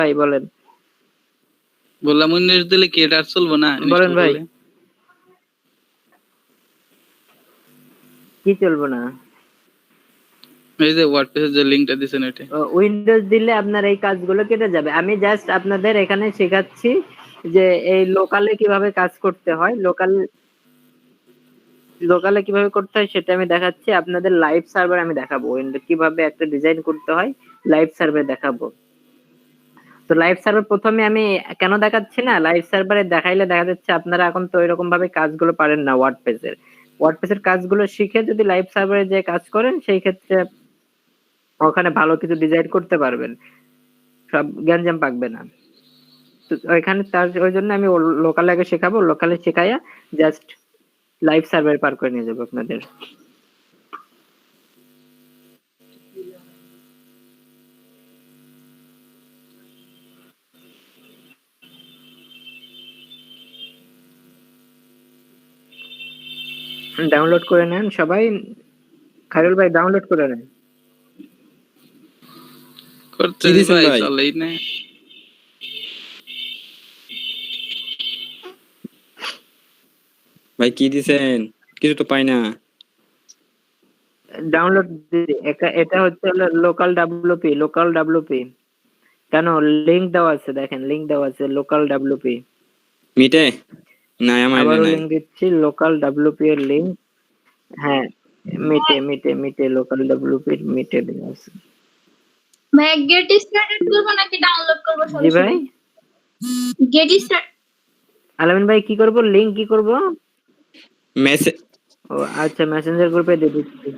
ভাই বলেন। বললাম উইন্ডোজ দিলে কি এটা আর চলবে না? বলেন ভাই, করলে কি চলবে না? এই যে ওয়ার্ডপ্রেসের যে লিংকটা দিছেন এটা। উইন্ডোজ দিলে আপনার এই কাজগুলো কেটে যাবে। আমি জাস্ট আপনাদের এখানে শেখাচ্ছি যে এই লোকালে কিভাবে কাজ করতে হয়, লোকালে কিভাবে করতে হয় সেটা আমি দেখাচ্ছি। আপনাদের লাইভ সার্ভার আমি দেখাবো কিভাবে একটা ডিজাইন করতে হয়, লাইভ সার্ভার দেখাবো। তো লাইভ সার্ভার প্রথমে আমি কেন দেখাচ্ছি না, লাইভ সার্ভারে দেখাইলে দেখা যাচ্ছে আপনারা এখন তো এরকম ভাবে কাজগুলো পারেন না। ওয়ার্ডপ্রেসের কাজগুলো শিখে যদি লাইভ সার্ভারে যে কাজ করেন, সেই ক্ষেত্রে ওখানে ভালো কিছু ডিজাইন করতে পারবেন, সব গ্যাঞ্জাম পাকবে না। তো ওইখানে ওই জন্য আমি লোকালে আগে শেখাবো, লোকালে শেখাইয়া জাস্ট লাইভ সার্ভারে পার করে নিয়ে যাবো আপনাদের। ডাউনলোড করে নেন সবাই, খায়রুল ভাই ডাউনলোড করে নেন। করতে ভাই চলেই না। ভাই কি দিছেন? কিছু তো পাই না। ডাউনলোড এটা হচ্ছে লোকাল ডাব্লিউপি। কেন লিংক দেওয়া আছে, দেখেন লিংক দেওয়া আছে লোকাল ডাব্লিউপি। মিটে না আমার আবারও নাই। লিংক দিচ্ছি, লোকাল ডাব্লিউপি এর লিংক। হ্যাঁ মিটে লোকাল ডাব্লিউপি মিটে দেওয়া আছে। ভাই গেট স্টার্টেড করব নাকি ডাউনলোড করব? জি ভাই, গেট স্টার্ট। আলামিন ভাই কি করব, লিংক কি করব? মেসেজ। ও আচ্ছা, মেসেঞ্জার গ্রুপে দিয়ে দিচ্ছি।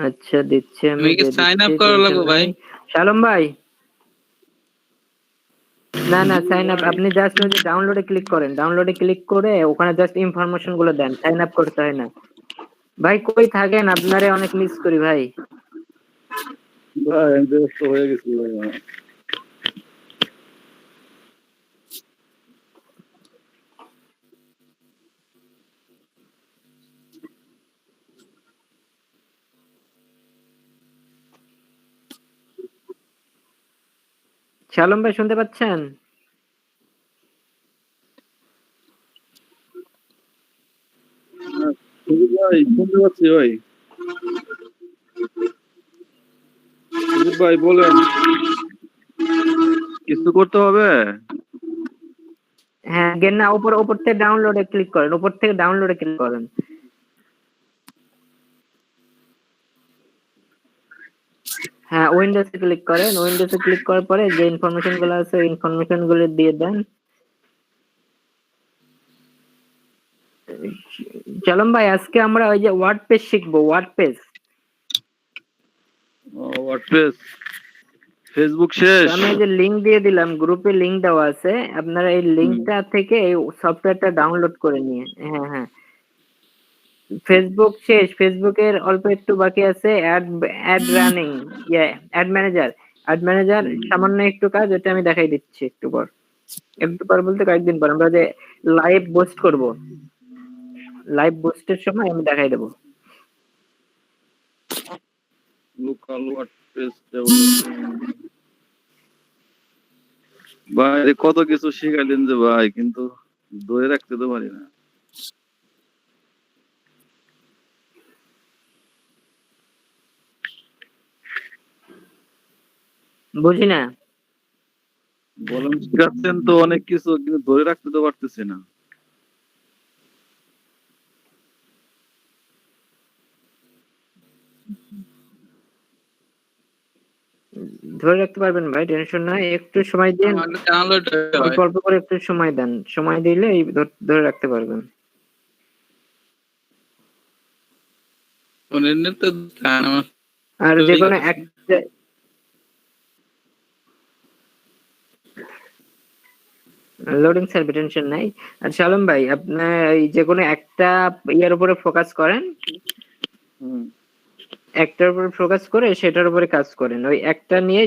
আচ্ছা দিচ্ছি আমি। কি সাইন আপ করা লাগবে ভাই? শালম ভাই, না সাইন আপ আপনি জাস্ট ওই যে ডাউনলোডে ক্লিক করেন, ডাউনলোডে ক্লিক করে ওখানে জাস্ট ইনফরমেশন গুলো দেন, সাইন আপ করতে হয় না। ভাই কই থাকেন, আপনারে অনেক মিস করি ভাই। ভাই ব্যস্ত হয়ে গেছি ভাই। শালম ভাই শুনতে পাচ্ছেন? ভাই শুনতে পাচ্ছি ভাই। ভাই বলেন, কিছু করতে হবে? হ্যাঁ গেন না, উপর থেকে ডাউনলোডে ক্লিক করেন, উপর থেকে ডাউনলোডে ক্লিক করেন। হ্যাঁ উইন্ডোজে ক্লিক করেন, উইন্ডোজে ক্লিক করার পরে যে ইনফরমেশন গুলো আছে ওই ইনফরমেশন গুলো দিয়ে দেন। চলম ভাই আজকে আমরা ওই যে ওয়ার্ডপ্রেস শিখবো, ওয়ার্ডপ্রেস। ওয়ার্ডপ্রেস ফেসবুক শেষ। আমি এই যে লিংক দিয়ে দিলাম, গ্রুপে লিংক দেওয়া আছে, আপনারা এই লিংকটা থেকে এই সফটওয়্যারটা ডাউনলোড করে নিয়ে। হ্যাঁ ফেসবুক শেষ, ফেসবুকের অল্প একটু বাকি আছে। অ্যাড রানিং, অ্যাড ম্যানেজার সামান্য একটু কাজ, এটা আমি দেখাই দিচ্ছি একটু পর বলতে কয়েকদিন পর আমরা যে লাইভ পোস্ট করব, লাইভ পোস্টের সময় আমি দেখাই দেবো। লোকাল ওয়ার্ডপ্রেস ভাই কত কিছু শিখাইলেন যে ভাই, কিন্তু ধরে রাখতে তো পারি না। বুঝি না। বলেন শিখাচ্ছেন তো অনেক কিছু, কিন্তু ধরে রাখতে তো পারতেছি না। ধরে রাখতে পারবেন ভাই, টেনশন নাই, একটু সময় দিন, অল্প করে একটু সময় দেন, সময় দিলে ধরে রাখতে পারবেন। আর যে কোনো একটা লোডিং সার্ভে, টেনশন নাই। আর শালম ভাই আপনার এই যে কোনো একটা ইয়ার উপরে ফোকাস করেন, একটার উপর ফোকাস করে সেটার উপরে কাজ করেন, ওই একটা নিয়ে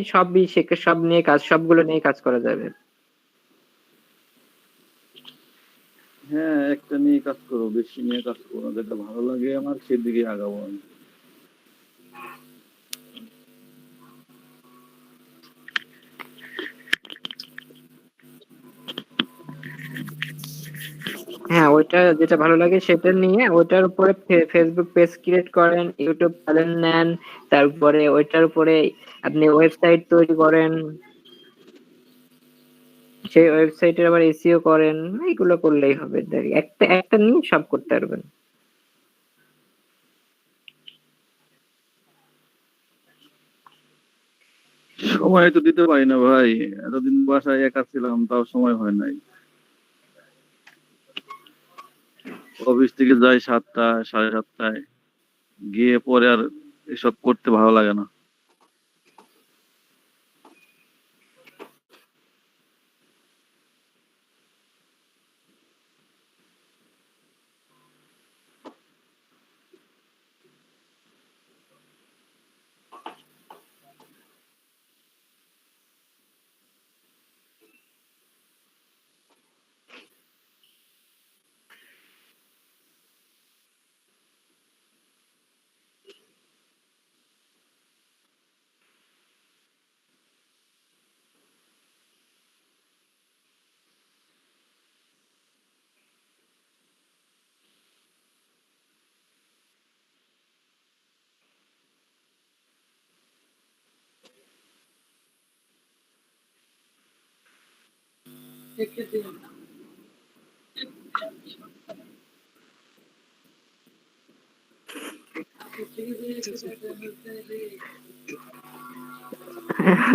সবগুলো নিয়ে কাজ করা যাবে। হ্যাঁ, একটা নিয়ে কাজ করো, বেশি নিয়ে কাজ করো না। যেটা ভালো লাগে আমার সেদিকে আগাবো আমি। হ্যাঁ, ওইটা যেটা ভালো লাগে সেটা নিয়ে ওইটার উপরে ফেসবুক পেজ ক্রিয়েট করেন, ইউটিউব চ্যানেল নেন, তারপরে ওইটার উপরে আপনি ওয়েবসাইট তৈরি করেন, সেই ওয়েবসাইটের আবার এসইও করেন। এইগুলো করলেই হবে। একটা একটা নিয়ে সব করতে পারবেন। সময় তো দিতে পারি না ভাই, এতদিন বাসায় একা ছিলাম, তাও সময় হয় নাই। অফিস থেকে যাই 7টা 7:30টায়, গিয়ে পরে আর এসব করতে ভালো লাগে না।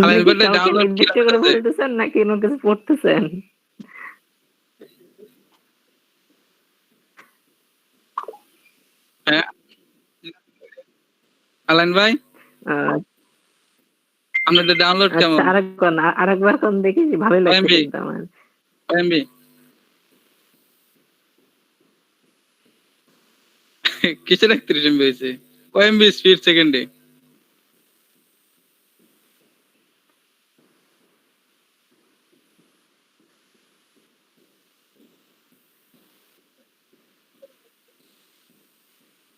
আপনি কি কাউকে ডাউনলোড কি নির্দিষ্ট করে বলতেছেন নাকি অন্য কিছু পড়তেছেন? হ্যাঁ আলাইন ভাই, আহ, আপনাদের ডাউনলোড আচ্ছা, কেমন? আরেকবার কোন দেখি, ভালোই লাগছে এমবি কিন্তু আমার। এমবি কিসের 31 এমবি হয়েছে? ও এমবি স্পিড সেকেন্ডে।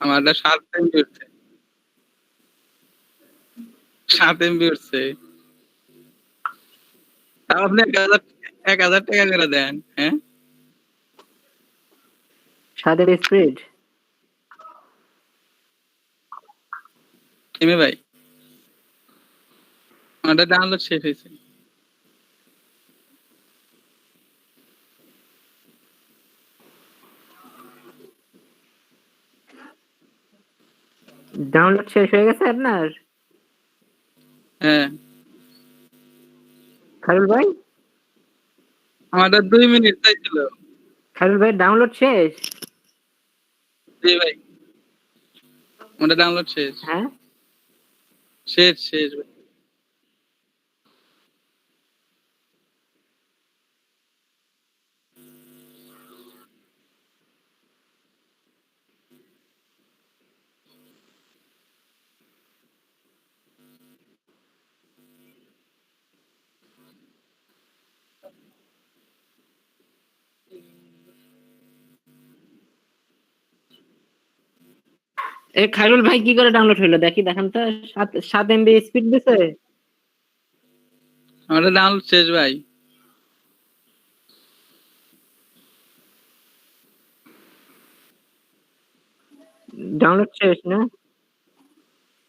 আমারটা 7 এমবি উঠছে, 7 এমবি উঠছে। তাও আপনি 1,000 টাকা করে দেন। হ্যাঁ স্বাদের স্পিড। এমবি ভাই, আমারটা ডাউনলোড শেষ হয়েছে। ডাউনলোড শেষ হয়ে গেছে আপনার? হ্যাঁ খায়রুল ভাই, আমারটা 2 মিনিট চাইছিল। খায়রুল ভাই ডাউনলোড শেষ? জি ভাই, আমারটা ডাউনলোড শেষ। হ্যাঁ, শেষ শেষ ভাই। খায়রুল ভাই কি করে ডাউনলোড হইলো দেখি, দেখান তো। 7 MB স্পিড দিছে? আমারটা ডাউনলোড শেষ ভাই। ডাউনলোড শেষ না?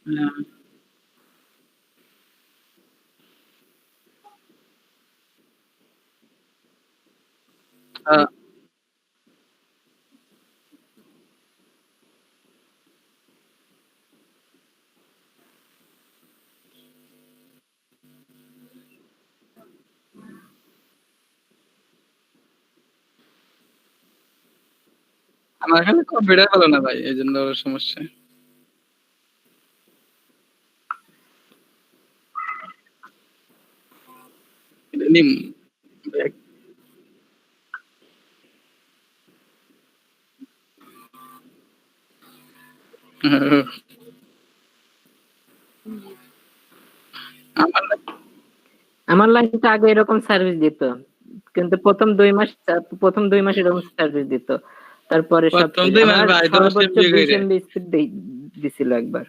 হ্যাঁ। আহ, আমার এখানে কম্পিউটার ভালো না ভাই, এই জন্য সমস্যা। নিম আমার আমার লাইনটা আগে এরকম সার্ভিস দিত, কিন্তু প্রথম 2 মাস এরকম সার্ভিস দিত। তারপরে সব প্রথম 2 মাস আমার ভাই 10 সর্বোচ্চ MB 20 করে। MB স্পিড দিছিল একবার।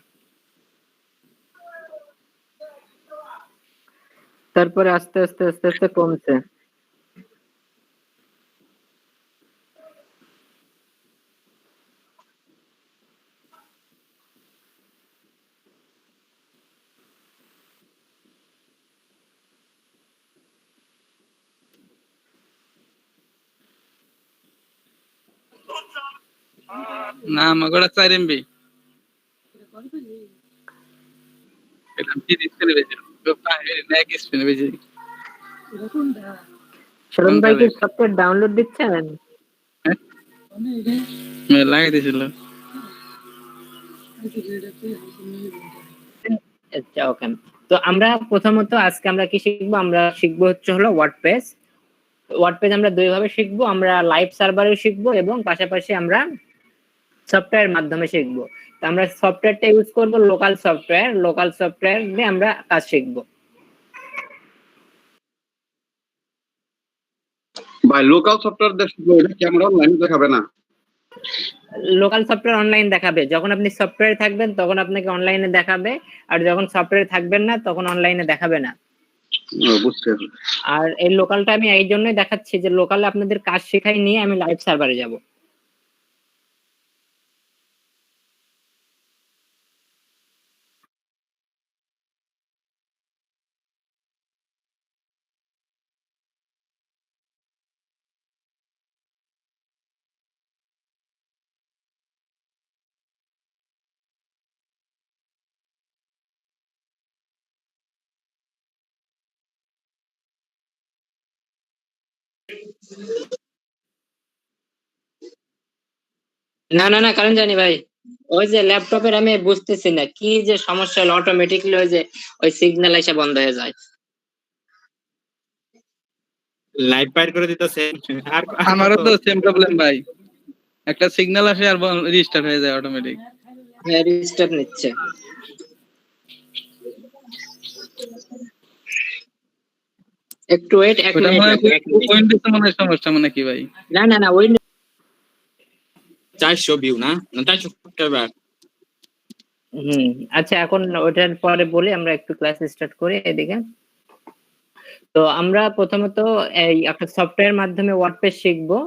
তারপরে আস্তে আস্তে কমছে। না আমাগো 4 MB। এটা কি স্পিনে বেজে। তো ম্যাক স্পিনে বেজে। শরণ ভাই কি সফটওয়্যার ডাউনলোড দিচ্ছেন? লাগাই দিছিল। আচ্ছা ওকে। তো আমরা প্রথমত আজকে আমরা কি শিখবো? আমরা শিখবো হচ্ছে হলো ওয়ার্ডপ্রেস। ওয়ার্ডপ্রেস আমরা দুই ভাবে শিখবো, আমরা লাইভ সার্ভারে শিখবো এবং পাশাপাশি আমরা সফটওয়্যার মাধ্যমে শিখবো। তো আমরা সফটওয়্যারটা ইউজ করব লোকাল সফটওয়্যার দিয়ে আমরা কাজ শিখবো। ভাই লোকাল সফটওয়্যার দেখবো, এটা ক্যামেরা অনলাইন দেখাবে না? লোকাল সফটওয়্যার অনলাইন দেখাবে। যখন আপনি সফটওয়্যারে থাকবেন তখন আপনাকে অনলাইনে দেখাবে, আর যখন সফটওয়্যারে থাকবেন না তখন অনলাইনে দেখাবে না। বুঝতে পারছি। আর এই লোকালটা আমি এই জন্যই দেখাচ্ছি যে লোকালে আপনাদের কাজ শেখাই নিয়ে আমি লাইভ সার্ভারে যাব। না কারণ জানি ভাই, ওই যে ল্যাপটপের আমি বুঝতেছি না কি যে সমস্যা হলো, অটোমেটিকলি ওই যে ওই সিগন্যাল এসে বন্ধ হয়ে যায়। লাইভ বাইর করে দিতেছে। আর আমারও তো সেম প্রবলেম ভাই। একটা সিগন্যাল আসে আর রিস্টার্ট হয়ে যায় অটোমেটিক। হ্যাঁ রিস্টার্ট নিচ্ছে। একটু ওয়েট, 1 ওটা মিনিট মনে লাগবে, হয় 1 মিনিট। উইন্ডোজে মনে হয় সমস্যা মনে কি ভাই? না ওই 400 ভিউ না 400 সাবস্ক্রাইবার। আচ্ছা এখন ওটার পরে বলি, আমরা একটু ক্লাস স্টার্ট করি এদিকে। তো আমরা প্রথমত এই একটা সফটওয়্যার মাধ্যমে ওয়ার্ডপ্রেস শিখবো।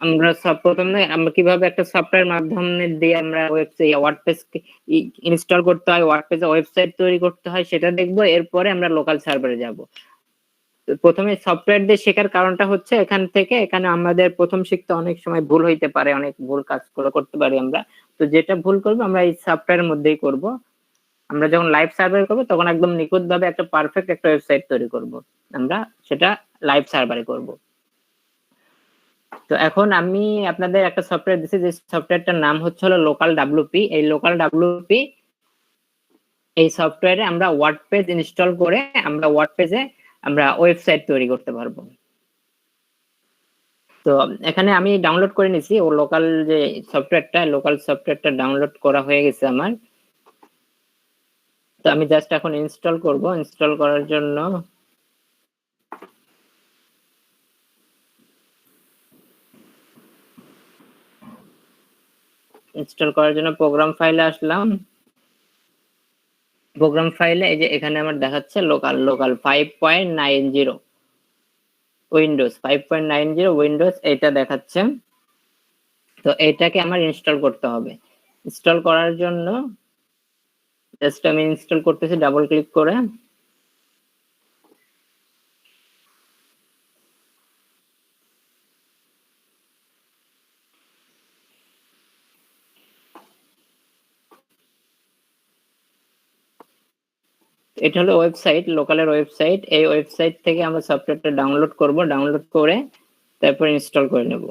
আমরা প্রথমে আমরা কিভাবে একটা সফটওয়্যার মাধ্যমে দিয়ে আমরা ওয়ার্ডপ্রেস ইনস্টল করতে হয়, ওয়ার্ডপ্রেসে ওয়েবসাইট তৈরি করতে হয় সেটা দেখবো। এরপরে আমরা লোকাল সার্ভারে যাব। প্রথমে সফটওয়্যার দিয়ে শেখার কারণটা হচ্ছে এখানে আমাদের প্রথম শিখতে অনেক সময় ভুল হইতে পারে, অনেক ভুল কাজগুলো করতে পারি আমরা। তো যেটা ভুল করবো আমরা এই সফটওয়্যারের মধ্যেই করব। আমরা যখন লাইভ সার্ভারে করবো তখন একদম নিখুঁত ভাবে একটা পারফেক্ট একটা ওয়েবসাইট তৈরি করব। আমরা সেটা লাইভ সার্ভারে করব। তো এখন আমি আপনাদের একটা সফটওয়্যার দিচ্ছি, যে সফটওয়্যারটার নাম হচ্ছে হলো লোকাল ডাব্লিউপি। এই লোকাল ডাব্লিউপি এই সফটওয়্যারে আমরা ওয়ার্ডপ্রেস ইনস্টল করে আমরা ওয়ার্ডপ্রেসে আমরা ওয়েবসাইট তৈরি করতে পারবো। তো এখানে আমি ডাউনলোড করে নিছি ও লোকাল সফটওয়্যারটা ডাউনলোড করা হয়ে গেছে আমার। তো আমি জাস্ট এখন ইনস্টল করব। ইনস্টল করার জন্য প্রোগ্রাম ফাইলে আসলাম। প্রোগ্রাম ফাইলে এই যে এখানে আমার দেখাচ্ছে লোকাল 5.90 উইন্ডোজ 5.90 উইন্ডোজ এটা দেখাচ্ছে। তো এটাকে আমার ইনস্টল করতে হবে। ইনস্টল করার জন্য জাস্ট আমি ইনস্টল করতেছি ডাবল ক্লিক করে। এটা হলো ওয়েবসাইট, লোকালের ওয়েবসাইট। এই ওয়েবসাইট থেকে আমরা সফটওয়্যারটা ডাউনলোড করব, ডাউনলোড করে তারপর ইনস্টল করে নেব।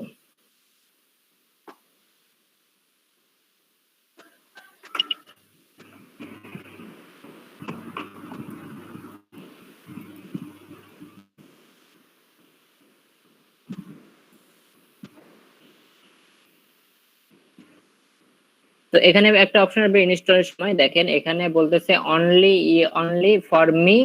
তো এখানে একটা অপশন আসবে ইনস্টলের সময়, দেখেন এখানে বলতেছে অনলি ফর মি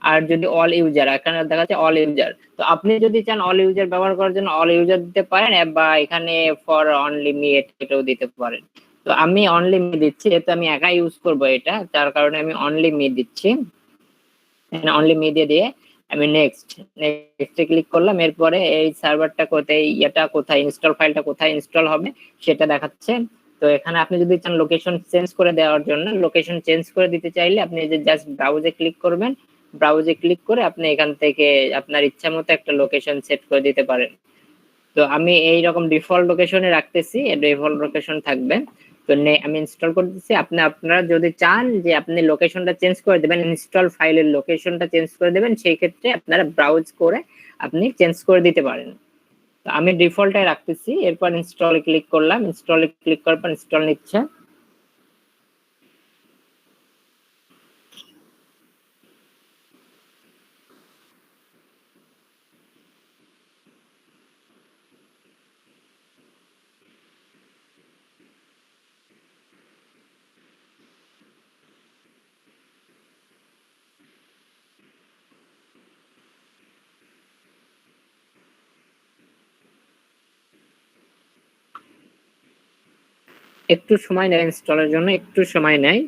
আর যদি অল ইউজার, এখানে দেখা যাচ্ছে অল ইউজার। তো আপনি যদি চান অল ইউজার ব্যবহার করার জন্য অল ইউজার দিতে পারেন, বা এখানে ফর অনলি মি এটাও দিতে পারেন। তো আমি অনলি মি দিচ্ছি, যেহেতু আমি একা ইউজ করব এটা, তার কারণে আমি অনলি মি দিচ্ছি। অনলি মি দিয়ে আমি নেক্সটে ক্লিক করলাম। এরপরে এই সার্ভারটা কোথায়, এটা কোথায় ইনস্টল, ফাইলটা কোথায় ইনস্টল হবে সেটা দেখাচ্ছে। তো এখানে আপনি যদি চান লোকেশন চেঞ্জ করে দেওয়ার জন্য, লোকেশন চেঞ্জ করে দিতে চাইলে আপনি যে জাস্ট ব্রাউজে ক্লিক করবেন, ব্রাউজে ক্লিক করে আপনি এখান থেকে আপনার ইচ্ছা মতো একটা লোকেশন সেট করে দিতে পারেন। তো আমি এই রকম ডিফল্ট লোকেশনে রাখতেছি, ডিফল্ট লোকেশন থাকবে। তো আমি ইনস্টল করে দিচ্ছি। আপনারা যদি চান যে আপনি লোকেশনটা চেঞ্জ করে দেবেন, ইনস্টল ফাইলের লোকেশনটা চেঞ্জ করে দেবেন, সেই ক্ষেত্রে আপনারা ব্রাউজ করে আপনি চেঞ্জ করে দিতে পারেন। তো আমি ডিফল্টে রাখতেছি। এরপর ইনস্টলে ক্লিক করলাম, ইনস্টলে ক্লিক করার পর ইনস্টল নিচ্ছে। একটু সময় নেয় ইনস্টলের জন্য, একটু সময় নেয়।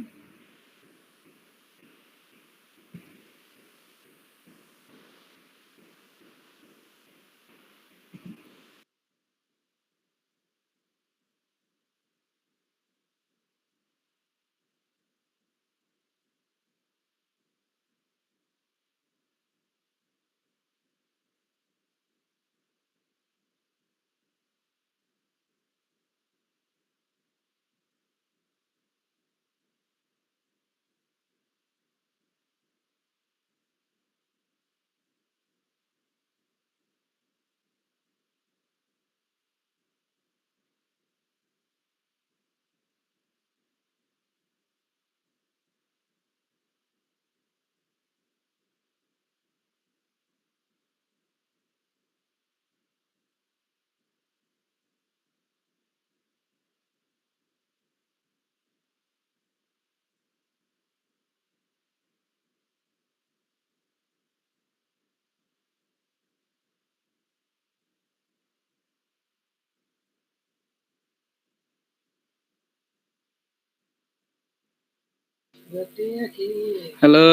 হ্যালো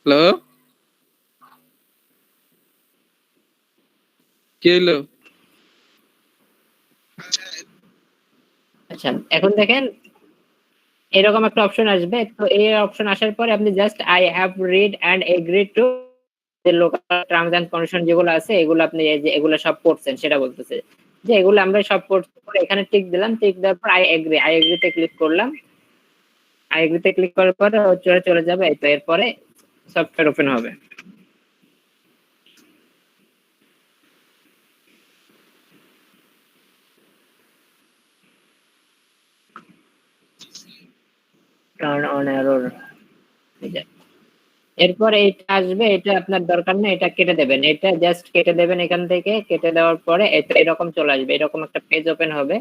হ্যালো, কি হইলো? আচ্ছা, এখন দেখেন এরকম একটা অপশন আসবে। তো এই অপশন আসার পরে আপনি just I have read and agree to যে লোকাল টার্মস এন্ড কন্ডিশন যেগুলো আছে, এগুলো আপনি এই যে এগুলো সব পড়ছেন সেটা বলতেছে, যে এগুলো আমরা সব পড়ছি। পরে এখানে টিক দিলাম, টিক দেওয়ার পর আই এগ্রিতে ক্লিক করলাম। আই এগ্রিতে ক্লিক করার পর চলে যাবে। তো এরপরে সফটওয়্যার ওপেন হবে। Turn on error. এরপর এটা আসবে, এটা আপনার দরকার নেই, এটা কেটে দেবেন, এটা জাস্ট কেটে দেবেন। এখান থেকে কেটে দেওয়ার পরে এটা এরকম চলে আসবে, এরকম একটা পেজ ওপেন হবে।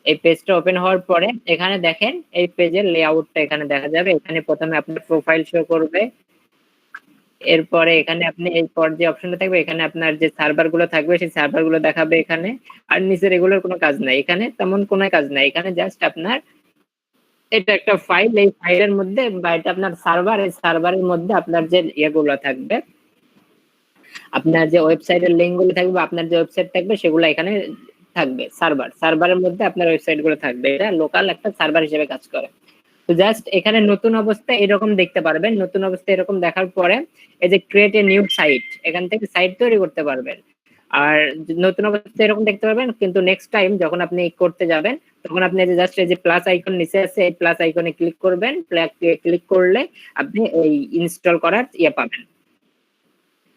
এই পেজটা ওপেন হওয়ার পরে এখানে দেখেন এই পেজের লেআউটটা এখানে দেখা যাবে। এখানে প্রথমে আপনার প্রোফাইল শো করবে, এরপরে এখানে আপনি এই পর যে অপশনটা থাকবে এখানে আপনার যে সার্ভার গুলো থাকবে সেই সার্ভার গুলো দেখাবে এখানে। আর নিচের এগুলোর কোনো কাজ নাই, এখানে তেমন কোনো কাজ নাই। এখানে জাস্ট আপনার এটা একটা ফাইল, এই ফাইলের মধ্যে বা এটা আপনার সার্ভার, এই সার্ভারের মধ্যে আপনার যে ইয়েগুলো থাকবে, আপনার যে ওয়েবসাইটের লিংক গুলো থাকবে, আপনার যে ওয়েবসাইট থাকবে সেগুলো এখানে থাকবে। সার্ভারের মধ্যে আপনার ওয়েবসাইট গুলো থাকবে, এটা লোকাল একটা সার্ভার হিসেবে কাজ করে। তো জাস্ট এখানে নতুন অবস্থায় এরকম দেখতে পারবেন। নতুন অবস্থায় এরকম দেখার পরে এই যে ক্রিয়েট এ নিউ সাইট, এখান থেকে সাইট তৈরি করতে পারবেন। আর নতুন অবস্থায় এরকম দেখতে পারবেন, কিন্তু নেক্সট টাইম যখন আপনি করতে যাবেন তখন আপনি এই যে জাস্ট এই যে প্লাস আইকন নিচে আছে, এই প্লাস আইকনে ক্লিক করবেন। ক্লিক করলে আপনি এই ইনস্টল করার ইয়ে পাবেন,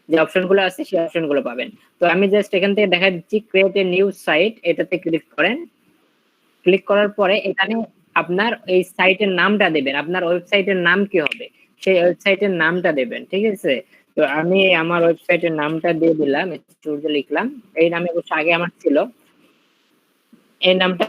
যে অপশনগুলো আছে সেই অপশনগুলো পাবেন। তো আমি জাস্ট এখান থেকে দেখা দিচ্ছি ক্রিয়েট এ নিউ সাইট, এটাতে ক্লিক করেন। ক্লিক করার পরে এখানে আপনার এই সাইটের নামটা দেবেন, আপনার ওয়েবসাইটের নাম কি হবে সেই ওয়েবসাইটের নামটা দেবেন, ঠিক আছে? তো আমি আমার ওয়েবসাইটের নামটা দিয়ে দিলাম, সূর্য লিখলাম। এই নামে অবশ্য আগে আমার ছিল, এই নামটা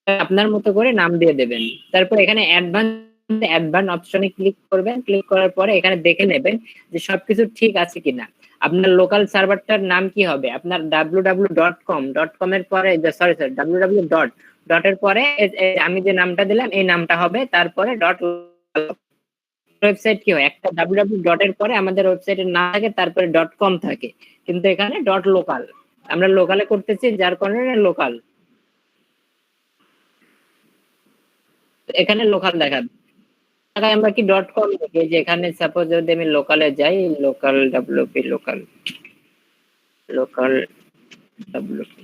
আপনার মতো করে নাম দিয়ে দেবেন। তারপর এখানে অ্যাডভান্স অ্যাডভান্স অপশনে ক্লিক করবেন, ক্লিক করার পরে এখানে দেখে নেবেন যে সবকিছু ঠিক আছে কিনা। আপনার লোকাল সার্ভারটার নাম কি হবে, আপনার www.com এর পরে সরি www ডট এর পরে আমি যে নামটা দিলাম এই নামটা হবে, তারপরে ডট ওয়েবসাইট কি হয়, একটা www ডট এর পরে আমাদের ওয়েবসাইটের নাম থাকে, তারপরে .com থাকে, কিন্তু এখানে ডট লোকাল, আমরা লোকালে করতেছি যার কারণে লোকাল, এখানে লোকাল দেখাবে। আমরা কি .com লিখি, যে এখানে সাপোজ যদি আমি লোকালে যাই, local WP local local WP,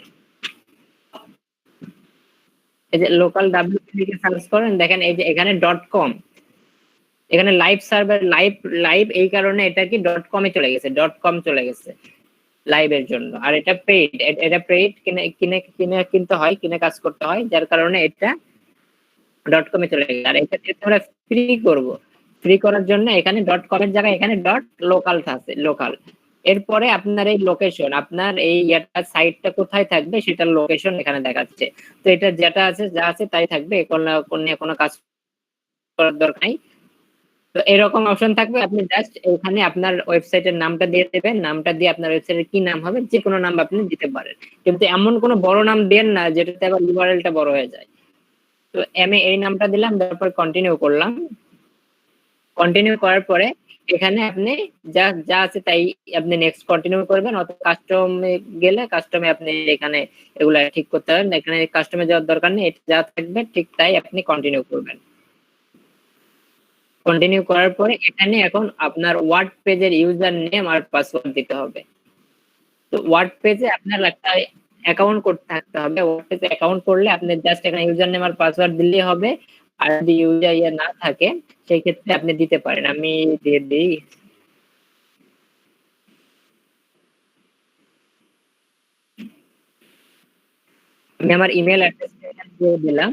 এই যে লোকাল ডব্লিউপি লিখে সার্চ করেন, দেখেন এই যে এখানে .com, এখানে লাইভ সার্ভার লাইভ লাইভ এই কারণে এটা কি .com এ চলে গেছে, .com চলে গেছে লাইভের জন্য। আর এটা পেইড, এটা পেইড কিনে কিনে কিনে কিনতে হয়, কিনে কাজ করতে হয়, যার কারণে এটা .com এ চলে গেছে। আর এটা আমরা ফ্রি করব, ফ্রি করার জন্য এখানে .com এর জায়গায় এখানে লোকাল আছে, লোকাল। এরপরে আপনার এই লোকেশন, আপনার এই এটা সাইটটা কোথায় থাকবে সেটার লোকেশন এখানে দেখাচ্ছে। তো এটা যেটা আছে যা আছে তাই থাকবে, কোনো কাজ করার দরকার নাই। তো এরকম অপশন থাকবে, আপনি জাস্ট এখানে আপনার ওয়েবসাইটের নামটা দিয়ে দেবেন, নামটা দিয়ে আপনার ওয়েবসাইটের কি নাম হবে, যে কোনো নাম আপনি দিতে পারেন, কিন্তু এমন কোনো বড় নাম দেন না যেটাতে আবার ইউআরএলটা বড় হয়ে যায়। তো আমি এই নামটা দিলাম, তারপর কন্টিনিউ করলাম। কন্টিনিউ করার পরে এখানে আপনি যা যা আছে তাই আপনি নেক্সট কন্টিনিউ করবেন, অথবা কাস্টমে গেলে কাস্টমে আপনি এখানে এগুলা ঠিক করতে পারেন, এখানে কাস্টমে যাওয়ার দরকার নেই, এটা যা থাকবে ঠিক তাই আপনি কন্টিনিউ করবেন। কন্টিনিউ করার পরে এখানে এখন আপনার ওয়ার্ড পেজের ইউজার নেম আর পাসওয়ার্ড দিতে হবে। তো ওয়ার্ড পেজে আপনার একটা অ্যাকাউন্ট করতে থাকতে হবে, ওয়ার্ড পেজে অ্যাকাউন্ট করলে আপনি জাস্ট এখানে ইউজার নেম আর পাসওয়ার্ড দিলেই হবে। আর যদি ইউজার না থাকে সেই ক্ষেত্রে আপনি দিতে পারেন, আমি দিয়ে দিই। আমি আমার ইমেল অ্যাড্রেস দিয়ে দিলাম,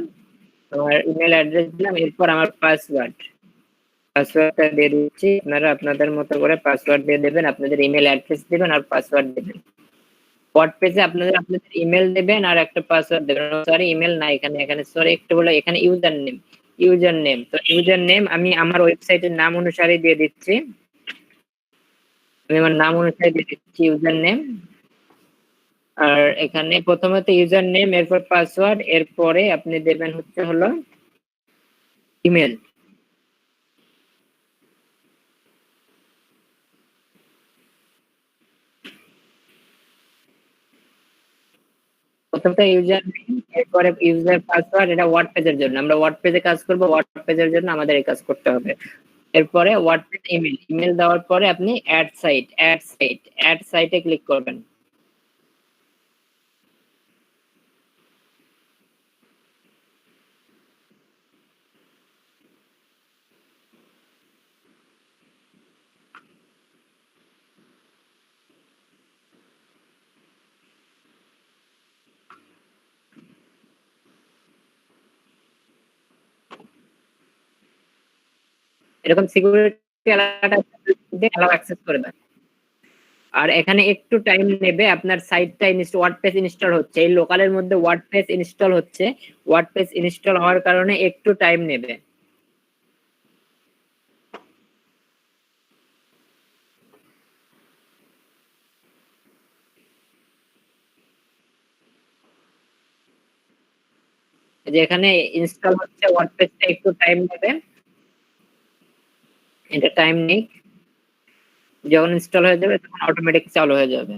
আমার ইমেল অ্যাড্রেস দিলাম, এরপর আমার পাসওয়ার্ডটা দিয়ে দিচ্ছি। আপনারা আপনাদের মতো করে পাসওয়ার্ড দিয়ে দেবেন, আপনাদের ইমেল অ্যাড্রেস দিবেন আর পাসওয়ার্ড দিবেন। ওয়ার্ড পেজে আপনাদের ইমেল দেবেন আর একটা পাসওয়ার্ড দেবেন, সরি ইমেল না, এখানে সরি একটু বলে, এখানে ইউজার নেম। তো ইউজার নেম আমি আমার ওয়েবসাইটের নাম অনুসারে দিয়ে দিচ্ছি, আমি আমার নাম অনুসারে দিয়ে দিচ্ছি ইউজার নেম। আর এখানে প্রথমত ইউজার নেম, এরপর পাসওয়ার্ড, এরপরে আপনি দেবেন হলো ইমেল। প্রথমটা ইউজার নেম, এরপরে ইউজার পাসওয়ার্ড, এটা ওয়ার্ড পেজের জন্য, আমরা ওয়ার্ড পেজে কাজ করব, ওয়ার্ড পেজের জন্য আমাদের এই কাজ করতে হবে। এরপরে ওয়ার্ড পেজ ইমেল দেওয়ার পরে আপনি অ্যাড সাইটে ক্লিক করবেন। এরকম সিকিউরিটি অ্যালাউ অ্যাক্সেস করে দেন। আর এখানে একটু টাইম নেবে, আপনার সাইটটা ওয়ার্ডপ্রেস ইনস্টল হচ্ছে, এই লোকালের মধ্যে ওয়ার্ডপ্রেস ইনস্টল হচ্ছে, ওয়ার্ডপ্রেস ইনস্টল হওয়ার কারণে একটু টাইম নেবে। যে এখানে ইনস্টল হচ্ছে, ওয়ার্ডপ্রেসটা একটু টাইম নেবে, এটা টাইম নিক, যখন ইনস্টল হয়ে যাবে তখন অটোমেটিক চালু হয়ে যাবে।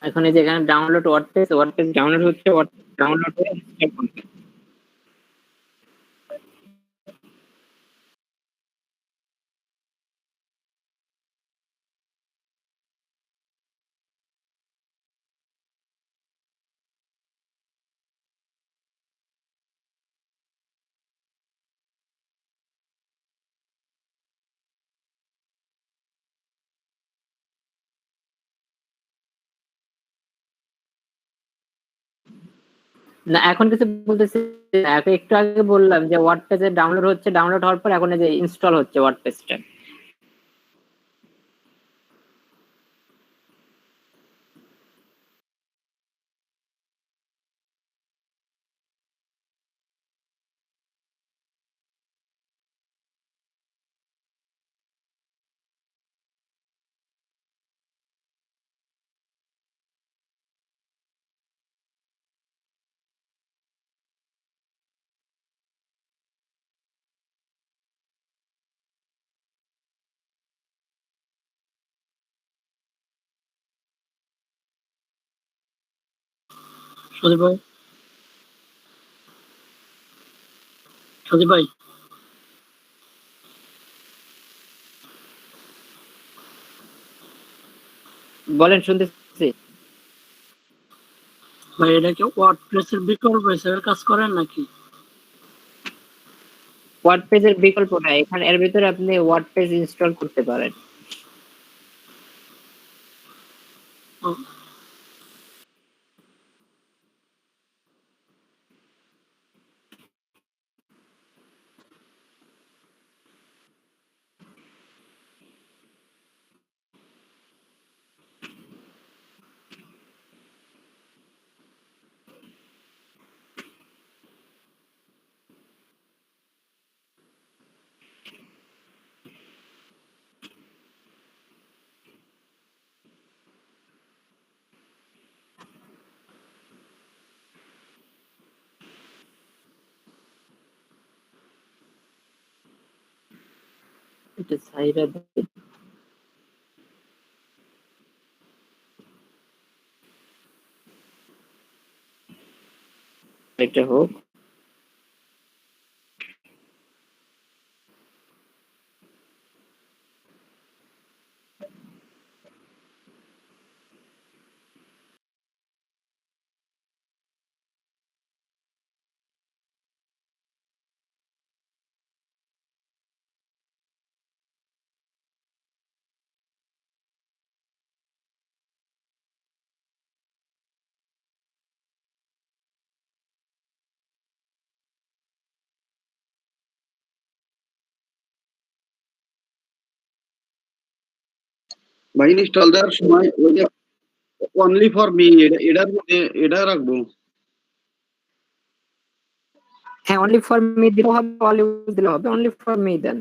এখন এই যে এখানে ডাউনলোড ওয়ার্ডপ্রেস ডাউনলোড হচ্ছে, ডাউনলোড হয়ে ইনস্টল করতে। না এখন কিছু বলতেছি না, এখন একটু আগে বললাম যে ওয়ার্ডপ্রেসে ডাউনলোড হচ্ছে, ডাউনলোড হওয়ার পর এখন এই যে ইনস্টল হচ্ছে ওয়ার্ডপ্রেসটা। সজীব ভাই, সজীব ভাই, বলেন, শুনতেছি। ভাই এটা কি ওয়ার্ডপ্রেসের বিকল্প হিসেবে কাজ করেন নাকি? ওয়ার্ডপ্রেসের বিকল্প নাই, এখানে এর ভিতরে আপনি ওয়ার্ডপ্রেস ইনস্টল করতে পারেন। ও, এটা সাইরা দিই। এটা হোক। ভাই ইনস্টল দেওয়ার সময় ওই যে অনলি ফর মি এটার মধ্যে এটা রাখবো। হ্যাঁ, অনলি ফর মি দিলেও হবে, অনলি দিলেও হবে, অনলি ফর মি দেন।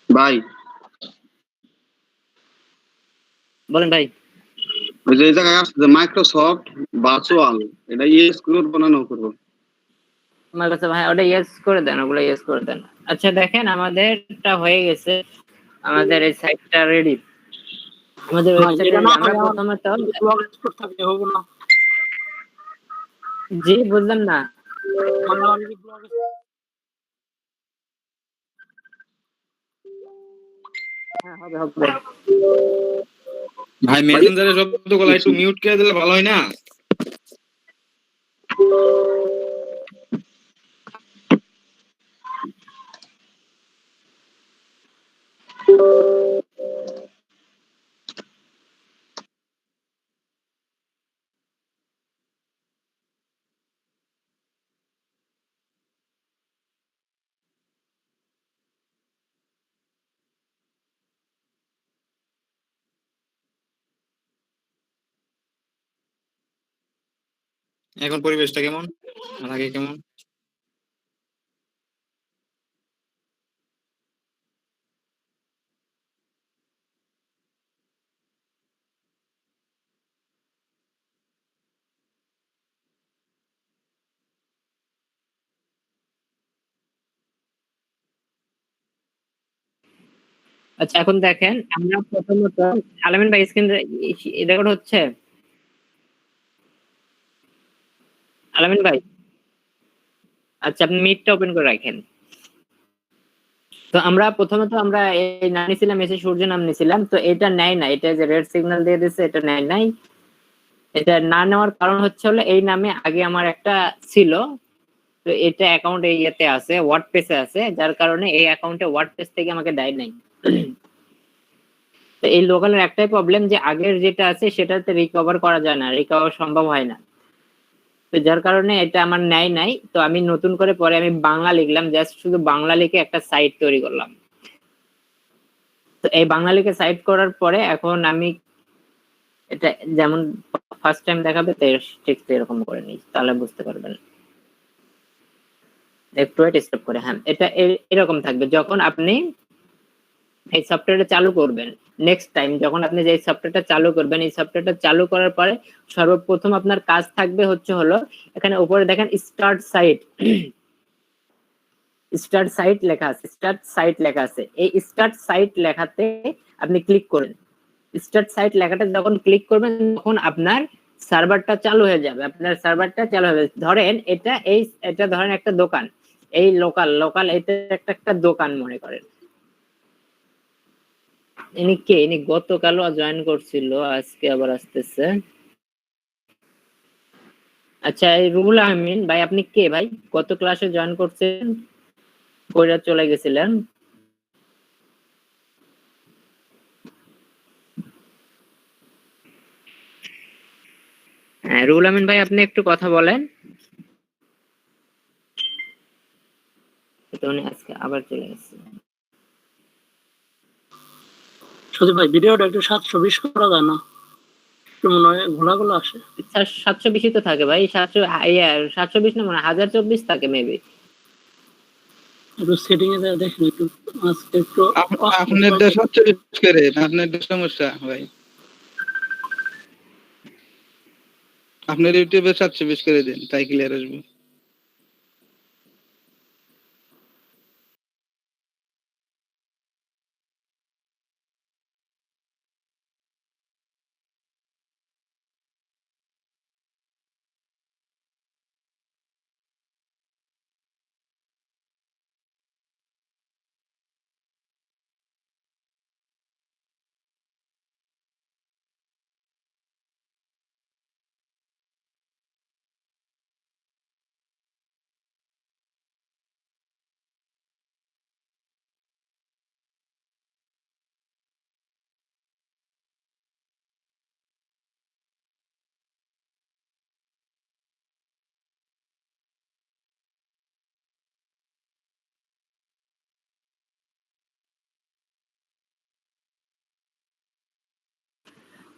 ভাই বলেন ভাই। ওই যে এই জায়গায় আসছে মাইক্রোসফট ভার্চুয়াল, এটা ইএস করবো না নো করবো? আমার কাছে ভাই ওটা ইয়েস করে দেন, ওগুলো ইয়েস করে দেন। আচ্ছা দেখেন আমাদেরটা হয়ে গেছে, আমাদের এই সাইটটা রেডি, আমাদের ভাই ওয়েবসাইট এটা রেডি। না আমরা হয় আমার প্রথমত ব্লগ এক্সপোর্ট থাকলে হবে না। জি বুঝলাম না। মানে আমার যদি ব্লগ হ্যাঁ হবে হবে। ভাই মেসেঞ্জারে শব্দগুলো একটু মিউট করে দিলে ভালো হয় না? এখন পরিবেশটা কেমন আর আগে কেমন? আচ্ছা এখন দেখেন আমরা প্রথমত, আলামিন ভাই স্ক্রিন রেকর্ড হচ্ছে? আলামিন ভাই আচ্ছা আপনি মিটটা ওপেন করে রাখেন। তো আমরা প্রথমত আমরা এই নাম নিছিলাম, এসে সূর্য নাম নিছিলাম, তো এটা নেয় না, এটা যে রেড সিগন্যাল দিয়ে দিচ্ছে এটা নেয় নাই। এটা না নেওয়ার কারণ হচ্ছে হলো এই নামে আগে আমার একটা ছিল, তো এটা অ্যাকাউন্ট এই ইয়েতে আছে, ওয়ার্ডপ্রেসে আছে, যার কারণে এই অ্যাকাউন্টে ওয়ার্ডপ্রেস থেকে আমাকে দেয় নাই। তো এই লোকালের একটাই প্রবলেম যে আগের যেটা আছে সেটাতে রিকভার করা যায় না, রিকভার সম্ভব হয় না, তো যার কারণে এটা আমার নেয় নাই। তো আমি নতুন করে পরে আমি বাংলা লিখলাম, জাস্ট শুধু বাংলা লিখে একটা সাইট তৈরি করলাম। তো এই বাংলা লিখে সাইট করার পরে এখন আমি এটা যেমন ফার্স্ট টাইম দেখাবে ঠিক এরকম করে নিই, তাহলে বুঝতে পারবেন। একটু ওয়েট স্টপ করে, হ্যাঁ এটা এরকম থাকবে। যখন আপনি এই সফটওয়্যারটা চালু করবেন, নেক্সট টাইম যখন আপনি যে সফটওয়্যারটা চালু করবেন, এই সফটওয়্যারটা চালু করার পরে সর্বপ্রথম আপনার কাজ থাকবে হচ্ছে হলো এখানে উপরে দেখেন স্টার্ট সাইট, স্টার্ট সাইট লেখা আছে, স্টার্ট সাইট লেখা আছে, এই স্টার্ট সাইট লেখাতে আপনি ক্লিক করুন। স্টার্ট সাইট লেখাটা যখন ক্লিক করবেন তখন আপনার সার্ভারটা চালু হয়ে যাবে, আপনার সার্ভারটা চালু হবে। ধরেন এটা ধরেন একটা দোকান, এই লোকাল এটা একটা দোকান মনে করেন। ইনি কে? ইনি গতকালও জয়েন করছিল, আজকে আবার আসতেছে। আচ্ছা এই রুহুল আমিন ভাই, আপনি কে ভাই? কত ক্লাসে জয়েন করছেন, কইরা চলে গেছিলেন? হ্যাঁ রুহুল আমিন ভাই আপনি একটু কথা বলেন। তো উনি আজকে আবার চলে গেছে। শুধু ভাই ভিডিওটা একটু 720 করা যায় না? একটু মনে হয় ঘোলাগুলো আসে। 720 তো থাকে ভাই, 720 না, মানে 1024 থাকে মেবি। একটু সেটিং এ দেখেন একটু, আজকে একটু আপনার দেশ হচ্ছে করে আপনার দেশ সমস্যা ভাই, আপনার ইউটিউবে 720 করে দিন, তাই ক্লিয়ার আসবে।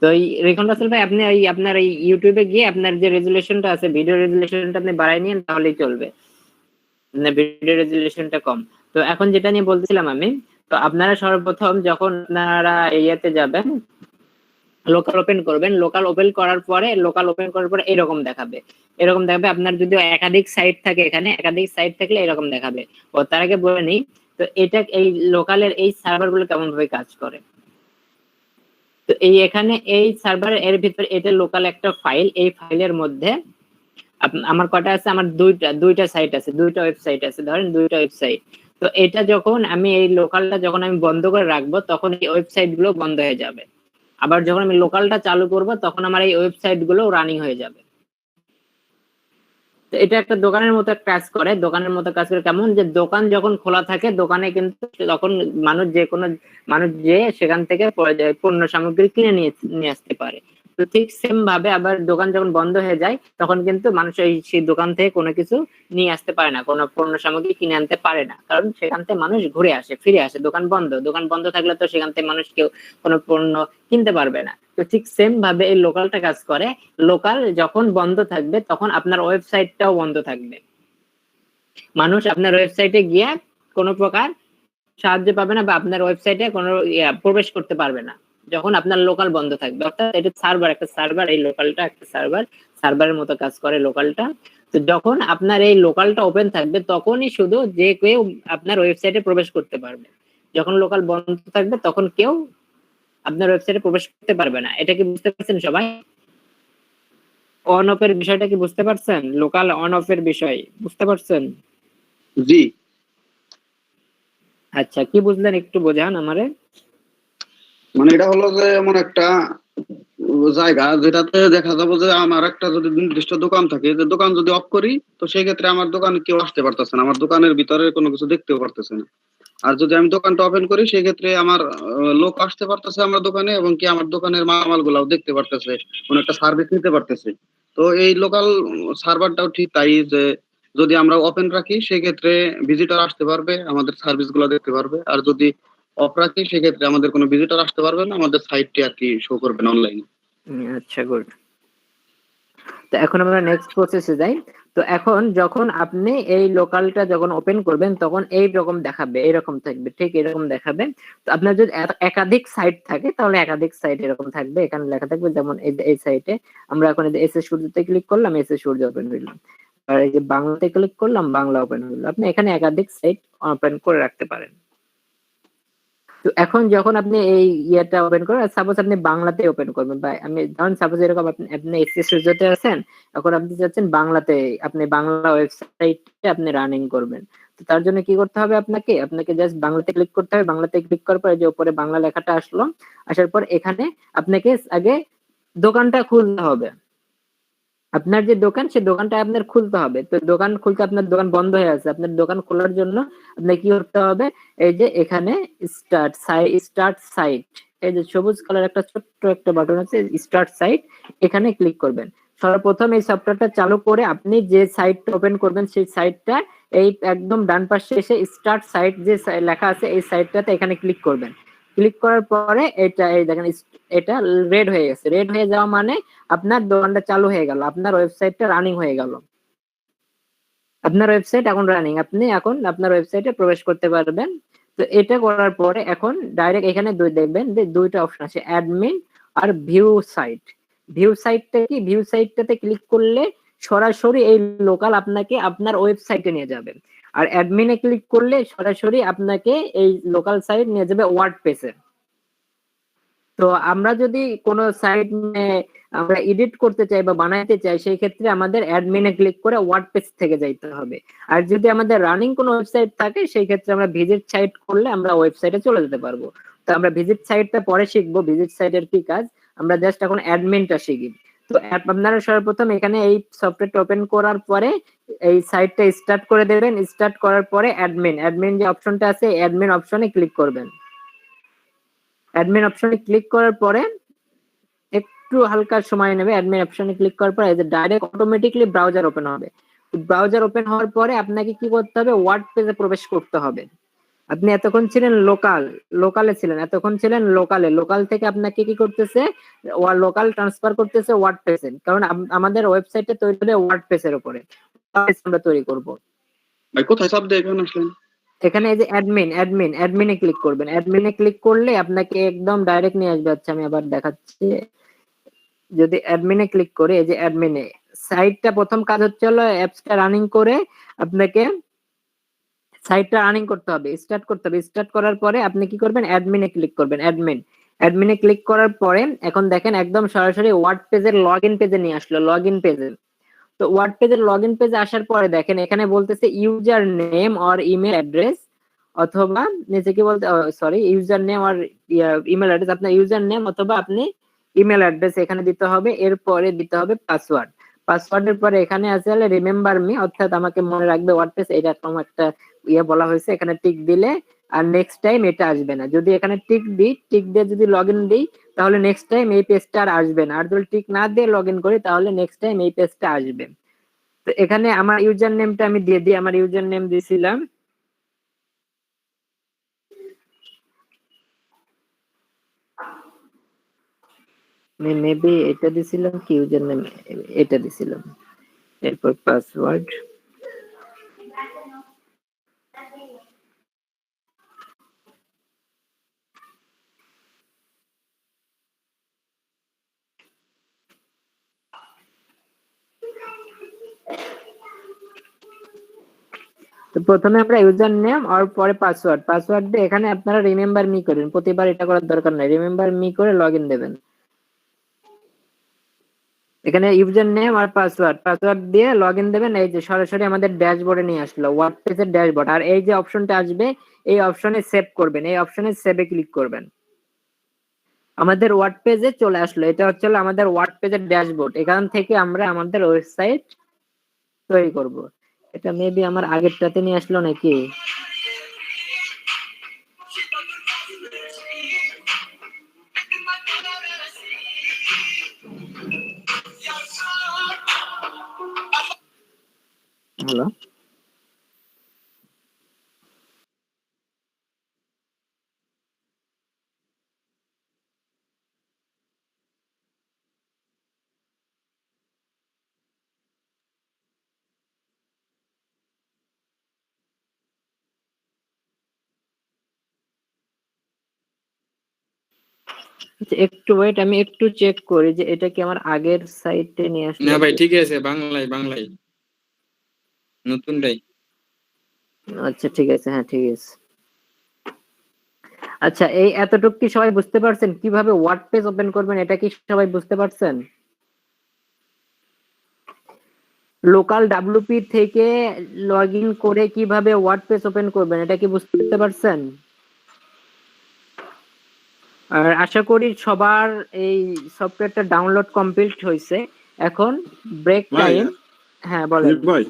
তো এই রিখন রাসেল ভাই আপনি এই আপনার এই ইউটিউবে গিয়ে আপনার যে রেজুলেশনটা আছে ভিডিও রেজুলেশনটা আপনি বাড়ায় নিন তাহলেই চলবে, না ভিডিও রেজুলেশনটা কম। তো এখন যেটা নিয়ে বলছিলাম আমি, তো আপনারা সর্বপ্রথম যখন আপনারা ইয়েতে যাবেন লোকাল ওপেন করবেন, লোকাল ওপেন করার পরে এরকম দেখাবে, আপনার যদি একাধিক সাইট থাকে, এখানে একাধিক সাইট থাকলে এরকম দেখাবে। ও তার আগে বলে নিই, তো এটা এই লোকালের এই সার্ভার গুলো কেমন ভাবে কাজ করে। তো এই এখানে এই সার্ভার এর ভিতরে এটা লোকাল একটা ফাইল, এই ফাইলের মধ্যে আমার কটা আছে, আমার দুইটা সাইট আছে, দুইটা ওয়েবসাইট আছে, ধরেন দুইটা ওয়েবসাইট। তো এটা যখন আমি এই লোকালটা যখন আমি বন্ধ করে রাখবো তখন এই ওয়েবসাইট গুলো বন্ধ হয়ে যাবে, আবার যখন আমি লোকালটা চালু করব তখন আমার এই ওয়েবসাইট গুলো রানিং হয়ে যাবে। তো এটা একটা দোকানের মতো কাজ করে, কেমন যে দোকান যখন খোলা থাকে দোকানে কিন্তু তখন মানুষ যে সেখান থেকে পণ্য সামগ্রী কিনে নিয়ে আসতে পারে। তো ঠিক সেম ভাবে আবার দোকান যখন বন্ধ হয়ে যায় তখন কিন্তু মানুষ সেই দোকান থেকে কোনো কিছু নিয়ে আসতে পারে না, কোনো পণ্য সামগ্রী কিনে আনতে পারে না, কারণ সেখান থেকে মানুষ ফিরে আসে, দোকান বন্ধ থাকলে তো সেখান থেকে মানুষ কেউ কোনো পণ্য কিনতে পারবে না। তো ঠিক সেম ভাবে এই লোকালটা কাজ করে, লোকাল যখন বন্ধ থাকবে তখন আপনার ওয়েবসাইটটাও বন্ধ থাকবে, মানুষ আপনার ওয়েবসাইটে গিয়ে কোনো প্রকার সাহায্য পাবে না বা আপনার ওয়েবসাইটে কোনো প্রবেশ করতে পারবে না যখন আপনার লোকাল বন্ধ থাকবে। অর্থাৎ এটা একটা সার্ভার, এই লোকালটা একটা সার্ভারের মতো কাজ করে লোকালটা। তো যখন আপনার এই লোকালটা ওপেন থাকবে তখনই শুধু যে কেউ আপনার ওয়েবসাইটে প্রবেশ করতে পারবে, যখন লোকাল বন্ধ থাকবে তখন কেউ আপনার ওয়েবসাইটে প্রবেশ করতে পারবে না। এটা কি বুঝতে পারছেন সবাই? অন অফ এর বিষয়টা কি বুঝতে পারছেন? লোকাল অন অফ এর বিষয় বুঝতে পারছেন? জি। আচ্ছা, কি বুঝলেন একটু বোঝান আমারে। মানে এটা হলো যে এমন একটা জায়গা যেটাতে দেখা যাবে যে আমার একটা যদি নির্দিষ্ট দোকান থাকে, যে দোকান যদি অফ করি তো সেই ক্ষেত্রে আমার দোকানে কেউ আসতে পারতেছে না, আমার দোকানের ভিতরে কোনো কিছু দেখতেও পারতেছে না। আর যদি আমি দোকানটা ওপেন করি সেই ক্ষেত্রে আমার লোক আসতে পারতেছে আমার দোকানে, এবং কি আমার দোকানের মালামাল গুলাও দেখতে পারতেছে, কোনো একটা সার্ভিস নিতে পারতেছে। তো এই লোকাল সার্ভারটাও ঠিক তাই, যে যদি আমরা ওপেন রাখি সেই ক্ষেত্রে ভিজিটর আসতে পারবে, আমাদের সার্ভিস গুলো দেখতে পারবে, আর যদি অফ রাখি সেক্ষেত্রে আমাদের কোনো ভিজিটর আসতে পারবে না, আমাদের সাইটটি আর কি শো করবে না অনলাইনে। আচ্ছা, গুড। তো এখন আমরা নেক্সট প্রসেসে যাই। তো এখন যখন আপনি এই লোকালটা যখন ওপেন করবেন তখন এই রকম দেখাবে, এরকম থাকবে, ঠিক এরকম দেখাবে। তো আপনার যদি একাধিক সাইট থাকে তাহলে একাধিক সাইট এরকম থাকবে, এখানে লেখা থাকবে, যেমন এই সাইটে আমরা এখন এস এ সূর্যতে ক্লিক করলাম, এস এ সূর্য ওপেন হইল, আর এই যে বাংলাতে ক্লিক করলাম, বাংলা ওপেন হইল। আপনি এখানে একাধিক সাইট ওপেন করে রাখতে পারেন। তো এখন যখন আপনি এই ইয়েটা ওপেন করেন, সাপোজ আপনি বাংলাতে ওপেন করবেন, বা আমি ধরুন সাপোজ এরকম আপনি এসএস সূর্যতে আছেন, এখন আপনি চাচ্ছেন বাংলাতে, আপনি বাংলা ওয়েবসাইটে আপনি রানিং করবেন। তো তার জন্য কি করতে হবে, আপনাকে জাস্ট বাংলাতে ক্লিক করতে হবে। বাংলাতে ক্লিক করার পরে যে উপরে বাংলা লেখাটা আসলো, আসার পর এখানে আপনাকে আগে দোকানটা খুলতে হবে। আপনার যে দোকান, সেই দোকানটা আপনার খুলতে হবে। তো দোকান খুলতে, আপনার দোকান বন্ধ হয়ে আছে, আপনার দোকান খোলার জন্য আপনার কি করতে হবে, এই যে এখানে স্টার্ট সাইট, এই যে সবুজ কালার একটা ছোট্ট একটা বাটন আছে, স্টার্ট সাইট, এখানে ক্লিক করবেন। সর্বপ্রথম এই সফটওয়্যারটা চালু করে আপনি যে সাইটটা ওপেন করবেন সেই সাইটটা এই একদম ডান পাশে এসে স্টার্ট সাইট যে লেখা আছে এই সাইটটাতে এখানে ক্লিক করবেন। ক্লিক করার পরে এটা এই দেখেন এটা রেড হয়ে গেছে। রেড হয়ে যাওয়া মানে আপনার দোকানটা চালু হয়ে গেল, আপনার ওয়েবসাইটটা রানিং হয়ে গেল, আপনার ওয়েবসাইট এখন রানিং, আপনি এখন আপনার ওয়েবসাইটে প্রবেশ করতে পারবেন। তো এটা করার পরে এখন ডাইরেক্ট এখানে দেখবেন যে দুইটা অপশন আছে, অ্যাডমিন আর ভিউ সাইট। ভিউ সাইটটা কি, ভিউ সাইটটাতে ক্লিক করলে সরাসরি এই লোকাল আপনাকে আপনার ওয়েবসাইটে নিয়ে যাবে, আর অ্যাডমিনে ক্লিক করলে সরাসরি আপনাকে এই লোকাল সাইট নিয়ে যাবে ওয়ার্ডপ্রেসে। তো আমরা যদি কোনো সাইট আমরা এডিট করতে চাই বা বানাইতে চাই, সেই ক্ষেত্রে আমাদের অ্যাডমিনে ক্লিক করে ওয়ার্ডপ্রেস থেকে যাইতে হবে। আর যদি আমাদের রানিং কোনো ওয়েবসাইট থাকে সেই ক্ষেত্রে আমরা ভিজিট সাইট করলে আমরা ওয়েবসাইটে চলে যেতে পারবো। তো আমরা ভিজিট সাইটটা পরে শিখবো, ভিজিট সাইটের কি কাজ, আমরা জাস্ট এখন অ্যাডমিনটা শিখি। তো আপনারা সর্বপ্রথম এখানে এই সফটওয়্যারটা ওপেন করার পরে এই সাইটটা স্টার্ট করে দেবেন। স্টার্ট করার পরে অ্যাডমিন যে অপশনটা আছে অ্যাডমিন অপশনে ক্লিক করবেন। অ্যাডমিন অপশনে ক্লিক করার পরে একটু হালকা সময় নেবে। অ্যাডমিন অপশনে ক্লিক করার পরে ডাইরেক্ট অটোমেটিকলি ব্রাউজার ওপেন হবে। ব্রাউজার ওপেন হওয়ার পরে আপনাকে কি করতে হবে, ওয়ার্ডপ্রেসে প্রবেশ করতে হবে। আপনি এতক্ষণ ছিলেন লোকালে ছিলেন, এতক্ষণ ছিলেন লোকাল থেকে আপনাকে কি করতেছে, লোকাল ট্রান্সফার করতেছে ওয়ার্ডপ্রেসে, কারণ আমাদের ওয়েবসাইটটা তৈরি হবে ওয়ার্ডপ্রেসের উপরে, আমরা তৈরি করব। ভাই কোথায় চাপ দিয়ে এখানে আসলেন? এখানে এই যে অ্যাডমিনে ক্লিক করবেন, অ্যাডমিনে ক্লিক করলে আপনাকে একদম ডাইরেক্ট নিয়ে আসবে। আচ্ছা আমি আবার দেখাচ্ছি, যদি অ্যাডমিনে ক্লিক করে, এই যে অ্যাডমিনে সাইটটা, প্রথম কাজ হচ্ছে হলো অ্যাপসটা রানিং করে আপনাকে সাইটটা রানিং করতে হবে, স্টার্ট করতে হবে। স্টার্ট করার পরে আপনি কি করবেন, অ্যাডমিনে ক্লিক করবেন। অ্যাডমিনে ক্লিক করার পরে এখন দেখেন একদম সরাসরি ওয়ার্ড পেজের লগইন পেজে নিয়ে আসলো, লগইন পেজে। তো ওয়ার্ড পেজের লগইন পেজে আসার পরে দেখেন এখানে বলতেছে user name or email address, অথবা নিচে কি বলতে, সরি, ইউজার নেম আর ইমেল অ্যাড্রেস, আপনার ইউজার নেম অথবা আপনি ইমেল অ্যাড্রেস এখানে দিতে হবে। এরপরে দিতে হবে পাসওয়ার্ড। পাসওয়ার্ডের পরে এখানে আছে হলে রিমেম্বার মি, অর্থাৎ আমাকে মনে রাখবে ওয়ার্ডপ্রেস, এইরকম একটা বলা হয়েছে, এখানে টিক দিলে আর নেক্সট টাইম এটা আসবে না। যদি এখানে টিক দিয়ে যদি লগইন দিই তাহলে নেক্সট টাইম এই পেজটা আর আসবে না, আর যদি টিক না দিয়ে লগইন করি তাহলে নেক্সট টাইম এই পেজটা আসবে। তো এখানে আমার ইউজার নেমটা আমি দিয়ে দিই, আমার ইউজার নেম দিয়েছিলাম মেবি এটা দিছিলাম কি, ইউজার নেম এটা দিছিলাম। এরপর পাসওয়ার্ড, তো প্রথমে আমরা ইউজার নেম আর পরে পাসওয়ার্ড দিয়ে এখানে আপনারা রিমেম্বার মি করেন, প্রতিবার এটা করার দরকার নাই, রিমেম্বার মি করে লগইন দেবেন। এখানে ইউজার নেম আর পাসওয়ার্ড দিয়ে লগইন দেবেন। এই যে সরাসরি আমাদের ড্যাশবোর্ডে নিয়ে আসলো, ওয়ার্ডপ্রেসের ড্যাশবোর্ড। আর এই যে অপশনটা আসবে এই অপশনে সেভ করবেন, এই অপশনে সেভে ক্লিক করবেন। আমাদের ওয়ার্ড পেজে চলে আসলো, এটা হচ্ছে আমাদের ওয়ার্ড পেজের ড্যাশবোর্ড। এখান থেকে আমরা আমাদের ওয়েবসাইট তৈরি করব। এটা মেবি আমার আগেরটাতে নিয়ে আসলো নাকি, হ্যালো আচ্ছা, একটু ওয়েট, আমি একটু চেক করি যে এটা কি আমার আগের সাইটে নিয়ে আসলো। না ভাই ঠিক আছে, বাংলায় নতুনটাই। আচ্ছা ঠিক আছে, হ্যাঁ ঠিক আছে। আচ্ছা এই এতটুকু কি সবাই বুঝতে পারছেন, কিভাবে ওয়ার্ড পেজ ওপেন করবেন, এটা কি সবাই বুঝতে পারছেন? লোকাল ডাব্লিউপি থেকে লগইন করে কিভাবে ওয়ার্ড পেজ ওপেন করবেন, এটা কি বুঝতে পারছেন? আর আশা করি সবার এই সফটওয়্যারটা ডাউনলোড কমপ্লিট হয়েছে। এখন ব্রেক টাইম। হ্যাঁ বলেন। ভাই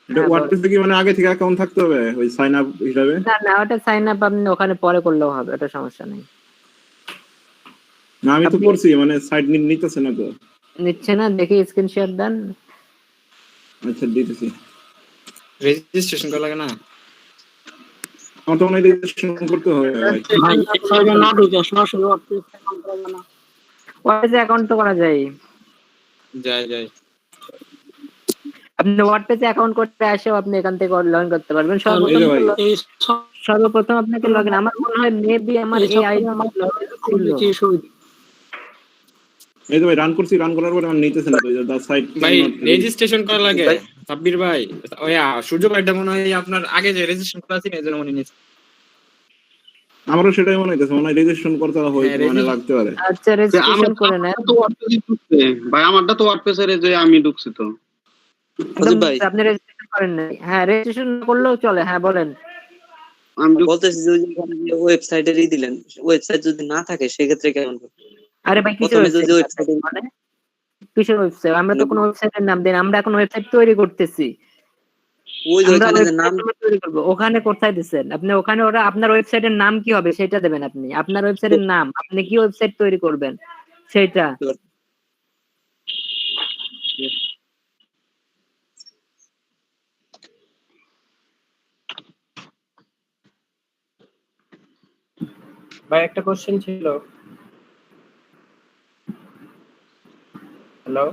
এটা হ্যাঁ, ওয়ার্ডপ্রেসে কি মানে আগে থেকে অ্যাকাউন্ট থাকতে হবে ওই সাইন আপ হিসাবে? না ওটা সাইন আপ আপনি ওখানে পরে করলেও হবে, ওটা সমস্যা নেই। না আমি তো করছি, মানে সাইট নিতেছে না তো। নিচ্ছে না, দেখি স্ক্রিনশট দেন। আচ্ছা দিতেছি। রেজিস্ট্রেশন করা লাগে না? আমার তো মনে হয় রেজিস্ট্রেশন করতে হবে ভাই। ভাই সাইডে না ঢুকে সরাসরি ওয়ার্ডপ্রেস অ্যাকাউন্ট করবে না। ওয়ার্ডপ্রেসে অ্যাকাউন্ট তো করা যায়। যাই আপনি ওয়ার্ডপ্রেসে অ্যাকাউন্ট করতে আসেও আপনি এখান থেকে লগইন করতে পারবেন। এই যে ভাই এই সর্বপ্রথম আপনাকে লগইন, আমার মনে হয় মেবি আমার এই আইডি ছিল। কি সুবিধা? এই যে ভাই রান করছি, রান করার পরে আমার নিতেছে না তো, দা সাইট ভাই রেজিস্ট্রেশন করা লাগে সাব্বির ভাই। ওই সূর্য ভাইটা মনে হয় আপনার আগে যে রেজিস্ট্রেশন করা ছিল এজন্য মনে নিচ্ছে। আমারও সেটাই মনে হইতেছে, মনে হয় রেজিস্ট্রেশন করতে মানে লাগতে পারে। আচ্ছা রেজিস্ট্রেশন করে নেন ভাই, আমারটা তো ওয়ার্ডপ্রেসের যে আমি ঢুকছি তো। আপনি রেজিস্ট্রেশন করেন নাই? হ্যাঁ রেজিস্ট্রেশন না করলেও চলে। হ্যাঁ বলেন। আমি বলতেছি যে ওয়েবসাইটেরই দিলেন, ওয়েবসাইট যদি না থাকে সেক্ষেত্রে কেমন হবে? আরে ভাই কিসের প্রথমে যদি ওয়েবসাইট, মানে কিসের ওয়েবসাইট? আমরা তো কোনো ওয়েবসাইটের নাম দেই না, আমরা এখন ওয়েবসাইট তৈরি করতেছি। ওই যে আমরা ওখানে যে নাম website তৈরি করব, ওখানে কোথায় দিবেন আপনি? ওখানে ওরা আপনার ওয়েবসাইটের নাম কি হবে সেটা দেবেন আপনি, আপনার ওয়েবসাইটের নাম, আপনি কি ওয়েবসাইট তৈরি করবেন সেটা। ভাই একটা কোশ্চেন ছিল। হ্যালো,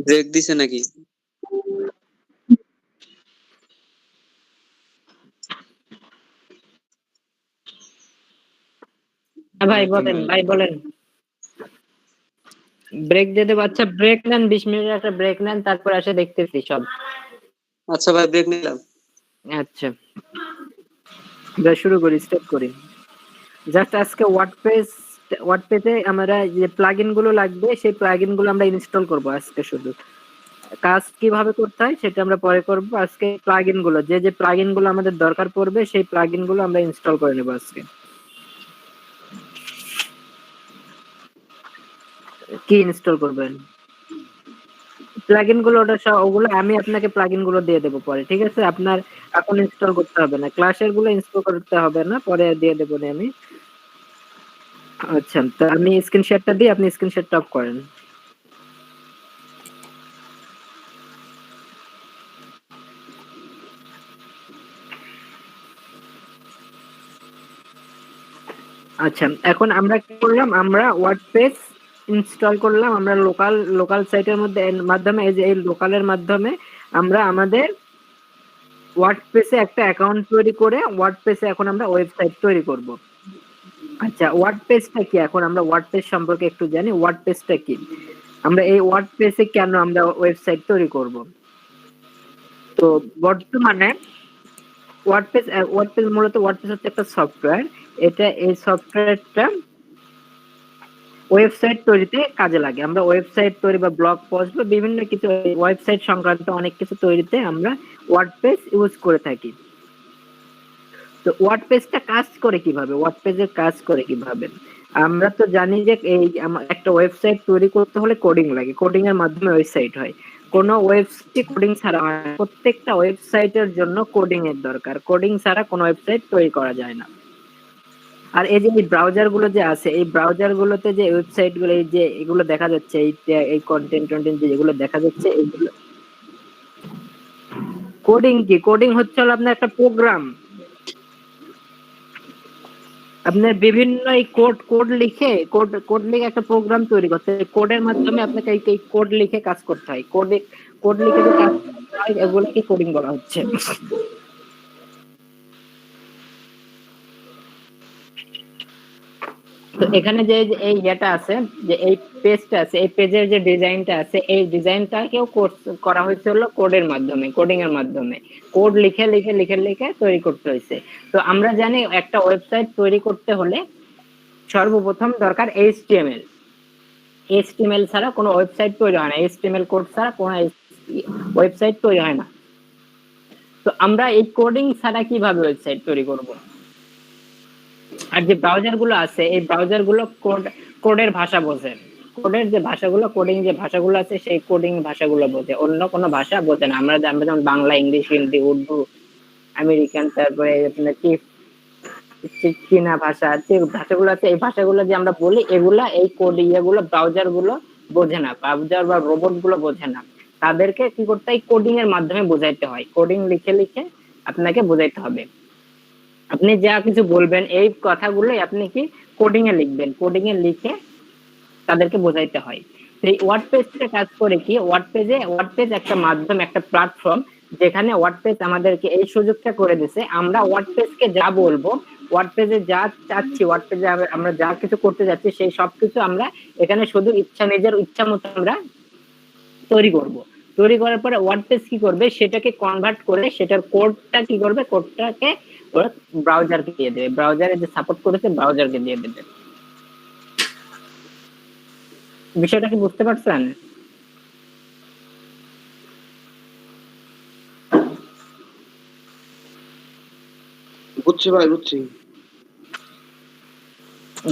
ব্রেক দিছে নাকি? ভাই বলেন, ভাই বলেন। ব্রেক দিয়ে দেবো। আচ্ছা ব্রেক নেন, 20 মিনিটের একটা ব্রেক নেন, তারপর এসে দেখতেছি সব। আচ্ছা ভাই, ব্রেক নিলাম। আচ্ছা, এবার শুরু করি, স্টার্ট করি। জাস্ট আজকে ওয়ার্ডপেজে আমরা যে প্লাগইন গুলো লাগবে সেই প্লাগইন গুলো আমরা ইনস্টল করব আজকে। শুধু কাজ কিভাবে করতে হয় সেটা আমরা পরে করব। আজকে প্লাগইন গুলো, যে প্লাগইন গুলো আমাদের দরকার পড়বে সেই প্লাগইন গুলো আমরা ইনস্টল করে নেব আজকে। কি ইনস্টল করবেন? প্লাগইন গুলো ওগুলো আমি আপনাকে প্লাগইন গুলো দিয়ে দেবো পরে, ঠিক আছে? আপনার এখন ইনস্টল করতে হবে না, ক্লাসের গুলো ইনস্টল করতে হবে না, পরে দিয়ে দেবো আমি। আচ্ছা, তো আমি স্ক্রিন শেয়ারটা দিই, আপনি স্ক্রিন শেয়ারটা অফ করেন। আচ্ছা, এখন আমরা কি করলাম, আমরা ওয়ার্ডপ্রেস ইনস্টল করলাম। আমরা লোকাল সাইটের মাধ্যমে এই যে এই লোকালের মাধ্যমে আমরা আমাদের ওয়ার্ডপ্রেসে একটা অ্যাকাউন্ট তৈরি করে ওয়ার্ডপ্রেসে এখন আমরা ওয়েবসাইট তৈরি করব। আচ্ছা, ওয়ার্ডপ্রেসটা কি? এখন আমরা ওয়ার্ডপ্রেস সম্পর্কে একটু জানি। ওয়ার্ডপ্রেসটা কি, আমরা এই ওয়ার্ডপ্রেসে কেন আমরা ওয়েবসাইট তৈরি করব? তো বর্তমানে ওয়ার্ডপ্রেস মূলত ওয়ার্ডপ্রেস হচ্ছে একটা সফটওয়্যার। এই সফটওয়্যারটা ওয়েবসাইট তৈরিতে কাজে লাগে। আমরা ওয়েবসাইট তৈরি বা ব্লগ পোস্ট বা বিভিন্ন কিছু ওয়েবসাইট সংক্রান্ত অনেক কিছু তৈরিতে আমরা ওয়ার্ডপ্রেস ইউজ করে থাকি। তো ওয়ার্ডপ্রেসটা কাজ করে কিভাবে, ওয়ার্ডপ্রেসের কাজ করে কিভাবে? আমরা তো জানি যে একটা ওয়েবসাইট তৈরি করতে হলে কোডিং লাগে, কোডিং এর মাধ্যমে ওয়েবসাইট হয়। কোনো ওয়েবসাইট কোডিং ছাড়া হয় না। প্রত্যেকটা ওয়েবসাইটের জন্য কোডিং এর দরকার, কোডিং ছাড়া কোনো ওয়েবসাইট তৈরি করা যায় না। আর এই যে এই ব্রাউজার গুলো যে আছে, এই ব্রাউজার গুলোতে যে ওয়েবসাইট গুলো, এই যে এগুলো দেখা যাচ্ছে, এই কন্টেন্ট যেগুলো দেখা যাচ্ছে, এইগুলো কোডিং কি? কোডিং হচ্ছে হলো আপনার একটা প্রোগ্রাম। আপনার বিভিন্ন এই কোড লিখে একটা প্রোগ্রাম তৈরি করতে হয়। কোডের মাধ্যমে আপনাকে এই কোড লিখে কাজ করতে হয়। কোড লিখে যে কাজ করতে হয়, এগুলোকে কোডিং বলা হচ্ছে। তো এখানে যে এই ইয়েটা আছে, যে এই পেজটা আছে, এই পেজের যে ডিজাইনটা আছে, এই ডিজাইনটাকেও করা হয়েছে হলো কোডের মাধ্যমে, কোডিং এর মাধ্যমে। কোড লিখে তৈরি করতে হয়েছে। তো আমরা জানি একটা ওয়েবসাইট তৈরি করতে হলে সর্বপ্রথম দরকার HTML ছাড়া কোনো ওয়েবসাইট তৈরি হয় না। HTML কোড ছাড়া কোনো ওয়েবসাইট তৈরি হয় না। তো আমরা এই কোডিং ছাড়া কিভাবে ওয়েবসাইট তৈরি করব? আর যে ব্রাউজার গুলো আছে, এই ব্রাউজার গুলো কোডের ভাষা বোঝে। কোডের যে ভাষাগুলো, কোডিং যে ভাষাগুলো আছে, সেই কোডিং ভাষাগুলো বোঝে, অন্য কোনো ভাষা বোঝে না। আমরা যেমন বাংলা, ইংলিশ, হিন্দি, উর্দু, আমেরিকান, তারপরে আপনার চীনা ভাষা, যে ভাষাগুলো আছে, এই ভাষাগুলো যে আমরা বলি, এগুলা এই কোড ইয়েগুলো ব্রাউজার গুলো বোঝে না, ব্রাউজার বা রোবট গুলো বোঝে না। তাদেরকে কি করতে হয়? কোডিং এর মাধ্যমে বোঝাইতে হয়। কোডিং লিখে আপনাকে বোঝাইতে হবে। আপনি যা কিছু বলবেন এই কথাগুলোই আপনি কি কোডিং এ লিখবেন, কোডিং এ লিখে তাদেরকে বোঝাইতে হয়। এই ওয়ার্ডপ্রেসে কাজ করে কি, ওয়ার্ডপ্রেস একটা মাধ্যম, একটা প্ল্যাটফর্ম, যেখানে ওয়ার্ডপ্রেস আমাদেরকে এই সুযোগটা করে দিয়েছে। আমরা ওয়ার্ডপ্রেসকে যা বলবো, ওয়ার্ডপ্রেসে যা চাচ্ছি, ওয়ার্ডপ্রেসে আমরা যা কিছু করতে যাচ্ছি, সেই সবকিছু আমরা এখানে শুধু নিজের ইচ্ছা মতো আমরা তৈরি করব। তৈরি করার পরে ওয়ার্ডপ্রেস কি করবে, সেটাকে কনভার্ট করে সেটার কোডটা কি করবে, কোডটাকে ওরা ব্রাউজারকে দিয়ে দেবে, ব্রাউজারে যে সাপোর্ট করেছে ব্রাউজারকে দিয়ে দেবে। বিষয়টা কি বুঝতে পারছেন? বুঝছি ভাই, বুঝছি।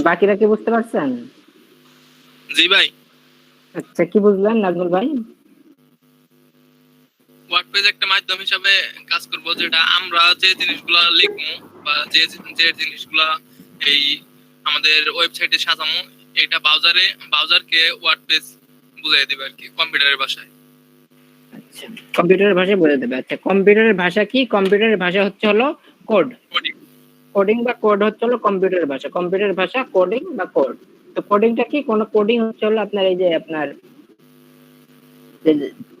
বাকিরা কি বুঝতে পারছেন? জি ভাই। আচ্ছা, কি বুঝলেন নাজমুল ভাই? ওয়ার্ডপ্রেস একটা মাধ্যম হিসাবে কাজ করব, যেটা আমরা যে জিনিসগুলো লিখবো বা যে যে জিনিসগুলা এই আমাদের ওয়েবসাইটে সাজামো, এটা ব্রাউজারকে ওয়ার্ডপ্রেস বুঝিয়ে দিবে আর কি, কম্পিউটারের ভাষায়। আচ্ছা, কম্পিউটারের ভাষায় বলে দেবে। আচ্ছা, কম্পিউটারের ভাষা কি? কম্পিউটারের ভাষা হচ্ছে হলো কোড। কোডিং বা কোড হচ্ছে হলো কম্পিউটারের ভাষা। কম্পিউটারের ভাষা কোডিং বা কোড। তো কোডিংটা কি? কোন কোডিং হচ্ছে হলো আপনার এই যে আপনার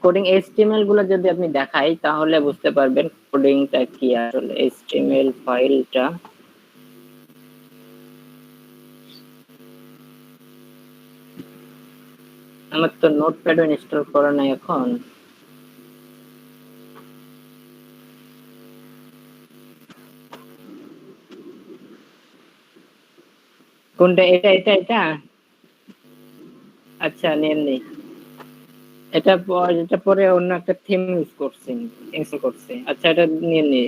কোডিং HTML গুলো যদি আপনি দেখাই তাহলে বুঝতে পারবেন কোডিংটা কি আসলে। HTML ফাইলটা আমার তো নোটপ্যাড ইনস্টল করা নাই এখন। কোনটা? এটা এটা এটা আচ্ছা, নেই এটা যেটা পরে অন্য একটা থিম ইনস্টল করছি। আচ্ছা, এটা নিয়ে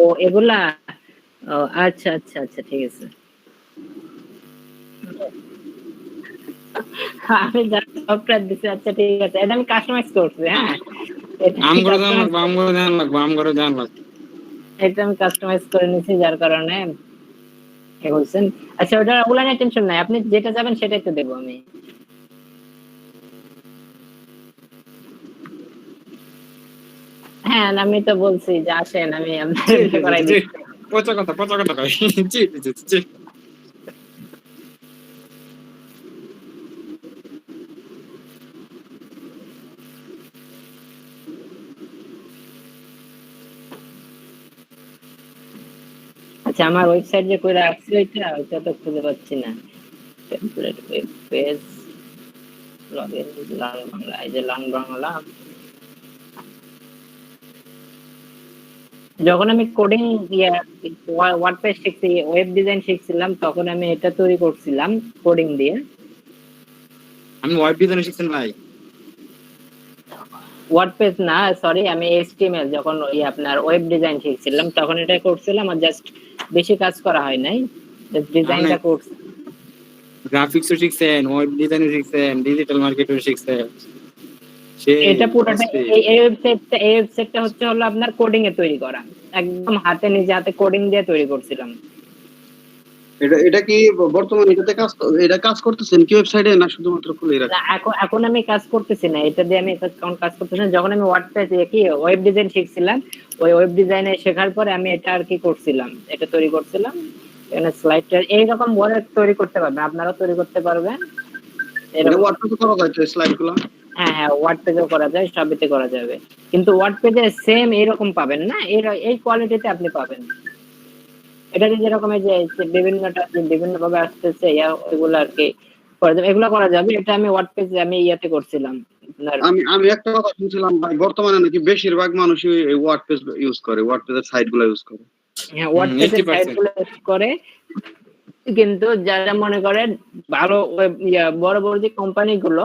ও এগুলা। ও আচ্ছা আচ্ছা আচ্ছা, ঠিক আছে। আমি সফটওয়্যার দিছি। আচ্ছা, ঠিক আছে, এটা আমি কাস্টমাইজ করছি। হ্যাঁ, এটা আমি কাস্টমাইজ করে নিছি, যার কারণে বলছেন। আচ্ছা, ওগুলা নিয়ে টেনশন নাই, আপনি যেটা যাবেন সেটাই তো দেবো আমি। হ্যাঁ, আমি তো বলছি যে আসেন, আমি আপনার করাই দিচ্ছি। পচা কথা কই। জি জি জি। আচ্ছা, আমার ওয়েবসাইট যে কইরা রাখছি ওইটা তো খুঁজে পাচ্ছি না। Template web page login learn Bangla, এই যে লার্ন বাংলা। যখন আমি কোডিং ওয়ার্ডপ্রেস শিখছি, ওয়েব ডিজাইন শিখছিলাম, তখন আমি এটা তৈরি করছিলাম কোডিং দিয়ে। আমি ওয়েব ডিজাইন শিখছেন ভাই? ওয়ার্ডপ্রেস না, সরি, আমি HTML যখন আপনার ওয়েব ডিজাইন শিখছিলাম তখন এটা করছিলাম, আর জাস্ট বেশি কাজ করা হয় নাই, ডিজাইনটা করছি। গ্রাফিক্সও শিখছেন, ওয়েব ডিজাইনও শিখছেন, ডিজিটাল মার্কেটিং শিখছেন। এটা পুরোটা এই ওয়েবসাইটটা হচ্ছে হলো আপনার কোডিং এ তৈরি করা, একদম নিজে হাতে কোডিং দিয়ে তৈরি করছিলাম। এটা কি বর্তমানে এটা কাজ করতেছেন কি ওয়েবসাইটে, না শুধুমাত্র খুলে রাখছেন? এখন আমি কাজ করতেছি না, এটা দিয়ে আমি কাজ করতেছি না। যখন আমি ওয়ার্ডপ্রেস কি ওয়েব ডিজাইন শিখছিলাম, ওই ওয়েব ডিজাইনে শেখার পরে আমি এটা আর কি করছিলাম, এটা তৈরি করছিলাম। এখানে স্লাইডটা এইরকম বলে তৈরি করতে পারবেন, আপনারাও তৈরি করতে পারবেন। এটা ওয়ার্ডপ্রেসে করা যায় তো স্লাইডগুলো? হ্যাঁ, ওয়ার্ডপ্রেসেও করা যায়, সবইতে করা যাবে, কিন্তু ওয়ার্ডপ্রেসে সেম এরকম পাবেন না, এই কোয়ালিটিতে আপনি পাবেন। এটা যেরকম এই যে বিভিন্ন ভাবে আসতেছে এগুলো আর কি এগুলো করা যাবে। এটা আমি ওয়ার্ডপ্রেসে আমি ইয়াতে করছিলাম। আমি একটা কথা শুনছিলাম ভাই, বর্তমানে নাকি বেশিরভাগ মানুষই ওয়ার্ডপ্রেস ইউজ করে, ওয়ার্ডপ্রেসের সাইটগুলো ইউজ করে। হ্যাঁ, ওয়ার্ডপ্রেসের সাইটগুলো ইউজ করে, কিন্তু যারা মনে করেন ভালো বড় বড় যে কোম্পানিগুলো,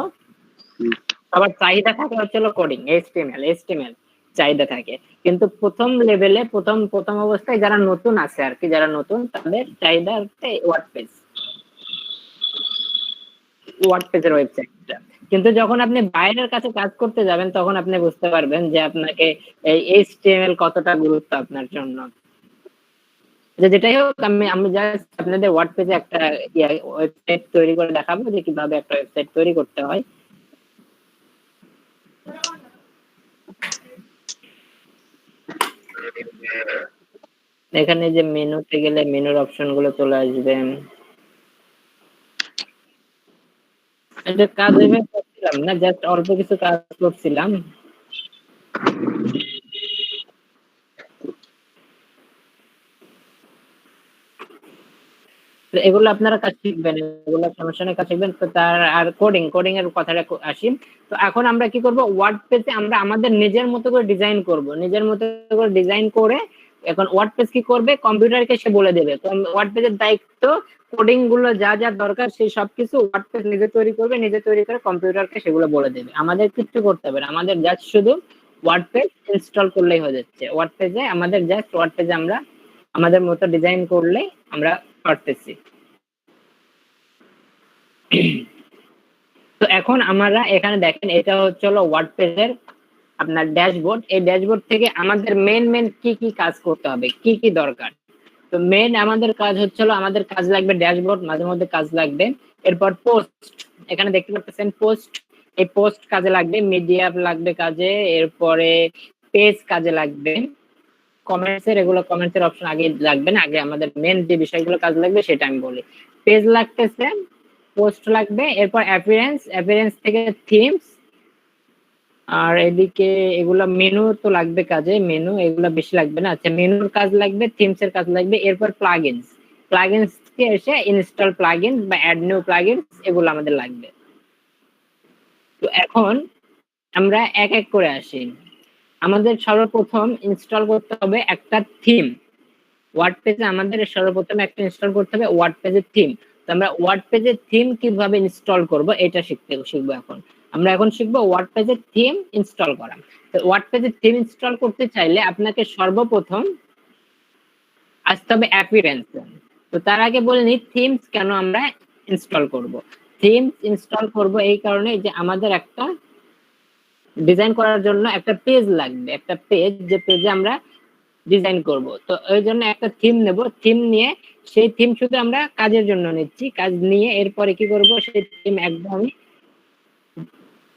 আবার চাহিদা থাকে হচ্ছে কোডিং HTML চাহিদা থাকে, কিন্তু প্রথম লেভেলে প্রথম অবস্থায় যারা নতুন আছে আর কি, যারা নতুন তাদের চাহিদা হচ্ছে ওয়ার্ডপ্রেসের ওয়েবসাইটটা। কিন্তু যখন আপনি বাইরের কাছে কাজ করতে যাবেন তখন আপনি বুঝতে পারবেন যে আপনাকে এই HTML কতটা গুরুত্ব আপনার জন্য। যেটাই হোক, আমি জাস্ট আপনাদের ওয়ার্ডপ্রেসে একটা ওয়েবসাইট তৈরি করে দেখাবো যে কিভাবে একটা ওয়েবসাইট তৈরি করতে হয়। এখানে যে মেনুতে গেলে মেনুর অপশন গুলো চলে আসবে। এটা কাজ এভাবে করছিলাম না, জাস্ট অল্প কিছু কাজ করছিলাম। এগুলো আপনারা কাজ শিখবেন, এগুলো সমস্যা নেই, কাজ শিখবেন। তো তার আর কোডিং এর কথাটা আসি। তো এখন আমরা কি করব, ওয়ার্ডপ্রেসে আমরা আমাদের নিজের মতো করে ডিজাইন করব, নিজের মতো করে ডিজাইন করে এখন ওয়ার্ডপ্রেস কি করবে, কম্পিউটারকে সে বলে দেবে। তো ওয়ার্ডপ্রেসের দায়িত্ব কোডিং গুলো যা যা দরকার সেই সবকিছু ওয়ার্ডপ্রেস নিজে তৈরি করবে, নিজে তৈরি করে কম্পিউটারকে সেগুলো বলে দেবে। আমাদের কিছু করতে হবে না, আমাদের জাস্ট শুধু ওয়ার্ডপ্রেস ইনস্টল করলেই হয়ে যাচ্ছে। ওয়ার্ডপ্রেসে আমরা আমাদের মতো ডিজাইন করলে আমরা পারতেছি। তো এখন আমরা এখানে দেখেন এটা হচ্ছে হলো ওয়ার্ডপ্রেসের আপনার ড্যাশবোর্ড। এই ড্যাশবোর্ড থেকে আমাদের মেন কি কি কাজ করতে হবে, কি কি দরকার। তো মেন আমাদের কাজ হচ্ছে হলো আমাদের কাজ লাগবে ড্যাশবোর্ড, মাঝে মধ্যে কাজ লাগবে। এরপর পোস্ট, এখানে দেখতে পাচ্ছেন পোস্ট, এই পোস্ট কাজে লাগবে, মিডিয়া লাগবে কাজে, এরপরে পেজ কাজে লাগবে, কমেন্টসের এগুলো কমেন্টসের অপশন আগে লাগবে না, আগে আমাদের মেন যে বিষয়গুলো কাজ লাগবে সেটা আমি বলি। পেজ লাগতেছে, পোস্ট লাগবে, এরপর অ্যাপিয়ারেন্স থেকে থিমস, আর এদিকে এগুলা মেনু তো লাগবে কাজে, মেনু এগুলা বেশি লাগবে না। আচ্ছা, মেনুর কাজ লাগবে, থিমস এর কাজ লাগবে, এরপর প্লাগইনস কে এসে ইনস্টল প্লাগইনস বা অ্যাড নিউ প্লাগইনস এগুলো আমাদের লাগবে। তো এখন আমরা এক এক করে আসি। আমাদের সর্বপ্রথম ইনস্টল করতে হবে একটা থিম। ওয়ার্ডপ্রেসে আমাদের সর্বপ্রথম একটা ইনস্টল করতে হবে ওয়ার্ডপ্রেসের থিম। তো আমরা ওয়ার্ডপ্রেসের থিম কিভাবে ইনস্টল করব এটা শিখবো এখন। আমরা এখন শিখবো ওয়ার্ডপ্রেসের থিম ইনস্টল করা। তো ওয়ার্ডপ্রেসের থিম ইনস্টল করতে চাইলে আপনাকে সর্বপ্রথম আসতে হবে অ্যাপিয়ারেন্স। তো তার আগে বলে নিই থিমস কেন আমরা ইনস্টল করব। থিমস ইনস্টল করব এই কারণে যে আমাদের একটা ডিজাইন করার জন্য একটা পেজ লাগবে, একটা পেজ, যে পেজে আমরা ডিজাইন করব। তো ওই জন্য একটা থিম নেব, থিম নিয়ে সেই থিম শুধু আমরা কাজের জন্য নিচ্ছি, কাজ নিয়ে এরপরে কি করব, সেই থিম একদম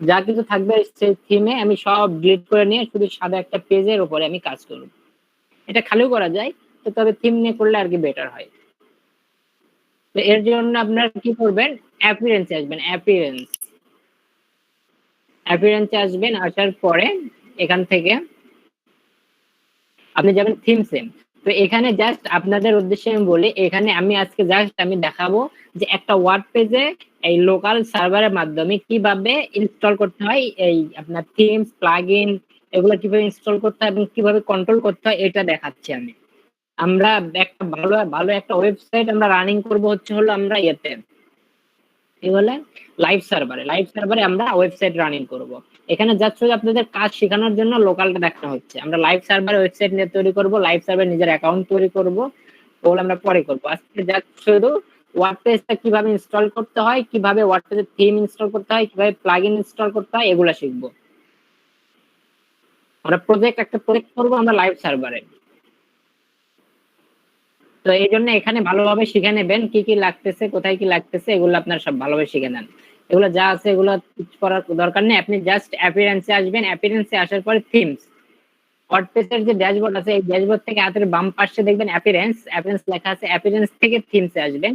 যা কিছু থাকবে সেই থিমে আমি সব ডিলিট করে নিয়ে শুধু সাদা একটা পেজের উপরে আমি কাজ করব। এটা খালিও করা যায়, তো তবে থিম নিয়ে করলে আর কি বেটার হয়। তো এর জন্য আপনারা কি করবেন, অ্যাপিয়ারেন্সে আসবেন, অ্যাপিয়ারেন্সে আসবেন। আসার পরে এখান থেকে আপনি যাবেন থিমসে। তো এখানে জাস্ট আপনাদের উদ্দেশ্যে আমি বলি, এখানে আমি আজকে জাস্ট আমি দেখাবো যে একটা ওয়ার্ডপ্রেসে এই লোকাল সার্ভারের মাধ্যমে কিভাবে ইনস্টল করতে হয়, এই আপনার থিমস প্লাগইন এগুলো কিভাবে ইনস্টল করতে হয় এবং কিভাবে কন্ট্রোল করতে হয় এটা দেখাচ্ছি আমি। আমরা একটা ভালো একটা ওয়েবসাইট আমরা রানিং করব হচ্ছে হলো আমরা ইয়েতে কি বলে লাইভ সার্ভারে আমরা ওয়েবসাইট রানিং করব। এখানে জাস্ট শুধু আপনাদের কাজ শেখানোর জন্য লোকালটা দেখানো হচ্ছে। আমরা লাইভ সার্ভারে ওয়েবসাইট নিয়ে তৈরি করব, লাইভ সার্ভারে নিজের অ্যাকাউন্ট তৈরি করব, ওগুলো আমরা পরে করব। আজকে জাস্ট শুধু ওয়ার্ডপ্রেসটা কিভাবে ইনস্টল করতে হয়, কিভাবে ওয়ার্ডপ্রেসের থিম ইনস্টল করতে হয়, কিভাবে প্লাগইন ইনস্টল করতে হয় এগুলো শিখবো। আমরা একটা প্রজেক্ট করব আমরা লাইভ সার্ভারে। তো এই জন্য এখানে ভালোভাবে শিখে নেবেন কি কি লাগতেছে, কোথায় কি লাগতেছে, এগুলো আপনারা সব ভালোভাবে শিখে নেন। এগুলো যা আছে এগুলো কিছু করার দরকার নেই, আপনি জাস্ট অ্যাপিয়ারেন্সে আসবেন। অ্যাপিয়ারেন্সে আসার পরে থিমস, ওয়ার্ডপ্রেসের যে ড্যাশবোর্ড আছে এই ড্যাশবোর্ড থেকে হাতের বাম পাশে দেখবেন অ্যাপিয়ারেন্স লেখা আছে। অ্যাপিয়ারেন্স থেকে থিমসে আসবেন,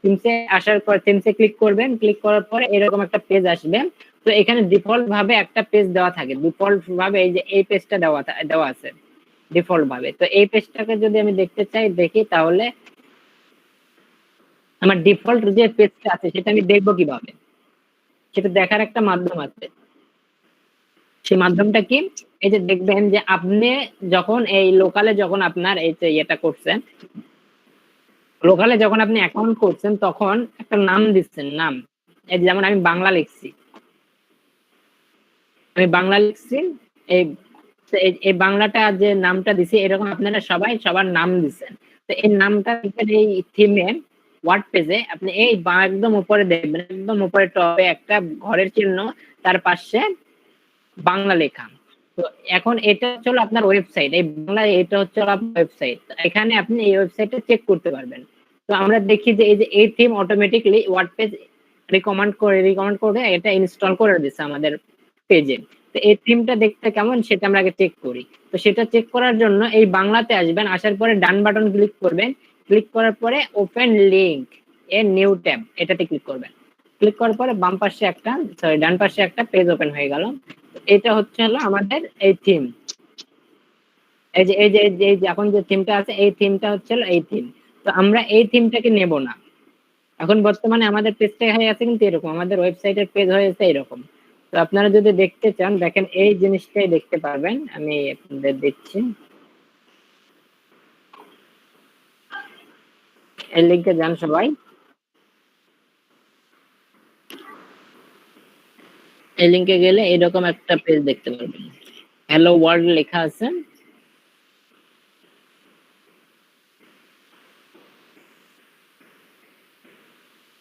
থিমসে আসার পর থিমসে ক্লিক করবেন, ক্লিক করার পরে এরকম একটা পেজ আসবে। তো এখানে ডিফল্ট ভাবে একটা পেজ দেওয়া থাকে, ডিফল্ট ভাবে এই যে এই পেজটা দেওয়া আছে ডিফল্ট ভাবে। তো এই পেজটাকে যদি আমি দেখতে চাই দেখি, তাহলে আমার ডিফল্ট যে পেজটা আছে সেটা আমি দেখবো কিভাবে, সেটা দেখার একটা মাধ্যম আছে। সেই মাধ্যমটা কি, এই যে দেখবেন যে আপনি যখন এই লোকালে যখন আপনার এই যে ইয়েটা করছেন, লোকালে যখন আপনি অ্যাকাউন্ট করছেন তখন একটা নাম দিচ্ছেন, নাম এই যেমন আমি বাংলা লিখছি, এই এই বাংলাটা যে নামটা দিছি এরকম আপনারা সবাই সবার নাম দিচ্ছেন। তো এই নামটা এই থিমে ওয়ার্ডপ্রেসে আপনি এই একদম উপরে দেখবেন, একদম উপরে টপে একটা ঘরের চিহ্ন, তার পাশে বাংলা লেখা। তো এখন এটা হচ্ছে আপনার ওয়েবসাইট, এই বাংলা এটা হচ্ছে আপনার ওয়েবসাইট। এখানে আপনি এই ওয়েবসাইটটা চেক করতে পারবেন। তো আমরা দেখি যে এই থিম অটোমেটিক্যালি ওয়ার্ডপ্রেস রিকমেন্ড করে এটা ইনস্টল করে দিচ্ছে আমাদের পেজে। তো এই থিমটা দেখতে কেমন সেটা আমরা আগে চেক করি। তো সেটা চেক করার জন্য এই বাংলাতে আসবেন, আসার পরে ডান বাটন ক্লিক করবেন, ক্লিক করার পরে open link a new tab এটাতে ক্লিক করবেন। ক্লিক করার পরে ডান পাশে একটা পেজ ওপেন হয়ে গেল। এটা হচ্ছে হলো আমাদের এই থিম, এই যে এখন যে থিমটা আছে এই থিমটা হচ্ছে হলো এই থিম। তো আমরা এই থিমটাকে নেব না, এখন বর্তমানে আমাদের পেজটা হয়ে আছে কিন্তু এরকম, আমাদের ওয়েবসাইটের পেজ হয়েছে এরকম। তো আপনারা যদি দেখতে চান দেখেন এই জিনিসটাই দেখতে পারবেন, আমি আপনাদের দিচ্ছি, এই লিংকে যান সবাই। এই লিংকে গেলে এরকম একটা পেজ দেখতে পারবেন, হ্যালো ওয়ার্ল্ড লেখা আছে।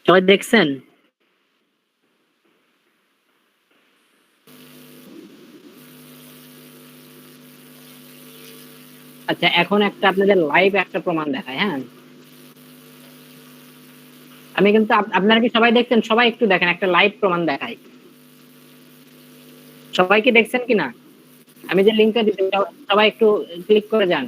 সবাই দেখছেন? আচ্ছা, এখন একটা আপনাদের লাইভ একটা প্রমাণ দেখায়। হ্যাঁ, আমি কিন্তু আপনারা কি সবাই দেখছেন? সবাই একটু দেখেন, একটা লাইভ প্রমাণ দেখাই। সবাই কি দেখছেন কিনা? আমি যে লিঙ্কটা দিচ্ছি সবাই একটু ক্লিক করে যান।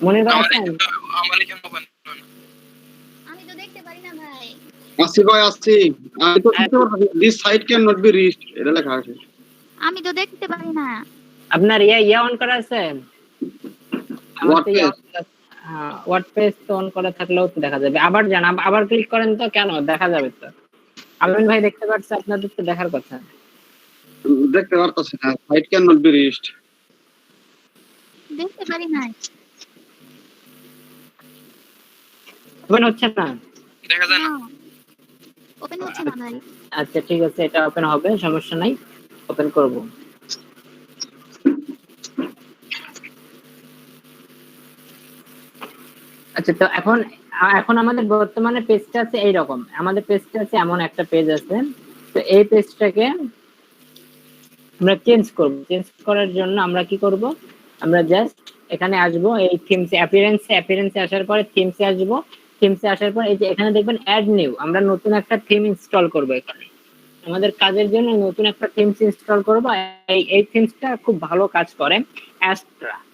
মনির ভাই আছেন? আমার এখানে ওপেন আমি তো দেখতে পারি না ভাই। আসছি ভাই, আসছি। আমি তো দেখতে পাচ্ছি this site can not be reached, এটা লেখা আছে। আমি তো দেখতে পারি না। আপনার ইয়া অন করা আছে? ওয়ার্ডপ্রেস তো অন করা থাকলেও তো দেখা যাবে। আবার যান, আবার ক্লিক করেন তো, কেন দেখা যাবে তো। আলমিন ভাই দেখতে পাচ্ছে, আপনাদের তো দেখার কথা। দেখতে পারতাছি না, site can not be reached. দেখতে পারি না। ওপেন হচ্ছে না? দেখা যায় না। ওপেন হচ্ছে না ভাই। আচ্ছা ঠিক আছে, এটা ওপেন হবে, সমস্যা নাই, ওপেন করব। আচ্ছা, তো এখন আমাদের বর্তমানে পেজটা আছে এইরকম। আমাদের পেজটা আছে এমন একটা পেজ আছে। তো এই পেজটাকে আমরা চেঞ্জ করব। চেঞ্জ করার জন্য আমরা কি করব? আমরা জাস্ট এখানে আসব, এই থিমস অ্যাপিয়ারেন্সে আসার পরে থিমসে আসব। থিমসে আসার পর এই যে এখানে দেখবেন অ্যাড নিউ, আমরা নতুন একটা থিম ইনস্টল করব। এখানে আমাদের কাজের জন্য নতুন একটা থিমস ইনস্টল করব। এই থিমসটা খুব ভালো কাজ করে।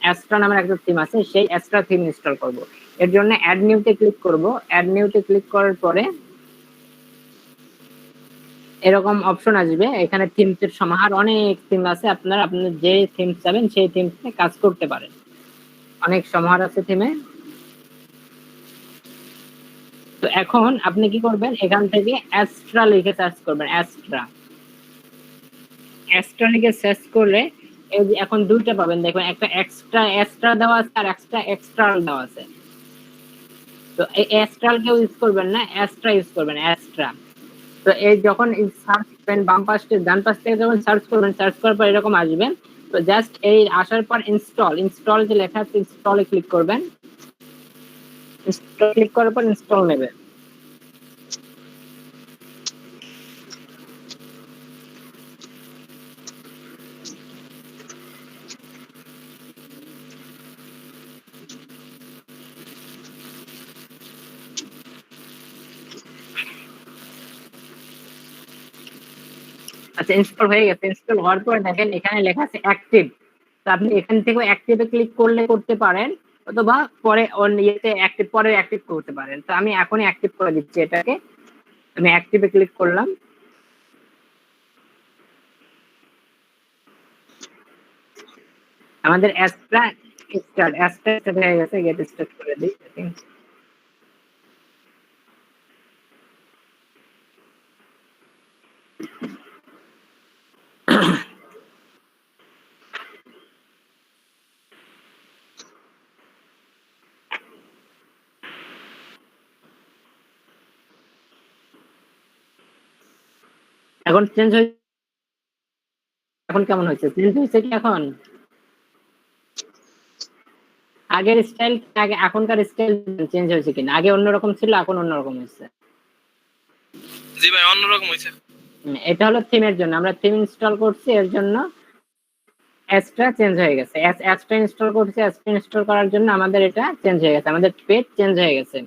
অ্যাস্ট্রা নামের একটা থিম আছে, সেই অ্যাস্ট্রা থিম ইনস্টল করব। এর জন্য অ্যাড নিউতে ক্লিক করব। অ্যাড নিউতে ক্লিক করার পরে এরকম অপশন আসবে। এখানে থিমসের সমাহার, অনেক থিম আছে। আপনার যে থিম চাবেন সেই থিমসে কাজ করতে পারেন। অনেক সমাহার আছে থিমে। তো এখন আপনি কি করবেন? এখান থেকে অ্যাস্ট্রা লিখে সার্চ করবেন। অ্যাস্ট্রা লিখে সার্চ করলে এই যে এখন দুইটা পাবেন, দেখবেন একটা এক্সট্রা দেওয়া আছে আর এক্সট্রা দেওয়া আছে। তো এই অ্যাস্ট্রাল কেউ ইউজ করবেন না, অ্যাস্ট্রা ইউজ করবেন, অ্যাস্ট্রা। তো এই যখন সার্চ করবেন, বাম পাশ থেকে ডান পাশ থেকে যখন সার্চ করবেন, সার্চ করার পর এরকম আসবেন। তো জাস্ট এই আসার পর ইনস্টল যে লেখা আছে, ইনস্টলে ক্লিক করবেন। ইনস্টল ক্লিক করার পর ইনস্টল নেবে। আচ্ছা, ইনস্টল হয়ে গেছে। ইনস্টল হওয়ার পর দেখেন এখানে লেখা আছে অ্যাক্টিভ। তো আপনি এখান থেকে অ্যাক্টিভে ক্লিক করলে করতে পারেন, অথবা পরে ইয়েতে অ্যাক্টিভ করতে পারেন। তো আমি এখনই অ্যাক্টিভ করে দিচ্ছি এটাকে। আমি অ্যাক্টিভে ক্লিক করলাম। আমাদের অ্যাস্ট্রা স্টার্ট হয়ে গেছে। গেট স্টার্ট করে দিই। এখন চেঞ্জ হয়ে, এখন কেমন হয়েছে? চেঞ্জ হয়েছে কি এখন? আগের স্টাইল এখনকার স্টাইল চেঞ্জ হয়েছে কিনা? আগে অন্যরকম ছিল, এখন অন্যরকম হয়েছে। জি ভাই, অন্যরকম হয়েছে। এটা হলো থিমের জন্য, আমরা থিম ইনস্টল করছি, এর জন্য অ্যাস্ট্রা চেঞ্জ হয়ে গেছে। অ্যাস্ট্রা ইনস্টল করছি, অ্যাস্ট্রা ইনস্টল করার জন্য আমাদের এটা চেঞ্জ হয়ে গেছে, আমাদের পেজ চেঞ্জ হয়ে গেছে।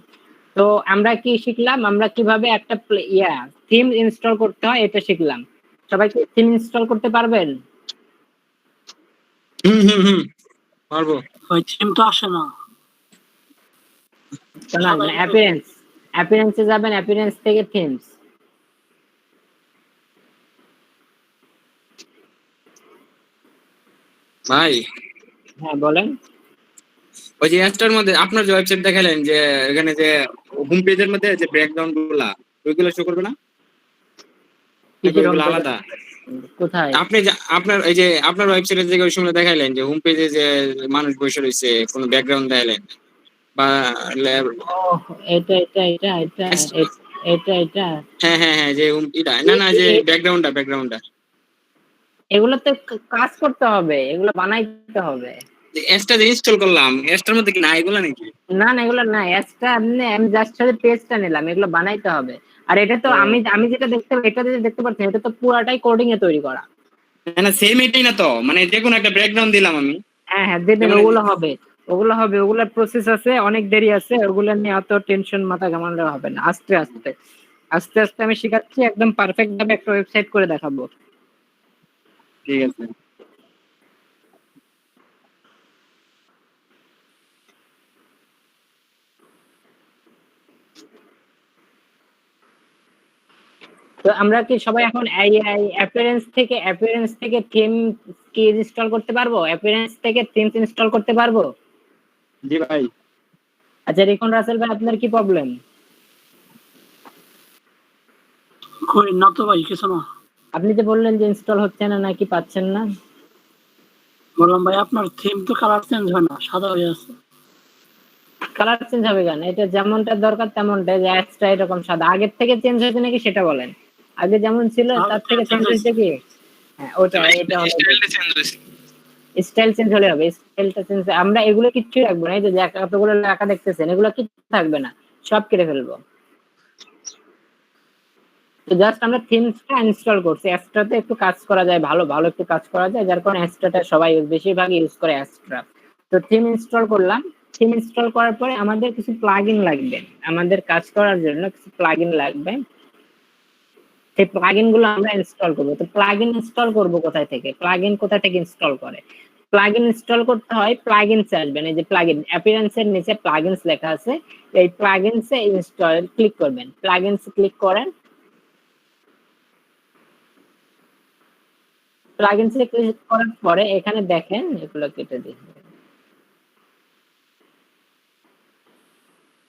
তো আমরা কি শিখলাম? আমরা কিভাবে একটা থিম ইনস্টল করতে হয় এটা শিখলাম। সবাই কি থিম ইনস্টল করতে পারবেন? পারবো। ওই থিম তো আসে না। না, অ্যাপিয়ারেন্সে যাবেন, অ্যাপিয়ারেন্স থেকে থিমস। ভাই হ্যাঁ বলেন। ওই যে অ্যাপটার মধ্যে আপনার যে ওয়েবসাইট দেখালেন, যে এখানে যে হোম পেজের মধ্যে যে ব্যাকগ্রাউন্ড গুলা, ওইগুলো শো করবে না? আলাদা কোথায়? আপনি আপনার এই যে আপনার ওয়েবসাইটের যে ওই সময় দেখাইলেন যে হোম পেজে যে মানুষ বসে রয়েছে, কোনো ব্যাকগ্রাউন্ড দেখাইলেন বা এটা হ্যাঁ যে এটা না যে ব্যাকগ্রাউন্ডটা এগুলো তো কাজ করতে হবে, এগুলো বানাইতে হবে। অ্যাপটা যে ইনস্টল করলাম, অ্যাপটার মধ্যে কি না এগুলো নাকি? না, এগুলো না, অ্যাপটা আমি জাস্ট পেজটা নিলাম, এগুলো বানাইতে হবে। আর এটা তো আমি যেটা দেখতে পাচ্ছি এটা তো পুরাটাই কোডিং এ তৈরি করা। না সেম এটাই না তো, মানে যে কোনো একটা ব্যাকগ্রাউন্ড দিলাম আমি। হ্যাঁ দেবেন, ওগুলোর প্রসেস আছে, অনেক দেরি আছে, ওগুলো নিয়ে অত টেনশন মাথা ঘামালে হবে না। আস্তে আস্তে আমি শেখাচ্ছি, একদম পারফেক্ট ভাবে একটা ওয়েবসাইট করে দেখাবো। ঠিক আছে। তো আমরা কি সবাই এখন অ্যাপিয়ারেন্স থেকে থিম কি ইনস্টল করতে পারবো? অ্যাপিয়ারেন্স থেকে থিমস ইনস্টল করতে পারবো? জি ভাই। আচ্ছা রিকন রাসেল ভাই, আপনার কি প্রবলেম? কই না তো ভাই, কিছু না। আপনি যে বললেন যে ইনস্টল হচ্ছে না, নাকি পাচ্ছেন না? বললাম ভাই আপনার থিম তো কালার চেঞ্জ হয় না, সাদা হয়ে আছে। কালার চেঞ্জ হবে কেন? এটা যেমনটা দরকার তেমনটা, যে এক্সট্রা এরকম সাদা আগের থেকে চেঞ্জ হয়েছে নাকি সেটা বলেন। আগে যেমন ছিল তার থেকে চেঞ্জ হয়েছে কি? হ্যাঁ ওটা স্টাইলটা চেঞ্জ হয়েছে। স্টাইল চেঞ্জ হলে হবে, স্টাইলটা চেঞ্জ। আমরা এগুলো কিচ্ছু রাখবো না, এই যে এতগুলো লেখা দেখতেছেন এগুলো কিচ্ছু থাকবে না, সব কেটে ফেলবো। তো জাস্ট আমরা থিমসটা ইনস্টল করছি, এক্সট্রাতে একটু কাজ করা যায়, ভালো একটু কাজ করা যায়, যার কারণে এক্সট্রাটা সবাই বেশিরভাগ ইউজ করে এক্সট্রা। তো থিম ইনস্টল করলাম, থিম ইনস্টল করার পরে আমাদের কিছু প্লাগইন লাগবে, আমাদের কাজ করার জন্য কিছু প্লাগইন লাগবে। সেই প্লাগইন গুলো আমরা ইনস্টল করবো। তো প্লাগইন ইনস্টল করবো কোথায় থেকে? প্লাগইন কোথা থেকে ইনস্টল করে? প্লাগইন ইনস্টল করতে হয় প্লাগইনসে আসবেন, এই যে প্লাগইন অ্যাপিয়ারেন্সের নিচে প্লাগইনস লেখা আছে, এই প্লাগইনসে ইনস্টল ক্লিক করবেন। প্লাগইনস ক্লিক করেন, প্লাগইনসে ক্লিক করার পরে এখানে দেখেন, এগুলো কেটে দিই।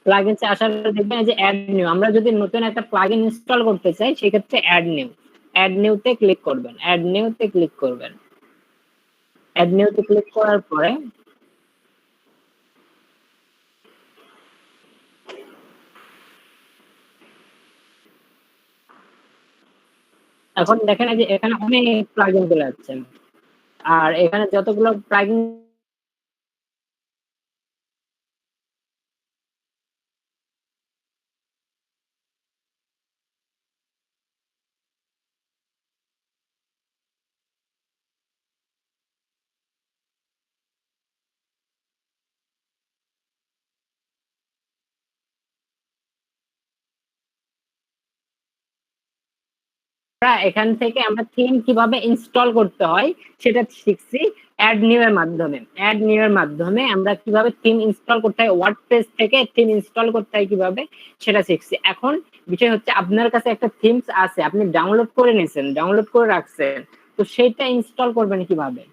প্লাগইনসে আসার পরে দেখবেন যে অ্যাড নিউ। আমরা যদি নতুন একটা প্লাগইন ইনস্টল করতে চাই সেক্ষেত্রে অ্যাড নিউতে ক্লিক করবেন। অ্যাড নিউতে ক্লিক করার পরে এখন দেখেন যে এখানে অনেক প্লাগইন চলে আসছে, আর এখানে যতগুলো প্লাগইন এখান থেকে আমরা থিম কিভাবে ইনস্টল করতে হয় সেটা শিখছি অ্যাড নিউ এর মাধ্যমে। আমরা কিভাবে থিম ইনস্টল করতে হয়, ওয়ার্ডপ্রেস থেকে থিম ইনস্টল করতে হয় কিভাবে সেটা শিখছি। এখন বিষয় হচ্ছে আপনার কাছে একটা থিমস আছে, আপনি ডাউনলোড করে নিয়েছেন, ডাউনলোড করে রাখছেন, তো সেটা ইনস্টল করবেন কিভাবে?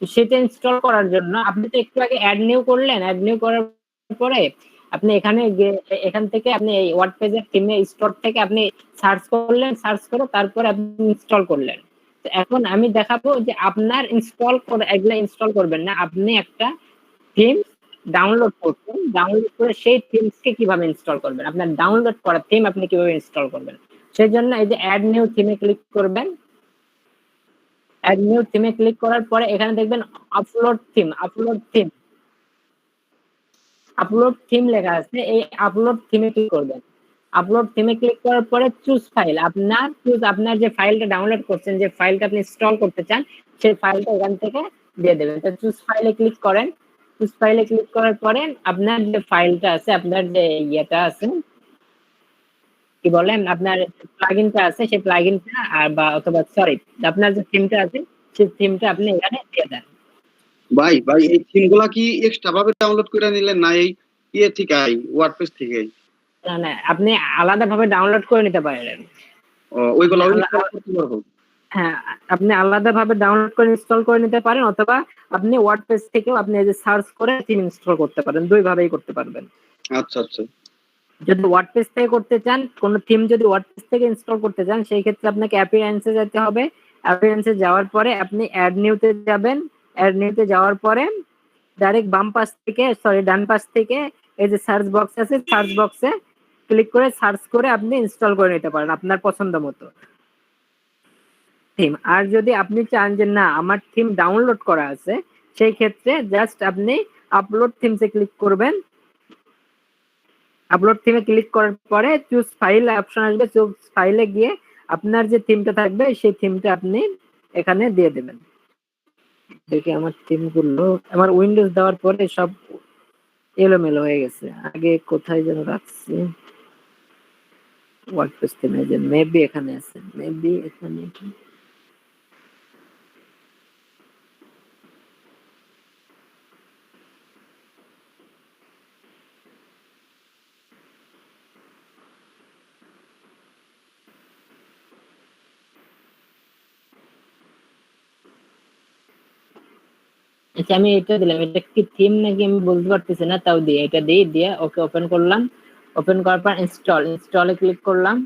সেটা ইনস্টল করার জন্য আপনি তো একটু আগে অ্যাড নিউ করলেন, অ্যাড নিউ করার পরে আপনি এখান থেকে আপনি এই ওয়ার্ডপ্রেসের থিমে স্টোর থেকে আপনি সার্চ করলেন, সার্চ করে তারপরে আপনি ইনস্টল করলেন। তো এখন আমি দেখাবো যে আপনার এগুলা ইনস্টল করবেন না, আপনি একটা থিম ডাউনলোড করছেন, ডাউনলোড করে সেই থিমসকে কিভাবে ইনস্টল করবেন, আপনার ডাউনলোড করা থিম আপনি কিভাবে ইনস্টল করবেন। সেই জন্য এই যে অ্যাড নিউ থিমে ক্লিক করবেন। অ্যাড নিউ থিমে ক্লিক করার পরে এখানে দেখবেন আপলোড থিম লেখা আছে, এই আপলোড থিমে ক্লিক করবেন। আপলোড থিমে ক্লিক করার পরে চুজ ফাইল, আপনার যে ফাইলটা ডাউনলোড করছেন, যে ফাইলটা আপনি ইনস্টল করতে চান সেই ফাইলটা এখান থেকে দিয়ে দেবেন। তো চুজ ফাইলে ক্লিক করেন। চুজ ফাইলে ক্লিক করার পরে আপনার যে ফাইলটা আছে, আপনার যে ইয়েটা আছে কি বলেন, আপনার প্লাগইনটা আছে সেই প্লাগইনটা অথবা সরি আপনার যে থিমটা আছে সেই থিমটা আপনি এখানে দিয়ে দেন। ভাই এই থিমগুলা কি এক্সট্রা ভাবে ডাউনলোড করে নিলেন না এই থেকে ওয়ার্ডপ্রেস থেকে? না আপনি আলাদাভাবে ডাউনলোড করে নিতে পারেন। ওইগুলো ইনস্টল করতে পারবো? হ্যাঁ আপনি আলাদাভাবে ডাউনলোড করে ইনস্টল করে নিতে পারেন, অথবা আপনি ওয়ার্ডপ্রেস থেকেও আপনি এই যে সার্চ করে থিম ইনস্টল করতে পারেন, দুই ভাবেই করতে পারবেন। আচ্ছা। যদি ওয়ার্ডপ্রেস থেকে করতে চান, কোন থিম যদি ওয়ার্ডপ্রেস থেকে ইনস্টল করতে চান সেই ক্ষেত্রে আপনাকে অ্যাপিয়ারেন্সে যেতে হবে। অ্যাপিয়ারেন্সে যাওয়ার পরে আপনি অ্যাড নিউতে যাবেন। অ্যাড নিউতে যাওয়ার পরে ডাইরেক্ট ডান পাশ থেকে এই যে সার্চ বক্স আছে, সার্চ বক্সে ক্লিক করে সার্চ করে আপনি ইনস্টল করে নিতে পারেন আপনার পছন্দ মতো থিম। আর যদি আপনি চান যে না আমার থিম ডাউনলোড করা আছে, সেই ক্ষেত্রে জাস্ট আপনি আপলোড থিমসে ক্লিক করবেন। আপলোড থিমে ক্লিক করার পরে চুজ ফাইল অপশন আসবে, চুজ ফাইলে গিয়ে আপনার যে থিমটা থাকবে সেই থিমটা আপনি এখানে দিয়ে দেবেন। দেখি আমার থিমগুলো, আমার উইন্ডোজ দেওয়ার পরে সব এলোমেলো হয়ে গেছে, আগে কোথায় যেন রাখছি, ওয়ার্ডপ্রেস থিমে যে মেবি এখানে আছে, মেবি এখানে। আচ্ছা আমি এটা দিলাম, এটা কি থিম নাকি আমি বলতে পারতেছি না, তাও দিয়ে এটা দিয়ে ওকে ওপেন করলাম। ওপেন করার পর ইনস্টলে ক্লিক করলাম।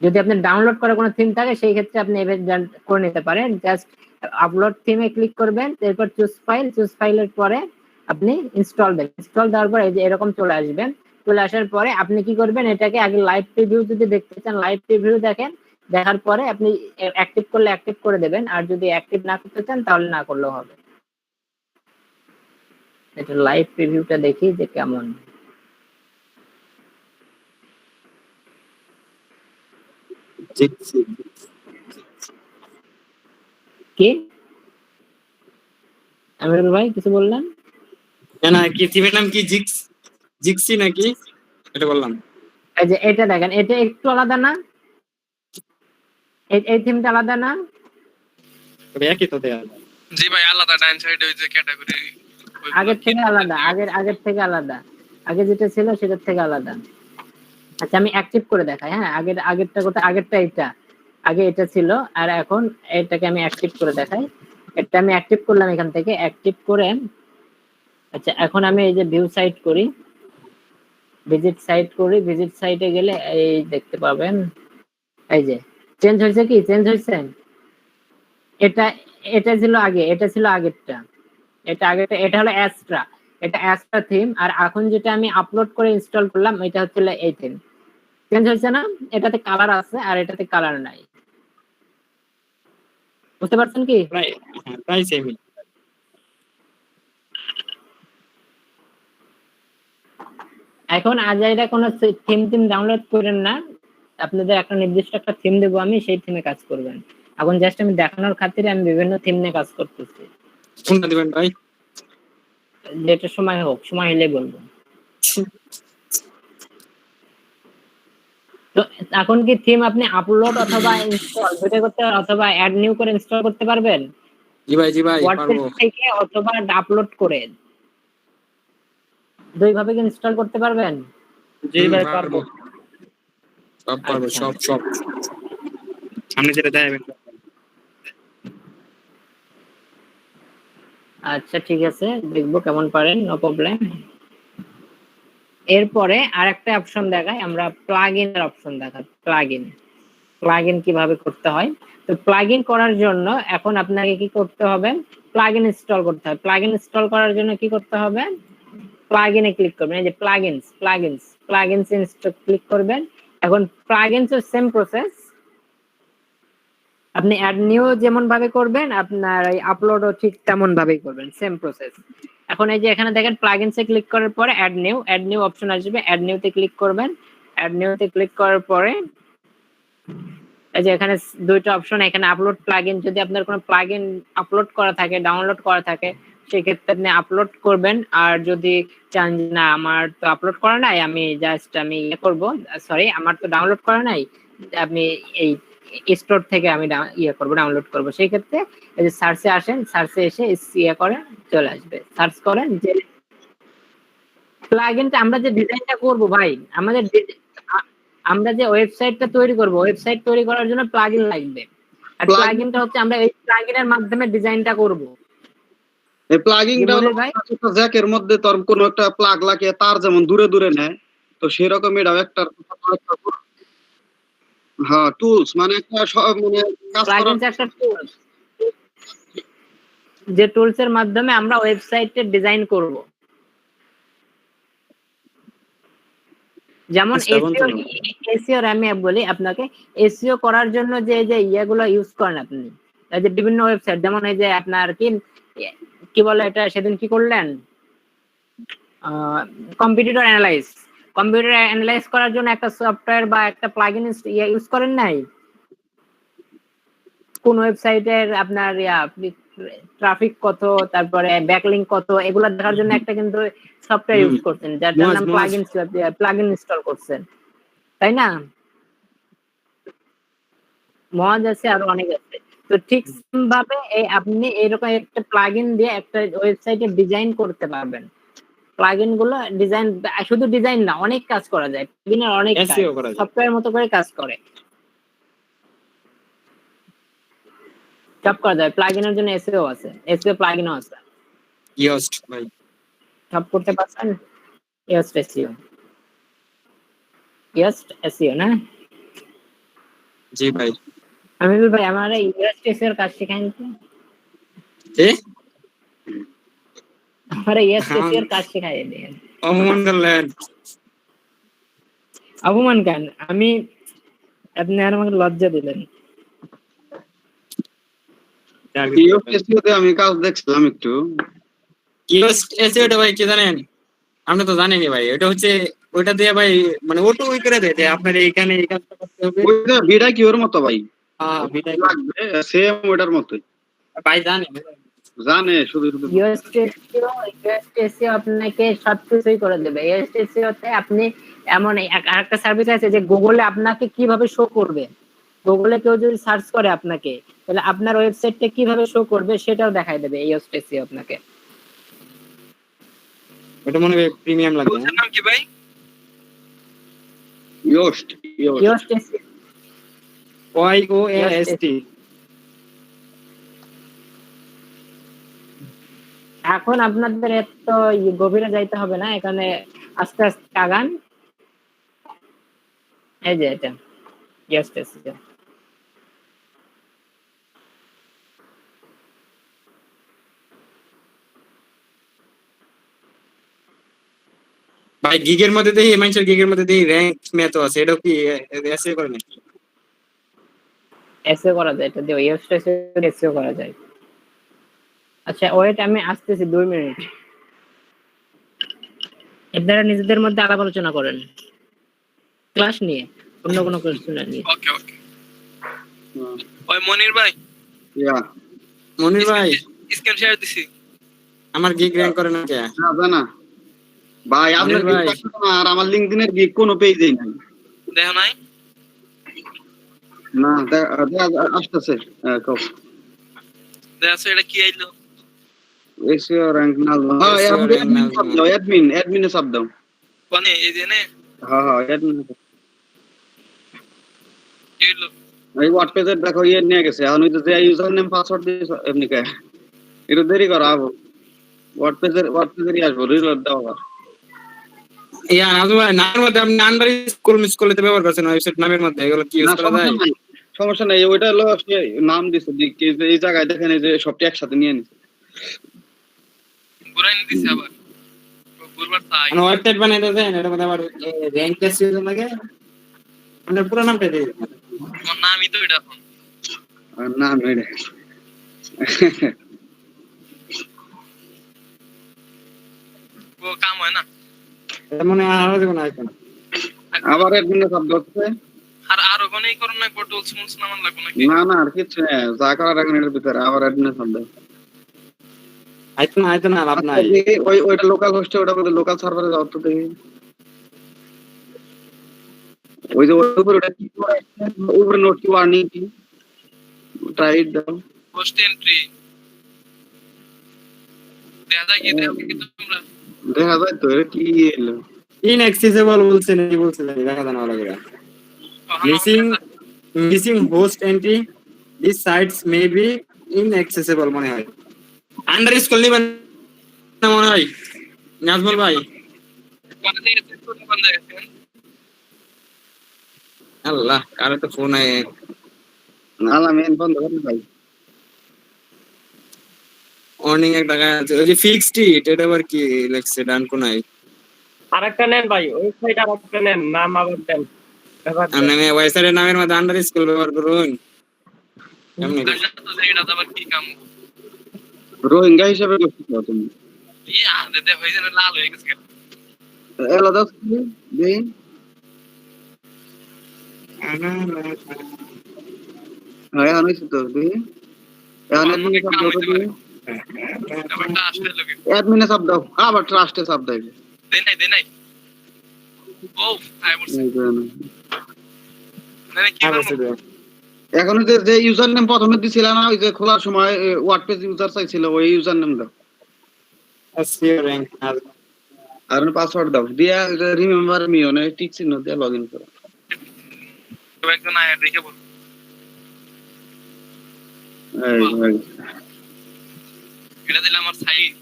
যদি আপনি ডাউনলোড করা কোনো থিম থাকে সেই ক্ষেত্রে আপনি এভাবে করে নিতে পারেন। জাস্ট আপলোড থিমে ক্লিক করবেন, এরপর চুজ ফাইলের পরে আপনি ইনস্টল দেবেন। ইনস্টল দেওয়ার পর এই যে এরকম চলে আসবে। চলে আসার পরে আপনি কি করবেন, এটাকে আগে লাইভ প্রিভিউ যদি দেখতে চান লাইভ প্রিভিউ দেখেন, দেখার পরে আপনি অ্যাক্টিভ করলে অ্যাক্টিভ করে দেবেন, আর যদি অ্যাক্টিভ না করতে চান তাহলে না করলেও হবে। এটা লাইভ প্রিভিউটা দেখি যে কেমন। কি আমিরুল ভাই কিছু বললেন? না কি থিমের নাম কি? জিক্সি নাকি? এটা বললাম। এই যে এটা দেখেন, এটা একটু আলাদা না? এই থিমটা আলাদা না? তবে একই তো দেয়া। জি ভাই আলাদা, ডান সাইডে ওই যে ক্যাটাগরি আগের থেকে আলাদা, আগের থেকে আলাদা, আগে যেটা ছিল সেটার থেকে আলাদা। আচ্ছা আমি অ্যাক্টিভ করে দেখাই। হ্যাঁ আগেরটা কোথায়? আগেরটা এটা, আগে এটা ছিল, আর এখন এটাকে আমি অ্যাক্টিভ করে দেখাই। এটা আমি অ্যাক্টিভ করলাম এখান থেকে, অ্যাক্টিভ করে আচ্ছা এখন আমি এই যে ভিউ সাইট করি, ভিজিট সাইটে গেলে এই দেখতে পাবেন এই যে চেঞ্জ হয়েছে। কি চেঞ্জ হয়েছে? এটা ছিল আগে, এটা ছিল আগেরটা, এটা হলো অ্যাস্ট্রা, এটা অ্যাস্ট্রা থিম। আর এখন যেটা আমি আপলোড করে ইনস্টল করলাম এটা হচ্ছে এই থিম। চেঞ্জ হয়েছে না? এটাতে কালার আছে আর এটাতে কালার নাই, বুঝতে পারছেন কি? প্রায় সেমই। এখন আজাইরা কোনো থিম ডাউনলোড করেন না, আপনাদের একটা নির্দিষ্ট একটা থিম দেবো আমি, সেই থিমে কাজ করবেন। এখন জাস্ট আমি দেখানোর খাতিরে আমি বিভিন্ন থিম নিয়ে কাজ করতেছি। কোনটা দিবেন ভাই? যেটা সময় হোক, সময় হলে বলবো। তো এখন কি থিম আপনি আপলোড অথবা ইনস্টল দুটো করতে, অথবা অ্যাড নিউ করে ইনস্টল করতে পারবেন? জি ভাই ওয়ার্ডপ্রেস পারবো। থেকে অথবা আপলোড করে দুই ভাবে কি ইনস্টল করতে পারবেন? জি ভাই পারবো, সব পারবো। আচ্ছা। সব সামনে যেটা দেখাবেন। আচ্ছা ঠিক আছে, দেখবো কেমন পারেন, নো প্রবলেম। এরপরে আরেকটা অপশন দেখাই আমরা, প্লাগইন এর অপশন দেখাই। প্লাগইন কিভাবে করতে হয়। তো প্লাগইন করার জন্য এখন আপনাকে কি করতে হবে, প্লাগইন ইনস্টল করতে হবে। প্লাগইন ইনস্টল করার জন্য কি করতে হবে, প্লাগইনে ক্লিক করবেন। এই যে প্লাগইনস ইনস্টল ক্লিক করবেন। এখন প্লাগইনস এর সেম প্রসেস, আপনি অ্যাড নিউ যেমন ভাবে করবেন আপনার এই আপলোডও ঠিক তেমন ভাবেই করবেন, সেম প্রসেস। এখন এই যে এখানে দেখেন প্লাগইনসে ক্লিক করার পরে অ্যাড নিউ অপশন আসবে, অ্যাড নিউতে ক্লিক করবেন। অ্যাড নিউতে ক্লিক করার পরে এই যে এখানে দুইটা অপশন, এখানে আপলোড প্লাগইন, যদি আপনার কোনো প্লাগইন আপলোড করা থাকে, ডাউনলোড করা থাকে, সেক্ষেত্রে আপনি আপলোড করবেন। আর যদি চান না আমার তো আপলোড করা নাই, আমি জাস্ট ইয়ে করবো, সরি আমার তো ডাউনলোড করা নাই, আপনি এই স্টোর থেকে আমি ডাউনলোড করবো, সেই ক্ষেত্রে এই যে সার্চে আসেন, সার্চে এসে ইয়ে করেন, চলে আসবে। সার্চ করেন যে প্লাগইনটা আমরা যে ডিজাইনটা করব ভাই, আমরা যে ওয়েবসাইটটা তৈরি করব, ওয়েবসাইট তৈরি করার জন্য প্লাগইন লাগবে। আর প্লাগইনটা হচ্ছে আমরা এই প্লাগইনের মাধ্যমে ডিজাইনটা করব। এই প্লাগইনটা হলো একটা জ্যাকের মধ্যে তোর কোনো একটা প্লাগ লাগিয়ে তার যেমন দূরে দূরে নেয়, তো সেরকম এটাও একটা হ্যাঁ টুলস, মানে একটা মানে প্লাগইনস একটা টুলস, যে টুলস এর মাধ্যমে আমরা ওয়েবসাইটের ডিজাইন করব। যেমন এসইও আমি বলি আপনাকে, এসইও করার জন্য যে ইয়েগুলো ইউজ করেন আপনি, এই যে বিভিন্ন ওয়েবসাইট, যেমন এই যে আপনার কি বলে এটা, সেদিন কি করলেন কম্পিটিটর অ্যানালাইজ করার জন্য একটা সফটওয়্যার বা একটা প্লাগইন ইউজ করেন নাই? কোন ওয়েবসাইটের আপনার ট্রাফিক কত, তারপরে ব্যাকলিংক কত, এগুলো দেখার জন্য একটা কিন্তু সফটওয়্যার ইউজ করছেন, যার নাম প্লাগইন ইনস্টল করছেন, তাই না? মজ আছে, আরো অনেক আছে। তো ঠিক ভাবে আপনি এরকম একটা প্লাগইন দিয়ে একটা ওয়েবসাইটে ডিজাইন করতে পারবেন। প্লাগইন গুলো ডিজাইন, শুধু ডিজাইন না, অনেক কাজ করা যায়। প্লাগইনের অনেক SEO করা যায়। সফটওয়্যার মতো করে কাজ করে, সব করা যায়। প্লাগইনের জন্য এসইও আছে, এসইও প্লাগইনও আছে। ইয়োস্ট ভাই, সব করতে পারছেন? ইয়োস্ট এসইও না? জি ভাই। আমিরুল ভাই, আমার ইয়োস্ট এসইও এর কাজ শেখান তো। আমার ইয়োস্ট এসইও এর কাজ শেখাই দেন। অপমান করলেন। অপমান কেন? আপনি আর আমাকে লজ্জা দিলেন। আমি কাজ দেখছিলাম একটু। ইয়োস্ট এসইওটা ভাই কি জানেন? আপনি তো জানেনই ভাই, এটা হচ্ছে ওইটা দিয়ে ভাই মানে ওটো ওই করে দেয় যে আপনার এইখানে এই কাজটা করতে হবে। ওইটা ভিডা কি ওর মতো ভাই? হ্যাঁ, ভিডিও লাগবে সেম ওটার মতোই। ভাই জানেন, জানে শুধু ইয়োস্ট এসইও আপনাকে সবকিছুই করে দেবে। ইয়োস্ট এসইও তে আপনি এমন আরেকটা সার্ভিস আছে যে গুগলে আপনাকে কিভাবে শো করবে, গুগলে কেউ যদি সার্চ করে আপনাকে, তাহলে আপনার ওয়েবসাইটটা কিভাবে শো করবে সেটাও দেখাই দেবে ইয়োস্ট এসইও আপনাকে। ওটা মনে হয় প্রিমিয়াম লাগবে। ওটার নাম কি ভাই? Yoast SEO, YOAST। এখন আপনাদের এত গভীরে যাইতে হবে না, এখানে আস্তে আস্তে আগান। এই যে এটা ইয়োস্ট এসইও। ভাই গিগের মধ্যে দেখি, মানুষের গিগের মধ্যে দেখি র‍্যাঙ্ক ম্যাথ আছে, এটাও কি এসইও করে নাকি? এসইও করা যায়, এটা দিয়ে ইয়োস্ট এসইও করা যায়। আচ্ছা ওয়েট, আমি আসতেছি 2 মিনিট। আপনারা নিজেদের মধ্যে আলাপ আলোচনা করেন ক্লাস নিয়ে, অন্য কোনো কোশ্চেন নিয়ে। ওকে ওকে। ওই মনির ভাই, মনির ভাই, স্ক্রিন শেয়ার দিছি। আমার গিগ র‍্যাঙ্ক করে না কে? না ভাই, আপনার ভাই। আর আমার লিংকডইনের গিগ কোনো পেজেই নাই। দেখো নাই? না আসতেছে। দেখো এটা কি আইলো? এসইও র‍্যাঙ্ক না। অ্যাডমিনে সব দাও। কোনে এই যে নে? হ্যাঁ অ্যাডমিন। কি হইলো? এই ওয়ার্ডপ্রেসের দেখো নিয়ে গেছে। এখন ওই যে ইউজার নেম পাসওয়ার্ড দিয়ে এমনি কে এটা দেরি করা হবে। ওয়ার্ডপ্রেসেরই আসবো, রিলোড দাও আবার। নাজমুল ভাই, নামের মধ্যে আপনি আন্ডার স্কুল মিস করলে তো ব্যবহার করছেন ওয়েবসাইট নামের মধ্যে, এগুলো কি ইউজ করা যায়? সমস্যা নাই, ওইটা হলো নাম দিছে এই জায়গায় দেখেন, এই যে সবটি একসাথে নিয়ে নিছে। ঘুরাই দিছে আবার। ঘুরবার তাই। মানে ওয়েবসাইট বানাই দেন, এটার মধ্যে আবার র‍্যাঙ্ক এসইও লাগে। আপনার পুরো নামটা দিয়ে দিন। আমার নামই তো এটা এখন। নাম এটা ও কাম হয় না। এটা মনে হয় আরো দেখুন আইকন। আবার অ্যাডমিনে সব ধরছে। আর আরো কোনেই করুন না, পোর্টাল স্মুথ নামান লাগবে নাকি? না আর কিছু না, যা করার এখন এর ভিতরে আবার অ্যাডমিনে সব দাও। আইকন না লাভ নাই। ওইটা লোকাল হোস্টে, ওটা বলে লোকাল সার্ভারে যাও তো দেখি। ওই যে উপরে ওটা কি উপরে নোট কি ওয়ার্নিং কি ট্রাই দাও। পোস্ট এন্ট্রি দেখা যায় কি তোমরা? দেখা যায় তো এটা কি এলো। ইনঅ্যাক্সেসিবল বলছেন, কি বলছেন দেখা জানা লাগে। Missing host entry, this sites may be ইনঅ্যাক্সেসিবল মনে হয়। আন্ডারস্কোর নিবেন না মনে হয় নাজমুল ভাই। কোথা থেকে চেক করতে বন্ধ গেছেন? আল্লাহ, কারে তো ফোন আয়। আলা মেন বন্ধ করে ভাই। অর্নিং একটা গায় আছে, ওই যে ফিক্সড ইট, এটা আবার কি লেখছে ডান কোনায়? আরেকটা নেন ভাই, ওয়েবসাইট আরেকটা নেন, নাম আবার দেন। আপনি ওয়েবসাইটের নামের মধ্যে আন্ডারস্কোর ব্যবহার করুন। এমনি তো এটা আবার কি কাম? রোহিঙ্গা হিসেবে করতে তুমি। ইয়া দে হইছে লাল হয়ে গেছে। এলো দাও দি এখন হইছে তো দি এখন অ্যাডমিনে চাপ দাও তো দি ব্যাপারটা আসলে লোকে অ্যাডমিনে চাপ দাও আবার ট্রাস্টে চাপ দাও দে নাই ও আই বলছি না কি করব এখন যে ইউজার নেম প্রথমে দিছিল না ওই যে খোলার সময় ওয়ার্ডপ্রেস ইউজার চাইছিল ওই ইউজার নেম দাও SEO rank আর পাসওয়ার্ড দাও দিয়া রিমেম্বার মি অনে টিক চিহ্ন দিয়ে লগইন করো একজন আয়া দেখে বল এই এটা দিলে আমার সাইট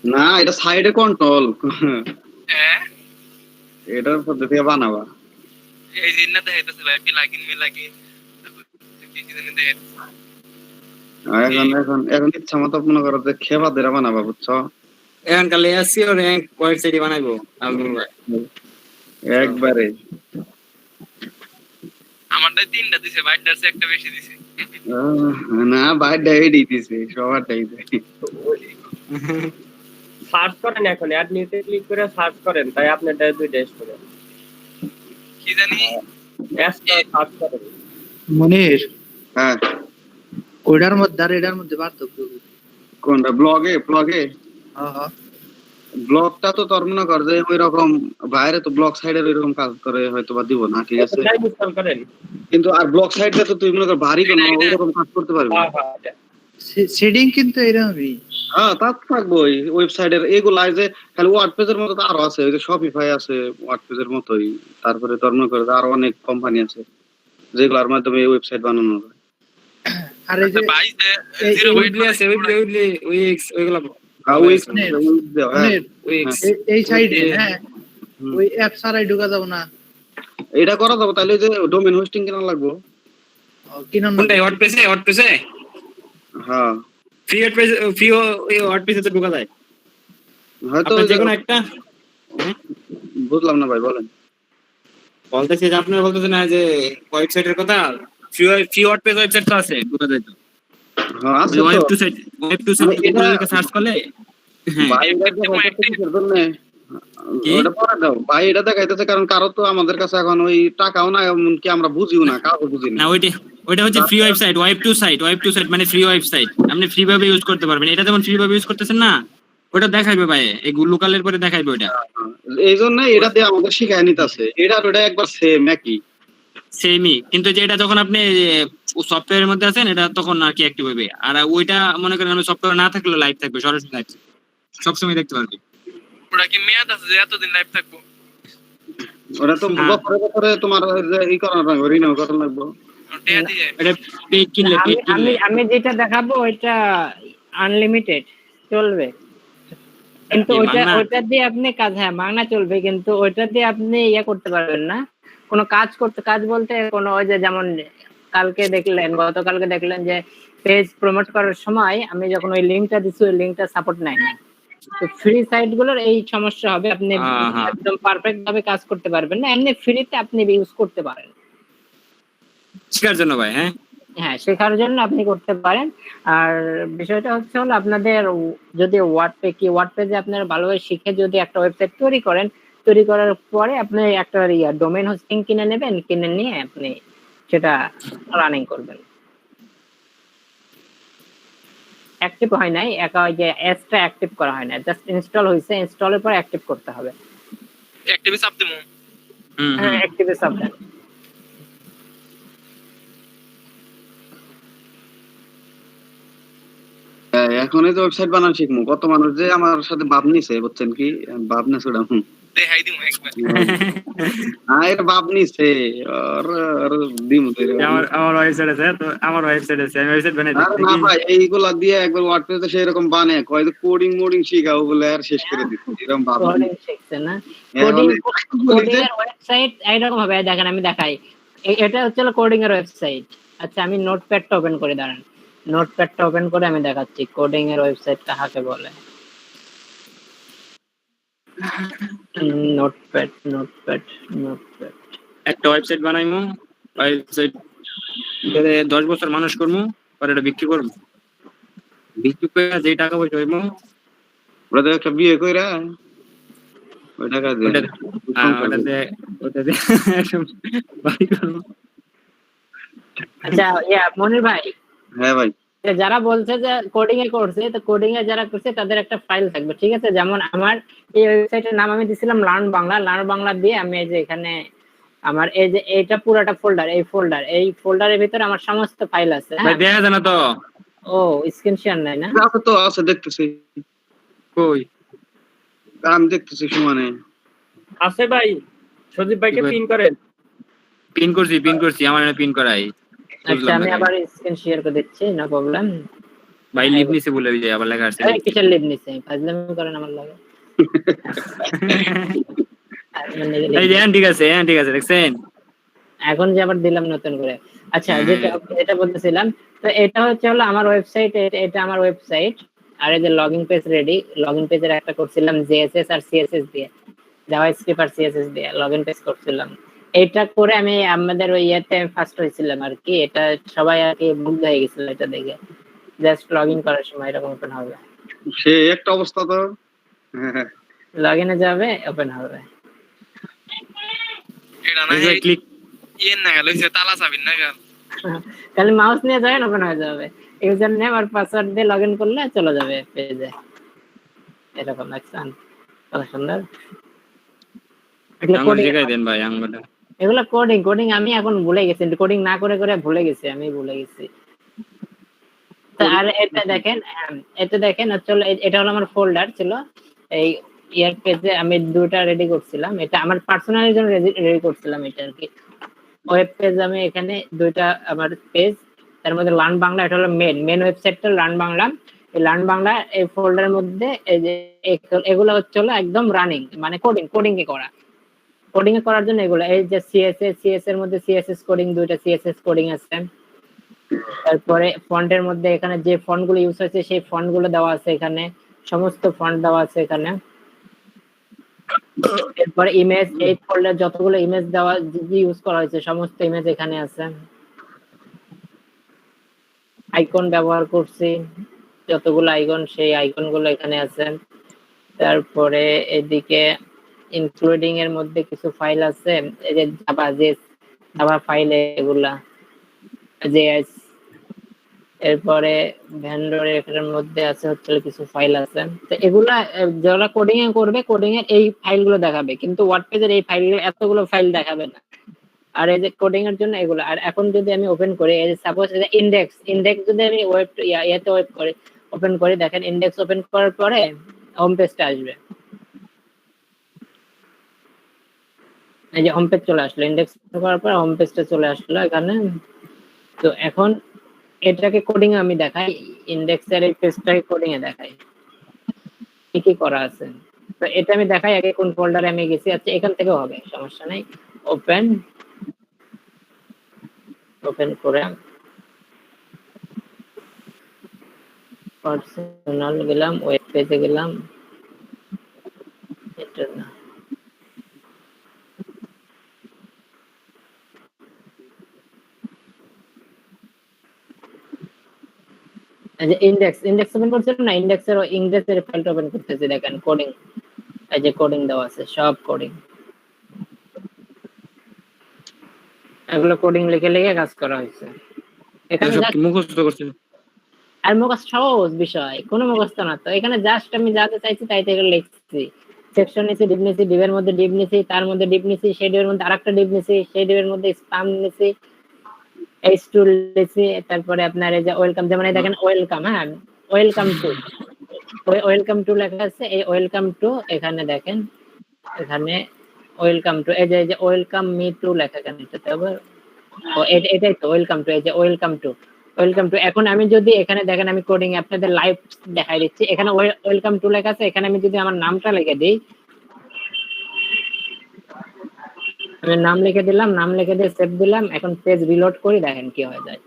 না এটা সাইডে কন্ট্রোল হ্যাঁ এটার পদ্ধতি বানাবা এই জিনিসটা দেখাইতেছে ভাই প্লাগইন লাগি কি জানি দেখ এখন ইচ্ছা মতো মনে করো যে খেবা দেরা বানাবা বুঝছো এখন কালে SEO rank ওয়েবসাইট বানাইবো আব্দুল ভাই একবারে আমারটাই 3টা দিছে বাইটার চেয়ে একটা বেশি দিছে না বাইর ডাইডি দিছে সবার ডাইডি সার্চ করেন এখন অ্যাড নিউতে ক্লিক করে সার্চ করেন তাই আপনারটা দুইটা এসে করে কি জানি সার্চ করেন মনির হ্যাঁ ওইটার মধ্যে আর এটার মধ্যে পার্থক্য কোনটা ব্লগে হ্যাঁ ব্লগটা তো তোর মনে কর যে ওই রকম বাইরে তো ব্লগ সাইডের ওইরকম কাজ করে হয়তো বা দিব না ঠিক আছে ইনস্টল করেন কিন্তু আর ব্লগ সাইডে তো তুই মনে কর ভারী কোনো ওইরকম কাজ করতে পারবি সেটিং কিন্তু এরকমই হ্যাঁ তা থাকবো ওয়েবসাইটের এগুলো যে খালি ওয়ার্ডপ্রেসের মতো তো আরো আছে ওই যে শপিফাই আছে ওয়ার্ডপ্রেসের মতোই তারপরে তোর মনে কর আরো অনেক কোম্পানি আছে যেগুলোর মাধ্যমে ওয়েবসাইট বানানো যায় আর এই যে ভাই এই সাইডে হ্যাঁ ওই অ্যাপ ছাড়াই ঢোকা যাব না এটা করা যাবে তাহলে যে ডোমেইন হোস্টিং কেনা লাগবে কিনা কোনটা ওয়ার্ডপ্রেসে হ্যাঁ ফ্রি ওয়ার্ডপ্রেসে তো ঢোকা যায় হয়তো যে কোনো একটা বুঝলাম না ভাই বলেন বলতেছি যে আপনি বলতেছেন না যে ওয়েবসাইটের কথা ফ্রি ওয়ার্ডপ্রেস ওয়েবসাইট তো আছে ঢোকা যায় তো হ্যাঁ আছে ওয়েব তো টু সাইট এটা সার্চ করলে ভাই ওটা পরে দাও ভাই এটা দেখাইতেছে কারণ কারো তো আমাদের কাছে এখন ওই টাকাও না এমনকি আমরা বুঝিও না কাউকে বুঝি না না ওইটা হচ্ছে free website web to site মানে ফ্রি ওয়েবসাইট আপনি ফ্রি ভাবে ইউজ করতে পারবেন এটা যেমন ফ্রি ভাবে ইউজ করতেছেন না ওটা দেখাইবে ভাই এই লোকালের পরে দেখাইবে ওটা এই জন্য এটা দিয়ে আমাদের শিখায় নিতেছে এটা ওটা একবার সেম একই সেমই কিন্তু যে এটা যখন আপনি সফটওয়্যারের মধ্যে আছেন এটা তখন আর কি অ্যাক্টিভ হবে আর ওইটা মনে করেন আমি সফটওয়্যার না থাকলে লাইভ থাকবে সরাসরি লাইভ সবসময় দেখতে পারবে ওটা কি মেয়াদ আছে যে এতদিন লাইভ থাকবো ওটা তো বছরে তোমার এই করার লাগবে রিনিউ করার লাগবে এটা পেজ কিনলে আমি যেটা দেখাবো ওইটা আনলিমিটেড চলবে কিন্তু ওইটা দিয়ে আপনি কাজ মাগনা চলবে কিন্তু ওইটা দিয়ে আপনি করতে পারবেন না কোনো কাজ বলতে কোনো ওই যে যেমন গতকালকে দেখলেন যে পেজ প্রমোট করার সময় আমি যখন ওই লিংকটা দিচ্ছি ওই লিংকটা সাপোর্ট নেয় না তো ফ্রি সাইট গুলোর এই সমস্যা হবে আপনি একদম পারফেক্ট ভাবে কাজ করতে পারবেন না এমনি ফ্রিতে আপনি ইউজ করতে পারেন শেখার জন্য ভাই হ্যাঁ শেখার জন্য আপনি করতে পারেন আর বিষয়টা হচ্ছে হলো আপনাদের যদি ওয়ার্ডপেজে আপনারা ভালোভাবে শিখে যদি একটা ওয়েবসাইট তৈরি করার পরে আপনি একটা ডোমেইন হোস্টিং কিনে নিয়ে আপনি সেটা রানিং করবেন অ্যাক্টিভ হয় নাই একা ওই যে এসটা অ্যাক্টিভ করা হয় না জাস্ট ইনস্টল হইছে ইনস্টলের পর অ্যাক্টিভ করতে হবে অ্যাক্টিভে চাপ দিমু হ্যাঁ অ্যাক্টিভে চাপ দেন এখন এই যে ওয়েবসাইট বানানো শিখবো কত মানুষ যে আমার সাথে বাপ নিছে বুঝছেন কি বাপ না ছোড়া দেখাই দিমু একবার আরে বাপ নিছে আর দিমু আমার ওয়েবসাইট আছে তো আমার ওয়েবসাইট আছে আমি ওয়েবসাইট বানাই দিই না ভাই এইগুলা দিয়ে একবার ওয়ার্ডপ্রেসে সেই রকম বানায় কয় যে কোডিং শিখাও বলে আর শেষ করে দিচ্ছে এরকম বাপ শিখছে না কোডিং এর ওয়েবসাইট এইরকম হবে দেখেন আমি দেখাই এটা হচ্ছে কোডিং এর ওয়েবসাইট আচ্ছা আমি নোটপ্যাডটা ওপেন করে দাঁড়ান নোটপ্যাডটা ওপেন করে আমি দেখাচ্ছি কোডিং এর ওয়েবসাইট কাকে বলে নোটপ্যাড একটা ওয়েবসাইট বানাইমু ওয়েবসাইট 10 বছর মানুষ করমু পরে এটা বিক্রি করব বিক্রি করে যে টাকা পয়সা হইমু ওরা একটা বিয়ে কইরা ওই টাকা দিয়ে ওটাতে বাড়ি করবো। আচ্ছা মনির ভাই, হ্যাঁ ভাই, যারা বলছে যে কোডিং এ করছে, তো কোডিং এ যারা করছে তাদের একটা ফাইল থাকবে, ঠিক আছে? যেমন আমার এই ওয়েবসাইটের নাম আমি দিছিলাম লার্ন বাংলা দিয়ে আমি এই যে এখানে আমার এই যে এইটা পুরোটা ফোল্ডার, এই ফোল্ডারের ভিতরে আমার সমস্ত ফাইল আছে। ভাই দেখা যায় না তো? ও স্ক্রিন শেয়ার নাই না? আছে তো, আছে, দেখতেছি। কই আমি দেখতেছি সমানে আছে ভাই, সজীব ভাইকে পিন করেন। পিন করছি আমার এখানে পিন করাই। আচ্ছা আমি আবার স্ক্রিন শেয়ার করে দিচ্ছি, না প্রবলেম। ভাই লিভ নিছে বলে ওই যে আবার লেখা আছে। এই কিসের লিভ নিছে? ফাজলামি করেন আমার লাগে। এই দেন, ঠিক আছে দেখছেন? এখন যে আবার দিলাম নতুন করে। আচ্ছা যেটা বলতেছিলাম, তো এটা হলো আমার ওয়েবসাইট, এটা আমার ওয়েবসাইট। আর এই যে লগইন পেজ রেডি, লগইন পেজের একটা করছিলাম জেএসএস আর সিএসএস দিয়ে, জাভাস্ক্রিপ্ট আর সিএসএস দিয়ে লগইন পেজ করছিলাম। এটা করে আমি আমাদের ওই ইয়েতে ফার্স্ট হয়েছিলাম আর কি। এটা সবাই আর কি মুগ্ধ হয়ে গেছিল এটা দেখে। জাস্ট লগইন করার সময় এরকম ওপেন হবে, সে একটা অবস্থা তো। লগইনে যাবে, ওপেন হবে। এটা না ক্লিক ইয়েন না গেল, হইছে তালা চাবি না গেল। তাহলে মাউস নিয়ে যাবেন, ওপেন হয়ে যাবে। ইউজার নেম আর পাসওয়ার্ড দিয়ে লগইন করলে চলে যাবে পেজে। এরকম দেখছেন কত সুন্দর। দেন ভাই আঙ্গুলটা। এগুলো কোডিং আমি এখন ভুলে গেছি, কোডিং না করে ভুলে গেছি, আমি ভুলে গেছি। আর এটা দেখেন আসলে এটা হলো আমার ফোল্ডার ছিল। এই ইয়ার পেজে আমি দুটো রেডি করছিলাম, এটা আমার পার্সোনালের জন্য রেডি করছিলাম এটা আর কি। ওয়েব পেজ আমি এখানে দুইটা আমার পেজ, তার মধ্যে লার্ন বাংলা, এটা হলো মেন ওয়েবসাইটটা লার্ন বাংলা। এই লার্ন বাংলা এই ফোল্ডারের মধ্যে এই যে এগুলো হলো একদম রানিং, মানে কোডিং এ করার জন্য এগুলো। এই যে সিএস এর মধ্যে সিএসএস কোডিং, দুইটা সিএসএস কোডিং আছে। তারপরে ফন্টের মধ্যে এখানে যে ফন্ট গুলো ইউজ হয়েছে সেই ফন্ট গুলো দেওয়া আছে এখানে, সমস্ত ফন্ট দেওয়া আছে এখানে। এরপরে ইমেজ, এই ফোল্ডার যতগুলো ইমেজ দেওয়া ইউজ করা হয়েছে সমস্ত ইমেজ এখানে আছে। আইকন ব্যবহার করছি, যতগুলো আইকন সেই আইকন গুলো এখানে আছে। তারপরে এদিকে ইনক্লুডিং এর মধ্যে কিছু ফাইল আছে, এই যে জাভা ফাইল এগুলা জেএস। এরপরে ভেন্ডর এর মধ্যে আছে হচ্ছে কিছু ফাইল আছে। তো এগুলা যারা কোডিং এ করবে, কোডিং এর এই ফাইলগুলো দেখাবে, কিন্তু ওয়ার্ডপ্রেজের এই ফাইলগুলো এতগুলো ফাইল দেখাবে না। আর এই যে কোডিং এর জন্য এগুলো। আর এখন যদি আমি ওপেন করি, এই যে সাপোজ এই যে ইনডেক্স যদি আমি ওপেন করি, দেখেন ইনডেক্স ওপেন করার পরে হোম পেজটা আসবে। এই যে হোম পেজ চলে আসলো, ইনডেক্স করার পর হোম পেজটা চলে আসলো এখানে। তো এখন এটাকে কোডিং এ আমি দেখাই, ইনডেক্সের এই পেজটাকে কোডিং এ দেখাই কি করা আছে। তো এটা আমি দেখাই আগে কোন ফোল্ডারে আমি গেছি। আচ্ছা এখান থেকেও হবে, সমস্যা নাই। ওপেন করে পার্সোনাল গেলাম, ওয়েব পেজে গেলাম। এটা না, এই যে ইনডেক্স ওপেন করছিলাম না, ইনডেক্সের ফাইলটা ওপেন করতেছি, দেখেন কোডিং, এই যে কোডিং দেওয়া আছে, সব কোডিং। এগুলো কোডিং লিখে কাজ করা হয়েছে এখানে। মুখস্থ করছি আর মুখস্থ সহজ বিষয়, কোনো মুখস্থ না তো। এখানে জাস্ট আমি যাতে চাইছি তাই থেকে লিখছি। সেকশন নিছি, ডিভ নিছি, ডিভের মধ্যে ডিভ নিছি, তার মধ্যে ডিভ নিছি, সেই ডিভের মধ্যে আরেকটা ডিভ নিছি, সেই ডিভের মধ্যে স্প্যাম নিছি, এই টুল নিছি। তারপরে আপনার এই যে ওয়েলকাম, যেমন এই দেখেন ওয়েলকাম, হ্যাঁ ওয়েলকাম টু লেখা আছে। এই ওয়েলকাম টু এখানে দেখেন, এখানে ওয়েলকাম টু, এই যে ওয়েলকাম মি টু লেখা কেন এটাতে আবার? এটাই তো ওয়েলকাম টু, এই যে ওয়েলকাম টু। এখন আমি যদি এখানে দেখেন, আমি কোডিং এ আপনাদের লাইভ দেখাই দিচ্ছি। এখানে ওয়েলকাম টু লেখা আছে, এখানে আমি যদি আমার নামটা লিখে দিই, আমি নাম লিখে দিলাম, নাম লিখে দিয়ে সেভ দিলাম। এখন পেজ রিলোড করি, দেখেন কি হয়ে যায়।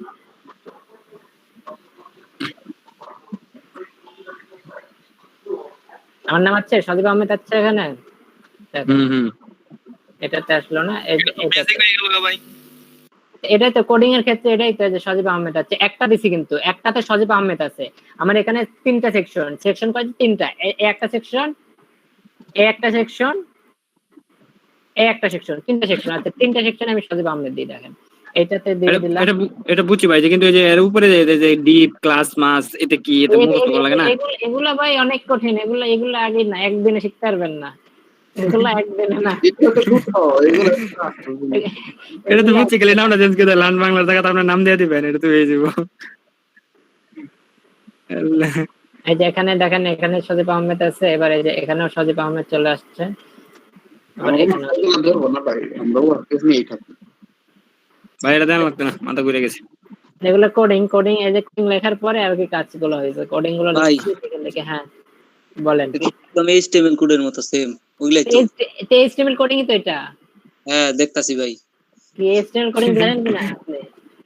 আমার নাম আছে সজীব আহমেদ, আছে এখানে। এটাতে আসলো না, এটাই তো কোডিং এর ক্ষেত্রে, এটাই তো যে সজীব আহমেদ আছে। একটা দিছি কিন্তু একটাতে সজীব আহমেদ আছে। আমার এখানে তিনটা সেকশন কয়েছে, তিনটা। একটা সেকশন, এই একটা সেকশন, তিনটা সেকশন আছে, তিনটা সেকশন আমি সজীব আহমেদ দিই। দেখেন এটাতে দিয়ে দিলাম। এটা বুঝছি ভাই, কিন্তু এই যে এর উপরে যে ডিপ ক্লাস মাস, এটা কি এটা মুখস্থ করা লাগে না? এগুলা ভাই অনেক কঠিন, এগুলা আগে না, একদিনে শিখতে পারবেন না এগুলা, একদিনে না। এটা তো বুঝছি, গেলে নামটা চেঞ্জ করে লান বাংলার জায়গাতে আপনার নাম দিয়ে দিবেন, এটা তো হয়ে যাব। এই যে এখানে দেখেন, এখানে সজীব আহমেদ আছে, এবার এই যে এখানেও সজীব আহমেদ চলে আসছে। ভাই এটা দেন লাগতো না, মাথা ঘুরে গেছে। এগুলো কোডিং এই যে কোডিং লেখার পরে আর কি কাজগুলো হয়েছে, কোডিং গুলো লিখে। হ্যাঁ বলেন। একদম HTML কোডের মতো সেম ওইগুলাই তো। HTML কোডিংই তো এটা। হ্যাঁ দেখতাছি ভাই। কি HTML কোডিং জানেন কিনা আপনি?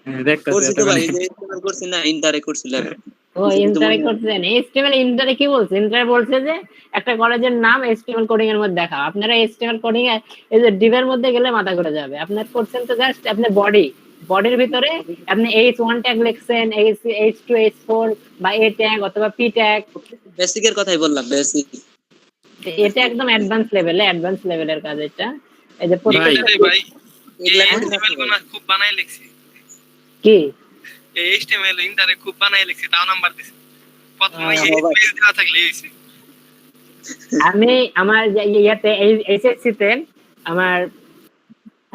হ্যাঁ দেখতাছি করছি তো ভাই, এই যে HTML করছি না, ইন্টারে করছিলাম। ও ইন্টারে করছেন? HTML ইন্টারে কি বলছে? ইন্টারে বলছে যে একটা কলেজের নাম HTML কোডিং এর মধ্যে দেখাও। আপনারা HTML কোডিং এ এই যে ডিভের মধ্যে গেলে মাথা ঘুরে যাবে। আপনার করছেন তো জাস্ট আপনি বডির ভিতরে আপনি H1 ট্যাগ লিখছেন, H2 H4 বা A ট্যাগ অথবা P ট্যাগ। বেসিকের কথাই বললাম, বেসিক। এটা একদম অ্যাডভান্স লেভেলের কাজ এটা। এই যে ভাই HTML খুব বানাই লিখছি। কি HTML ইন্টারে খুব বানাই লিখছি, তাও নাম্বার দিছি। প্রথমে এই পেজ দেওয়া থাকলে হইছে। আমি আমার ইয়াতে এইচএসসি তে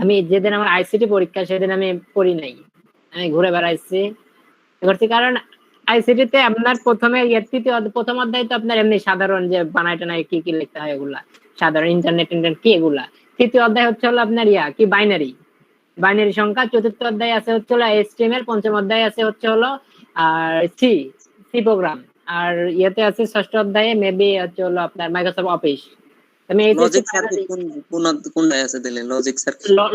আমি যেদিন আমার আইসিটি পরীক্ষা সেদিন আমি পড়ি নাই, আমি ঘুরে বেড়াইছি করছি। কারণ আইসিটি তে আপনার প্রথমে প্রথম অধ্যায় তো আপনার এমনি সাধারণ যে বানাইটা নাই কি কি লিখতে হয় এগুলা সাধারণ, ইন্টারনেট কি এগুলা। তৃতীয় অধ্যায় হচ্ছে হলো আপনার কি বাইনারি সংখ্যা। চতুর্থ অধ্যায় আছে হচ্ছে হলো HTML। পঞ্চম অধ্যায় আছে হচ্ছে হলো আর সি প্রোগ্রাম। আর ইয়েতে আছে ষষ্ঠ অধ্যায়ে মেবি হচ্ছে হলো আপনার মাইক্রোসফট অফিস। লজিক সার্কিট কোনটায় আছে দিলেন?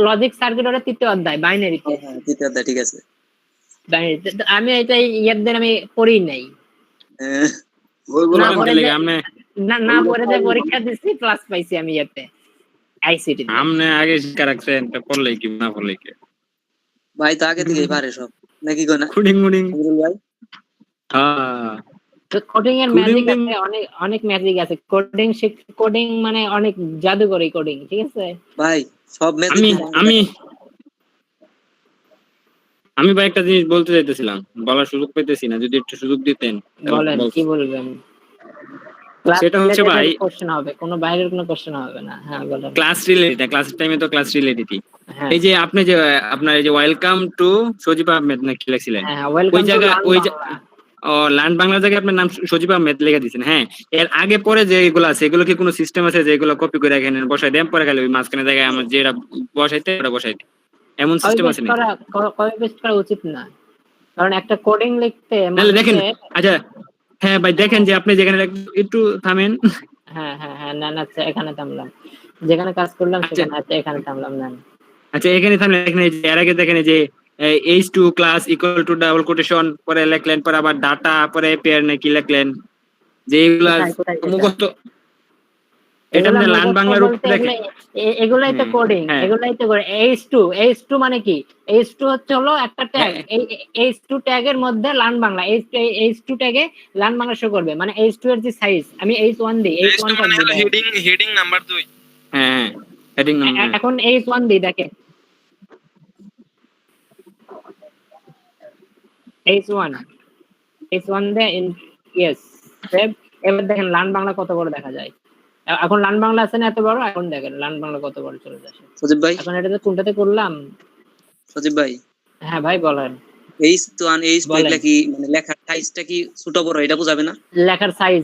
লজিক সার্কিট ওটা তৃতীয় অধ্যায় বাইনারিতে। হ্যাঁ তৃতীয় অধ্যায়, ঠিক আছে। আমি এটা ইয়াদের আমি পড়ি নাই, না পড়ে যে পরীক্ষা দিচ্ছি ক্লাস পাইছি আমি ইয়াতে আইসিটি। আমনে আগে শিক্ষা রাখছেন, তো পড়লে কি না পড়লে কি ভাই? তো আগে থেকেই পারে সব নাকি কোনা কোডিং ভাই? হ্যাঁ কোডিং এর ম্যাজিক আছে, অনেক ম্যাজিক আছে। কোডিং মানে অনেক জাদুকরি কোডিং, ঠিক আছে ভাই? সব ম্যাজিক আমি ভাই একটা জিনিস বলতে চাইতেছিলাম, বলার সুযোগ পেতেছি না, যদি একটু সুযোগ দিতেন। বলেন কি বলবেন? সেটা হচ্ছে ভাই কোশ্চেন হবে, কোনো বাইরের কোনো কোশ্চেন হবে না। হ্যাঁ বলেন। ক্লাস রিলেটেড, ক্লাস টাইমে তো ক্লাস রিলেটেডই। এই যে আপনি যে আপনার এই যে ওয়েলকাম টু সজীব আহমেদ না কি লিখছিলেন, ওই জায়গা লার্ন বাংলা জায়গায় আপনার নাম সজীব আহমেদ লিখে দিয়েছেন। হ্যাঁ, এর আগে পরে যে এগুলো আছে এগুলো কি কোনো সিস্টেম আছে যে এগুলো কপি করে এখানে বসাই দেন, পরে খালি ওই মাঝখানে জায়গায় আমার যেটা বসাইতে ওটা বসাইতে, এমন সিস্টেম আছে নাকি? কপি পেস্ট করা উচিত না, কারণ একটা কোডিং লিখতে দেখেন। আচ্ছা হ্যাঁ ভাই, দেখেন যে আপনি যেখানে একটু থামেন। হ্যাঁ না আচ্ছা এখানে থামলাম, যেখানে কাজ করলাম সেখানে। আচ্ছা এখানে থামলাম না। আচ্ছা এখানে থামলেন। এখানে এর আগে দেখেন যে H2 class equal to double quotation, পরে লিখলেন, পরে আবার ডাটা, পরে পেয়ার নাকি লিখলেন, যে এগুলা মুখস্থ। এটা মানে লার্ন বাংলার উপরে দেখেন, এগুলাই তো কোডিং, H2 মানে কি? H2 হচ্ছে হলো একটা ট্যাগ, H2 ট্যাগের মধ্যে লার্ন বাংলা, H2 ট্যাগে লার্ন বাংলা শো করবে। মানে H2 এর যে সাইজ আমি H1 দিই, H1 মানে হলো হেডিং নাম্বার 2। হ্যাঁ হেডিং নাম্বার। এখন H1 দিই, দেখেন H1 দে ইয়েস সেভ। এবার দেখেন লার্ন বাংলা কত বড় দেখা যায়। এখন লার্ন বাংলা আছে না এত বড়, এখন দেখেন লার্ন বাংলা কত বড় চলে যাচ্ছে। সজীব ভাই, এখন এটাতে কোনটাতে করলাম? সজীব ভাই হ্যাঁ ভাই বলেন। H1 H2 কি মানে লেখার সাইজটা কি ছোট বড় এটা বোঝাবে না? লেখার size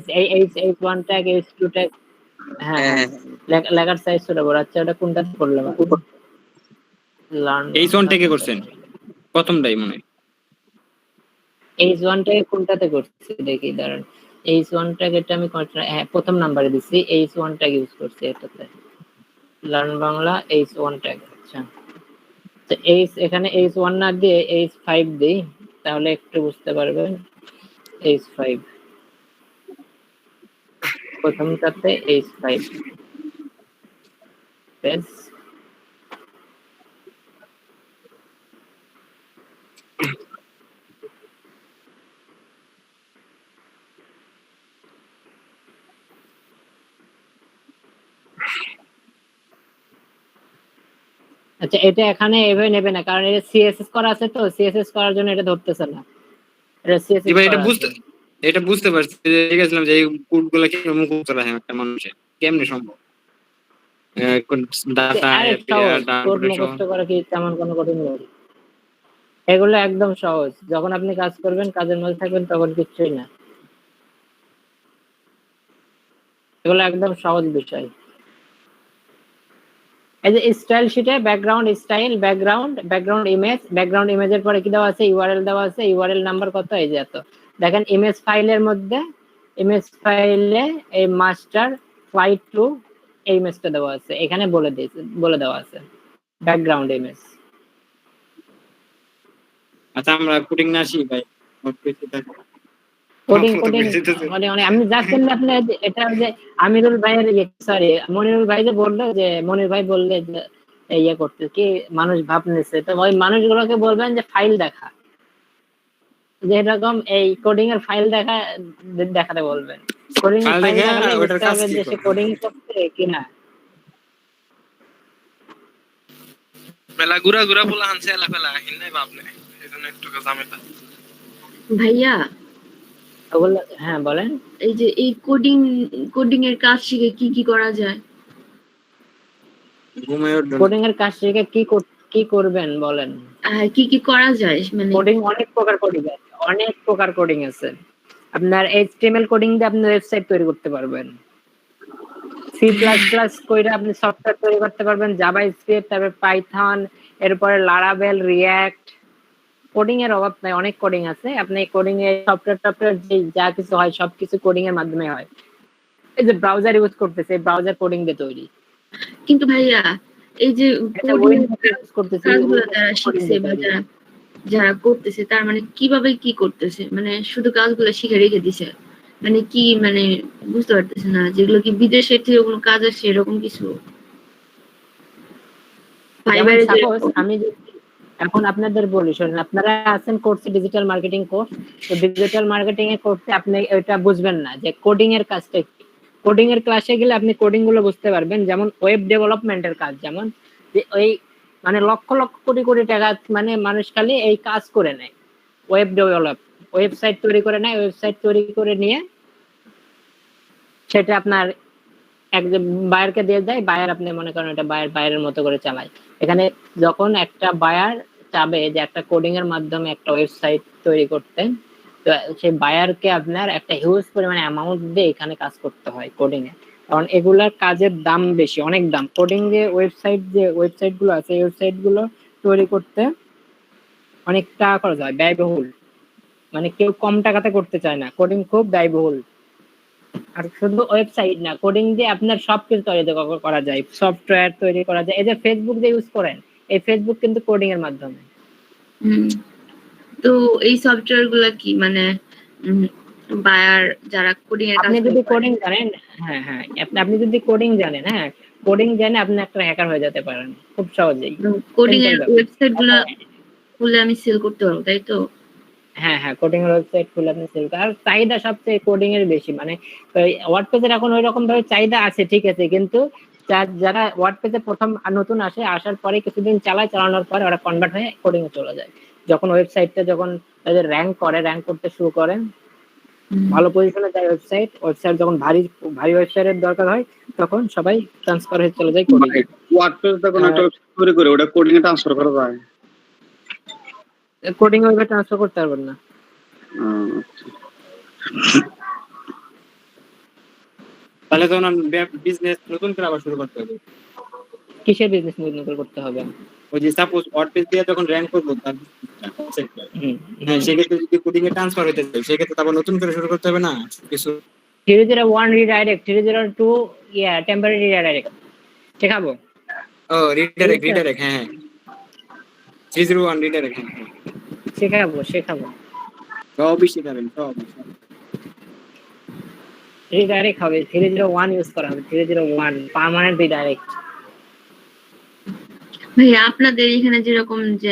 H1 tag H2 tag, হ্যাঁ লেখার সাইজ ছোট বড়। আচ্ছা ওটা কোনটাতে করলাম? লার্ন H1 ট্যাগে করছেন প্রথমটাই মনে হয়। H1 ট্যাগ কোনটাতে করছি দেখি দাঁড়ান। H1 ট্যাগ এটা আমি প্রথম নাম্বারে দিছি, H1 ট্যাগ ইউজ করছি এটাতে। Learn Bangla H1 tag. আচ্ছা তো এখানে H1 না দিয়ে H5 দেই, তাহলে একটু বুঝতে পারবেন। H5 প্রথমটাতে H5 বেশ। আচ্ছা, এটা এখানে এভাবে নেবে না, কারণ এটা সিএসএস করা আছে, তো সিএসএস করার জন্য এটা ধরতেছে না। এটা সিএসএস এবার করা আছে। এটা বুঝতে পারছি যে দেখেছিলাম যে এই কোডগুলো কিভাবে মুখস্থ করা হয় একটা মানুষের, কেমনে সম্ভব? ডাটা আরে সহজ, কোড মুখস্থ করা কি তেমন কোনো কঠিন নয়। এগুলো একদম সহজ, যখন আপনি কাজ করবেন, কাজের মধ্যে থাকবেন, তখন কিচ্ছুই না। এগুলো একদম সহজ বিষয়। এই যে স্টাইল শিটে ব্যাকগ্রাউন্ড স্টাইল, ব্যাকগ্রাউন্ড ইমেজের পরে কি দেওয়া আছে? ইউআরএল দেওয়া আছে। ইউআরএল নাম্বার কত? এই যে এত। দেখেন ইমেজ ফাইলের মধ্যে, ইমেজ ফাইলে এই মাস্টার ফ্লাইট টু এই ইমেজটা দেওয়া আছে, এখানে বলে দেওয়া আছে ব্যাকগ্রাউন্ড ইমেজ। আচ্ছা, আমরা কোডিং না শিখি ভাই, কোডিং মানে আমি যাচ্ছেন না আপনি, এটা যে আমিরুল ভাইয়ের সরি মনিরুল ভাই যে বললো, যে মনির ভাই বললে যে ইয়ে করতে কি মানুষ ভাব নিচ্ছে, তো ওই মানুষগুলোকে বলবেন যে ফাইল দেখা, যে এরকম এই কোডিং এর ফাইল দেখাতে বলবেন। কোডিং এর ফাইল দেখালে বুঝতে হবে যে সে কোডিং করছে কিনা। মেলা গুড়া গুড়া বলা হানছে এলা ফেলা হিন্নাই ভাবলে এজন্য একটু ঝামেলা। ভাইয়া হ্যাঁ বলেন। এই যে এই কোডিং এর কাজ শিখে কি কি করা যায়? কোডিং এর কাজ শিখে কি করবেন বলেন? কি কি করা যায়? মানে কোডিং অনেক প্রকার কোডিং আছে। আপনার এইচটিএমএল কোডিং দিয়ে আপনি ওয়েবসাইট তৈরি করতে পারবেন। সি প্লাস প্লাস কইরা আপনি সফটওয়্যার তৈরি করতে পারবেন। জাভাস্ক্রিপ্ট, তারপর পাইথন, এরপরে লারাভেল, রিঅ্যাক্ট। কোডিং এর অভাব নাই, অনেক কোডিং আছে। আপনি কোডিং এর সফটওয়্যার যে যা কিছু হয় সবকিছু কোডিং এর মাধ্যমে হয়। এই যে ব্রাউজার ইউজ করতেছে, এই ব্রাউজার কোডিং দিয়ে তৈরি। কিন্তু ভাইয়া এই যে কোডিং করতেছে, শিখছে বা যারা করতেছে, তার মানে কিভাবে কি করতেছে? মানে শুধু কাজগুলো শিখে রেখে দিছে, মানে কি, মানে বুঝতে পারতেছে না যেগুলো কি বিদেশের থেকে কোনো কাজ আসছে এরকম কিছু? আমি এখন আপনাদের বলি, শুনুন, আপনারা আছেন কোর্সে ডিজিটাল মার্কেটিং কোর্স, তো ডিজিটাল মার্কেটিং এর কোর্সে আপনি এটা বুঝবেন না যে কোডিং এর কাজটা কি। কোডিং এর ক্লাসে গেলে আপনি কোডিং গুলো বুঝতে পারবেন। যেমন ওয়েব ডেভেলপমেন্টের কাজ, যেমন যে ওই মানে লক্ষ লক্ষ কোটি কোটি টাকা মানে মানুষ খালি এই কাজ করে নেয়, ওয়েবসাইট তৈরি করে নেয়। ওয়েবসাইট তৈরি করে নিয়ে সেটা আপনার একজন বায়ারকে দিয়ে দেয়, বায়ার আপনি মনে করেন এটা বায়ারের মতো করে চালায়। এখানে যখন একটা বায়ার চাবে যে একটা কোডিং এর মাধ্যমে একটা ওয়েবসাইট তৈরি করতে, তো সেই বায়ারকে আপনার একটা হিউজ পরিমাণে অ্যামাউন্ট দিয়ে এখানে কাজ করতে হয় কোডিং এ, কারণ এগুলার কাজের দাম বেশি, অনেক দাম। কোডিং যে ওয়েবসাইট গুলো আছে, এই ওয়েবসাইট গুলো তৈরি করতে অনেক টাকা খরচ হয়, ব্যয়বহুল। মানে কেউ কম টাকাতে করতে চায় না, কোডিং খুব ব্যয়বহুল। আর শুধু ওয়েবসাইট না, কোডিং দিয়ে আপনার সবকিছু তৈরি করা যায়, সফটওয়্যার তৈরি করা যায়। এই যে ফেসবুক যে ইউজ করেন, এই ফেসবুক কিন্তু কোডিং এর মাধ্যমে। তো এই সফটওয়্যার গুলা কি মানে বায়ার যারা কোডিং এর কাজ, আপনি যদি কোডিং জানেন, হ্যাঁ আপনি যদি কোডিং জানেন, কোডিং জানে আপনি একটা হ্যাকার হয়ে যেতে পারেন খুব সহজেই। কোডিং এর ওয়েবসাইট গুলা খুলে আমি সেল করতে পারবো, তাই তো? হ্যাঁ কোডিং এর ওয়েবসাইট খুলে আপনি সেল করতে, আর চাহিদা সবচেয়ে কোডিং এর বেশি। মানে ওয়ার্ডপ্রেসের এখন ওই রকম ভাবে চাহিদা আছে, ঠিক আছে, কিন্তু যারা ওয়ার্ডপ্রেসে প্রথম নতুন আসার পরে কিছুদিন চালানোর পরে ওরা কনভার্ট হয়ে কোডিং এ চলে যায়। যখন ওয়েবসাইটটা যখন তাদের র্যাঙ্ক করতে শুরু করে, ভালো পজিশনে যায় ওয়েবসাইট যখন ভারী ওয়েবসাইটের দরকার হয়, তখন সবাই ট্রান্সফার হয়ে চলে যায় কোডিং এ। ওয়ার্ডপ্রেস যখন একটা তৈরি করে ওটা কোডিং এ ট্রান্সফার করা যায়, কোডিং ওইভাবে ট্রান্সফার করতে পারবেন না। তাহলে তো না বিজনেস নতুন করে আবার শুরু করতে হবে। কিসের বিজনেস নতুন করে করতে হবে? ওই যে সাপোজ ওয়ার্ডপ্রেস দিয়ে যখন র‍্যাঙ্ক করব, তার সেক্ষেত্রে যদি কোডিং এ ট্রান্সফার হতে চাই, সেক্ষেত্রে তো আবার নতুন করে শুরু করতে হবে না কিছু। 001 রিডাইরেক্ট, 002 টেম্পোরারি রিডাইরেক্ট শেখাবো। ও রিডাইরেক্ট, হ্যাঁ 301 রিডাইরেক্ট, শেখাবো। সব শিখাবেন, সব রিডাইরেক্ট হবে, 301 ইউজ করা হবে, 301 পার্মানেন্ট রিডাইরেক্ট। ভাই আপনাদের এখানে যেরকম যে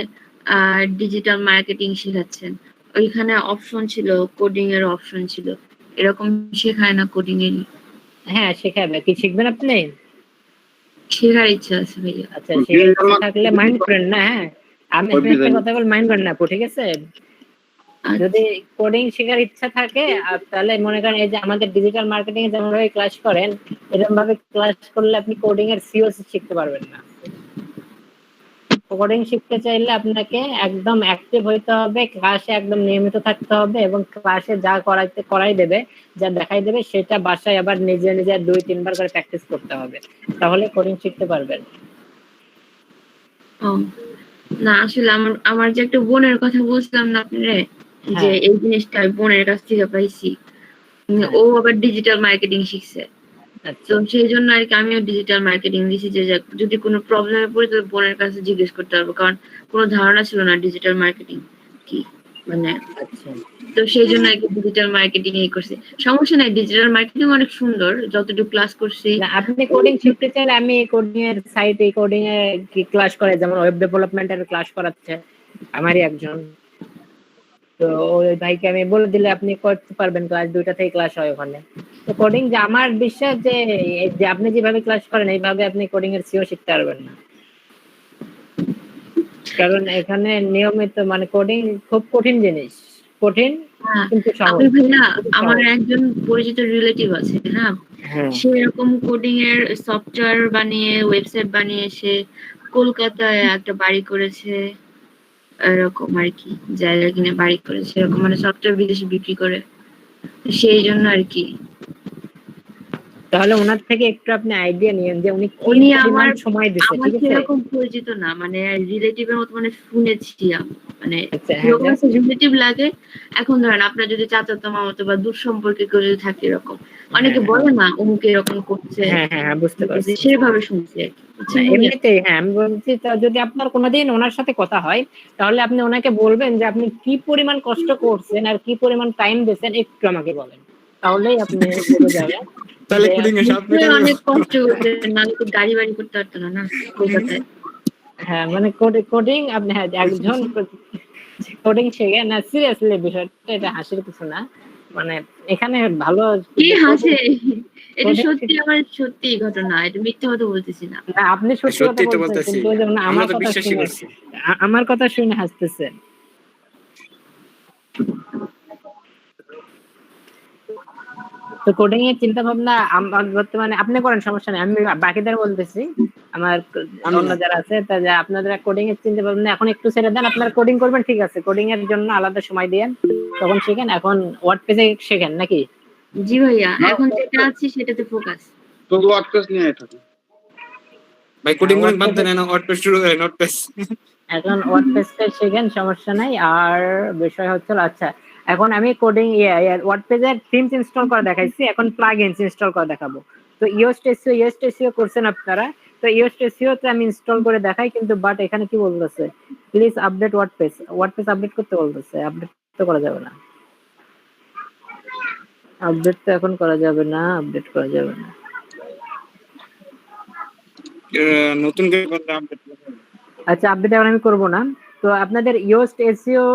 ডিজিটাল মার্কেটিং শেখাচ্ছেন, ওইখানে অপশন ছিল, কোডিং এর অপশন ছিল, এরকম শেখায় না কোডিং এর? হ্যাঁ শেখাবে। কি শিখবেন আপনি? শেখার ইচ্ছা আছে ভাইয়া। আচ্ছা শেখার ইচ্ছা থাকলে মাইন্ড করেন না। হ্যাঁ আমি একটা কথা বল, মাইন্ড করেন না আপু, ঠিক আছে? যদি কোডিং শেখার ইচ্ছা থাকে তাহলে মনে করেন এই যে আমাদের ডিজিটাল মার্কেটিং এ যেমন ভাবে ক্লাস করেন এরকম ভাবে ক্লাস করলে আপনি কোডিং এর সিওসি শিখতে পারবেন না। কোডিং শিখতে চাইলে আপনাকে একদম অ্যাক্টিভ হইতে হবে, ক্লাসে একদম নিয়মিত থাকতে হবে এবং ক্লাসে যা করাই দেবে, যা দেখাই দেবে সেটা বাসায় আবার নিজে নিজে 2-3 বার করে প্র্যাকটিস করতে হবে, তাহলে কোডিং শিখতে পারবেন। না আসলে আমার যে একটা বোনের কথা বলছিলাম না আপনারে, যে এই জিনিসটা বোনের কাছ থেকে পাইছি, ও আবার ডিজিটাল মার্কেটিং শিখছে। তো সেই জন্য আর কি আমিও ডিজিটাল মার্কেটিং দিছি, যে যদি কোনো প্রবলেমে পড়ি তো বোনের কাছে জিজ্ঞেস করতে পারবো, কারণ কোনো ধারণা ছিল না ডিজিটাল মার্কেটিং কি, মানে তো সেই জন্য আর কি ডিজিটাল মার্কেটিং এই করছি। সমস্যা নাই, ডিজিটাল মার্কেটিং অনেক সুন্দর, যতটুকু ক্লাস করছি। আপনি কোডিং শিখতে চাইলে আমি কোডিং এর সাইটে কোডিং এর কি ক্লাস করে, যেমন ওয়েব ডেভেলপমেন্টের ক্লাস করাচ্ছে আমারই একজন, তো ওই ভাইকে আমি বলে দিলে আপনি করতে পারবেন, ক্লাস 2টা থেকে ক্লাস হয় ওখানে। তো কোডিং যে আমার বিশ্বাস যে আপনি যেভাবে ক্লাস করেন এইভাবে আপনি কোডিং এর সিও শিখতে পারবেন না, কারণ এখানে নিয়মিত মানে কোডিং খুব কঠিন জিনিস, কঠিন কিন্তু সহজ। আমার একজন পরিচিত রিলেটিভ আছে, হ্যাঁ সে এরকম কোডিং এর সফটওয়্যার বানিয়ে ওয়েবসাইট বানিয়ে সে কলকাতায় একটা বাড়ি করেছে, এরকম আর কি জায়গা কিনে বাড়ি করেছে, এরকম মানে সফটওয়্যার বিদেশে বিক্রি করে, সেই জন্য আর কি। তাহলে ওনার থেকে একটু আপনি আইডিয়া নিয়েন যে উনি আমার সময় দিচ্ছে, ঠিক আছে? এরকম পরিচিত না, মানে রিলেটিভের মতো, মানে শুনেছি মানে রিলেটিভ লাগে। এখন ধরেন আপনার যদি চাচাতো মামাতো বা দূর সম্পর্কে কেউ যদি থাকে এরকম, অনেকে বলে না অমুক এরকম করছে, হ্যাঁ বুঝতে পারছি, সেভাবে শুনছি এমনিতেই। হ্যাঁ আমি বলছি, যদি আপনার কোনোদিন ওনার সাথে কথা হয় তাহলে আপনি ওনাকে বলবেন যে আপনি কি পরিমাণ কষ্ট করছেন আর কি পরিমাণ টাইম দিয়েছেন একটু আমাকে বলেন, তাহলেই আপনি বুঝে যাবেন। তাহলে কোডিং এর সাথে অনেক কষ্ট করতে, নালে তো গাড়ি বাড়ি করতে পারতো না কলকাতায়। হ্যাঁ মানে কোডিং আপনি একজন কোডিং শেখে না, সিরিয়াসলি বিষয়টা এটা হাসির কিছু না, মানে এখানে ভালো কি হাসে, এটা সত্যি, আমার সত্যি ঘটনা, এটা মিথ্যা কথা বলতেছি না। আপনি সত্যি কথা বলতেছেন, কিন্তু আমার কথা শুনে হাসতেছেন। তো কোডিং এর চিন্তা ভাবনা আমার বর্তমানে আপনি করেন, সমস্যা নেই, আমি বাকিদের বলতেছি আমার অন্য যারা আছে, তা আপনাদের কোডিং এর চিন্তা ভাবনা এখন একটু ছেড়ে দেন, আপনারা কোডিং করবেন ঠিক আছে, কোডিং এর জন্য আলাদা সময় দিয়েন, তখন শিখেন। এখন ওয়ার্ডপ্রেসে শেখেন নাকি? জি ভাইয়া, এখন যেটা আছে সেটাতে ফোকাস, তো ওয়ার্ডপ্রেস নিয়ে থাকি ভাই। কোডিং করে বাদ দেন না, ওয়ার্ডপ্রেস শুরু করেন, ওয়ার্ডপ্রেস এখন ওয়ার্ডপ্রেসটা শিখেন, সমস্যা নাই। আর বিষয় হচ্ছে আচ্ছা এখন আমি কোডিং ওয়ার্ডপ্রেসের থিমস ইনস্টল করে দেখাইছি, এখন প্লাগইনস ইনস্টল করে দেখাবো। তো ইওস্ট এসইও করছেন আপনারা, তো ইওস্ট এসইও তে আমি ইনস্টল করে দেখাই, কিন্তু বাট এখানে কি বলতেছে, প্লিজ আপডেট ওয়ার্ডপ্রেস আপডেট করতে বলতেছে, আপডেট তো করা যাবে না, আপডেট তো এখন করা যাবে না, আপডেট করা যাবে না, নতুন করে করতে আপডেট। আচ্ছা আপডেট এখন আমি করব না। তো আপনাদের ইওস্ট এসইও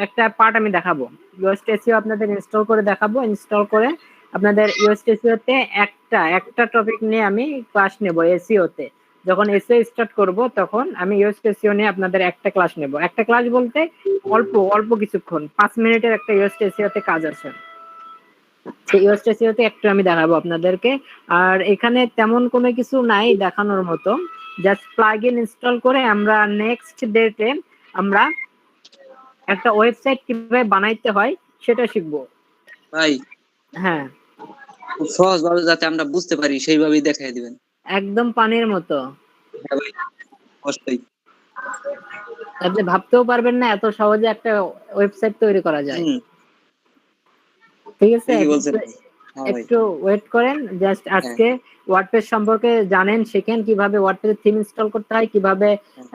একটা পার্ট আমি দেখাবো, ইওস্ট এসইও আপনাদের ইনস্টল করে দেখাবো, ইনস্টল করে আপনাদের ইওস্ট এসইও তে একটা টপিক নিয়ে আমি ক্লাস নেব এসইও তে। যখন এসইও স্টার্ট করব তখন আমি ইওস্ট এসইও নিয়ে আপনাদের একটা ক্লাস নেব, একটা ক্লাস বলতে অল্প কিছুক্ষণ, 5 মিনিটের একটা ইওস্ট এসইও তে কাজ আছে, সেই ইওস্ট এসইও তে একটু আমি দেখাবো আপনাদেরকে। আর এখানে তেমন কোনো কিছু নাই দেখানোর মতো, জাস্ট প্লাগইন ইনস্টল করে আমরা নেক্সট ডেটে আমরা একটা ওয়েবসাইট কিভাবে বানাইতে হয় সেটা শিখবো ভাই। হ্যাঁ সহজ ভাবে যাতে আমরা বুঝতে পারি সেইভাবেই দেখাই দিবেন, একদম পানির মতো। হ্যাঁ ভাই, কষ্টই, আপনি ভাবতেও পারবেন না এত সহজে একটা ওয়েবসাইট তৈরি করা যায়। ঠিক আছে, একটু ওয়েট করেন, জাস্ট আজকে ওয়ার্ডপ্রেস সম্পর্কে জানেন, শিখেন কিভাবে ওয়ার্ডপ্রেস থিম ইনস্টল করতে হয়, কিভাবে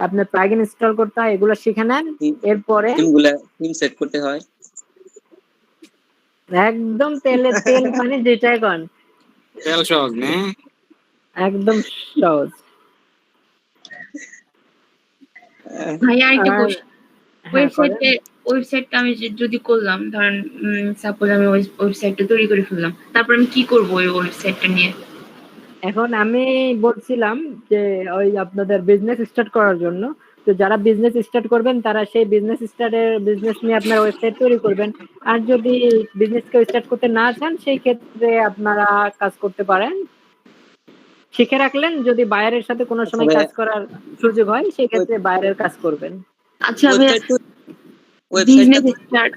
আপনার প্লাগইন ইনস্টল করতে হয়, এগুলো শিখে নেন। এরপরে থিম সেট করতে হয়, একদম তেল পানি যেটাই কোন তেল সহজ না, একদম সহজ। ভাই আর একটা ওয়েবসাইটটা আমি যদি করলাম, ধরেন সাপোজ আমি ওয়েবসাইটটা তৈরি করে ফেললাম, তারপর আমি কি করব ওই ওয়েবসাইটটা নিয়ে? এখন আমি বলছিলাম যে ওই আপনাদের বিজনেস স্টার্ট করার জন্য, তো যারা বিজনেস স্টার্ট করবেন তারা সেই বিজনেস নিয়ে আপনার ওয়েবসাইট তৈরি করবেন। আর যদি বিজনেস কেউ স্টার্ট করতে না চান সেই ক্ষেত্রে আপনারা কাজ করতে পারেন, শিখে রাখলেন, যদি বায়ারের সাথে কোনো সময় কাজ করার সুযোগ হয় সেই ক্ষেত্রে বায়ারের কাজ করবেন। আচ্ছা ভাইয়া, বিজনেস স্টার্ট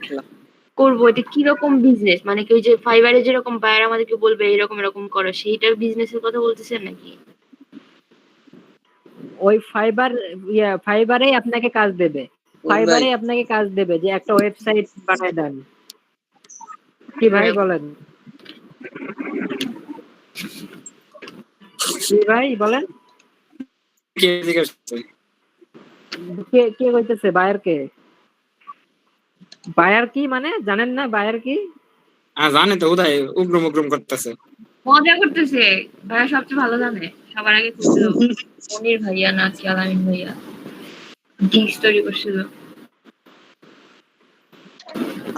করবো, এটা কিরকম বিজনেস? মানে কি ওই যে ফাইবারে যেরকম বায়ার আমাদেরকে বলবে এরকম এরকম করো, সেইটার বিজনেসের কথা বলতেছেন নাকি? ওই ফাইবারেই আপনাকে কাজ দেবে, ফাইবারেই আপনাকে কাজ দেবে যে একটা ওয়েবসাইট বানায় দেন। কি ভাই বলেন? কি ভাই বলেন? কে কে কইতেছে বায়ার কে? বায়ার কি মানে জানেন না? বায়ার কি? জানে তো, উদয় উগ্রম উগ্রম করতেছে, মজা করতেছে। ভাইয়া সবচেয়ে ভালো জানে, সবার আগে খুঁজছিল মনির ভাইয়া না কি আলামিন ভাইয়া, কি স্টোরি করছিল।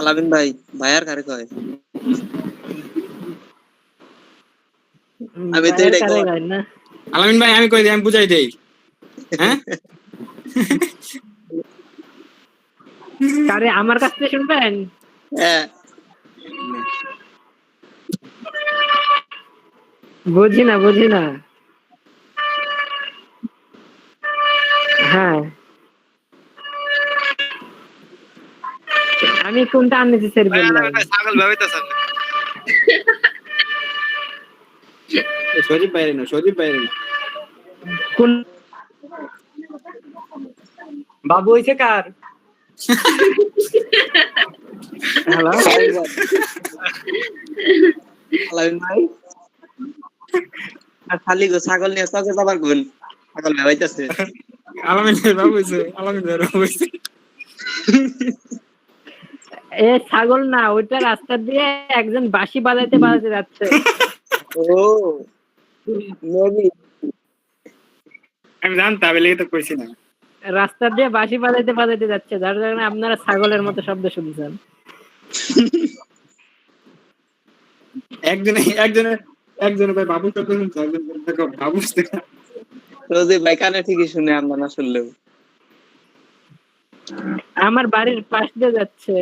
আলামিন ভাই, ভাইয়ার কারে কয়? আমি তো এটাই কই না। আলামিন ভাই আমি কই দিই, আমি বুঝাই দেই। হ্যাঁ আরে আমার কাছ থেকে শুনবেন? হ্যাঁ বুঝি না। হ্যাঁ আমি কোনটা আননেসেসারি বললাম? ছাগল ভাবিতেছেন সজীব বাইরে না কোন বাবু হইছে কার? হ্যালো আলামিন ভাই, আর খালি গো ছাগল নিয়ে চকে যাবার গুণ, ছাগল ভাবাইতেছে। আলামিন বাবু হইছে এ ছাগল না, ওইটা রাস্তা দিয়ে একজন বাঁশি বাজাইতে যাচ্ছে। ও নবী, আমি জানতাম, বলে তো কইছি না। রাস্তা দিয়ে বাঁশি বাজাইতে যাচ্ছে, যার কারণে আপনারা ছাগলের মতো শব্দ শুনছেন। একজনে ভাই বাবু শব্দ শুনছে, একজন দেখো বাবু রোজে ভাই কানে ঠিকই শুনে, আমরা না শুনলেও। আমার বাড়ির পাশ দিয়ে যাচ্ছে।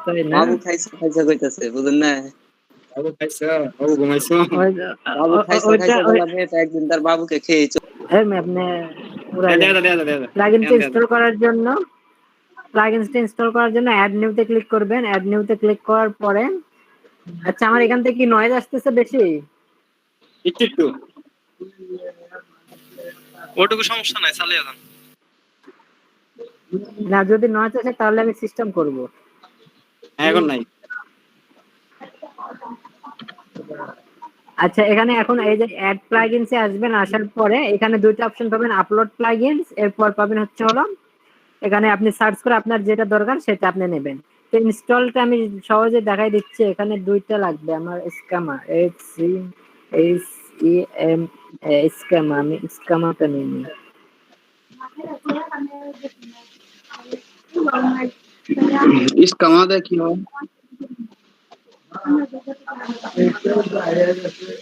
তাই না? বাবু খাইছে কইতাছে, বুঝেন না? বাবু খাইছে, বাবু ঘুমাইছো, বাবু খাইছে বলে মেয়েটা একদিন তার বাবুকে খেয়েছে। আপনি প্লাগইনটা ইনস্টল করার জন্য অ্যাড নিউতে ক্লিক করবেন। অ্যাড নিউতে ক্লিক করার পরে, আচ্ছা আমার এখান থেকে কি নয়েজ আসতেছে বেশি? একটু ওটুকু সমস্যা নাই, চালিয়ে যান। না, যদি নয়েজ আসে তাহলে আমি সিস্টেম করব। এখন নাই। আচ্ছা এখানে এখন এই যে অ্যাড প্লাগইনসে আসবেন, আসার পরে এখানে দুইটা অপশন পাবেন, আপলোড প্লাগইনস, এরপর পাবেন হচ্ছে হলো এখানে আপনি সার্চ করে আপনার যেটা দরকার সেটা আপনি নেবেন। তো ইনস্টলটা আমি সহজে দেখাই দিচ্ছি। এখানে দুইটা লাগবে আমার, স্কামা স্কামা, আমি স্কামাটা নিই। স্কামা দেখি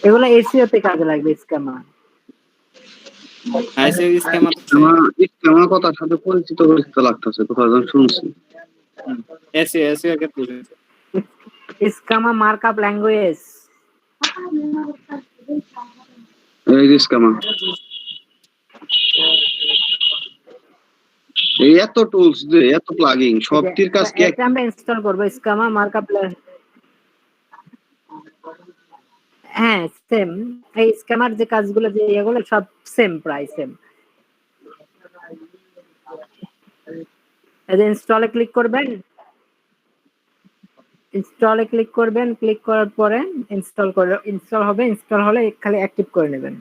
এগুলো এসইও তে কাজে লাগবে। স্কামা কথার সাথে পরিচিত লাগতেছে, কোথাও যেন শুনছি। স্কামা মার্কআপ ল্যাঙ্গুয়েজ, এই স্কামা, এই এত টুলস দে, এত প্লাগইন, সবটির কাজ কি একটা আমরা ইনস্টল করব। স্কামা মার্কআপ, হ্যাঁ সেম। এই স্ক্যামার যে কাজগুলো যে এগুলো সব সেম, প্রায় সেম। এই যে ইনস্টলে ক্লিক করবেন, ক্লিক করার পরে ইনস্টল হবে। ইনস্টল হলে খালি অ্যাক্টিভ করে নেবেন।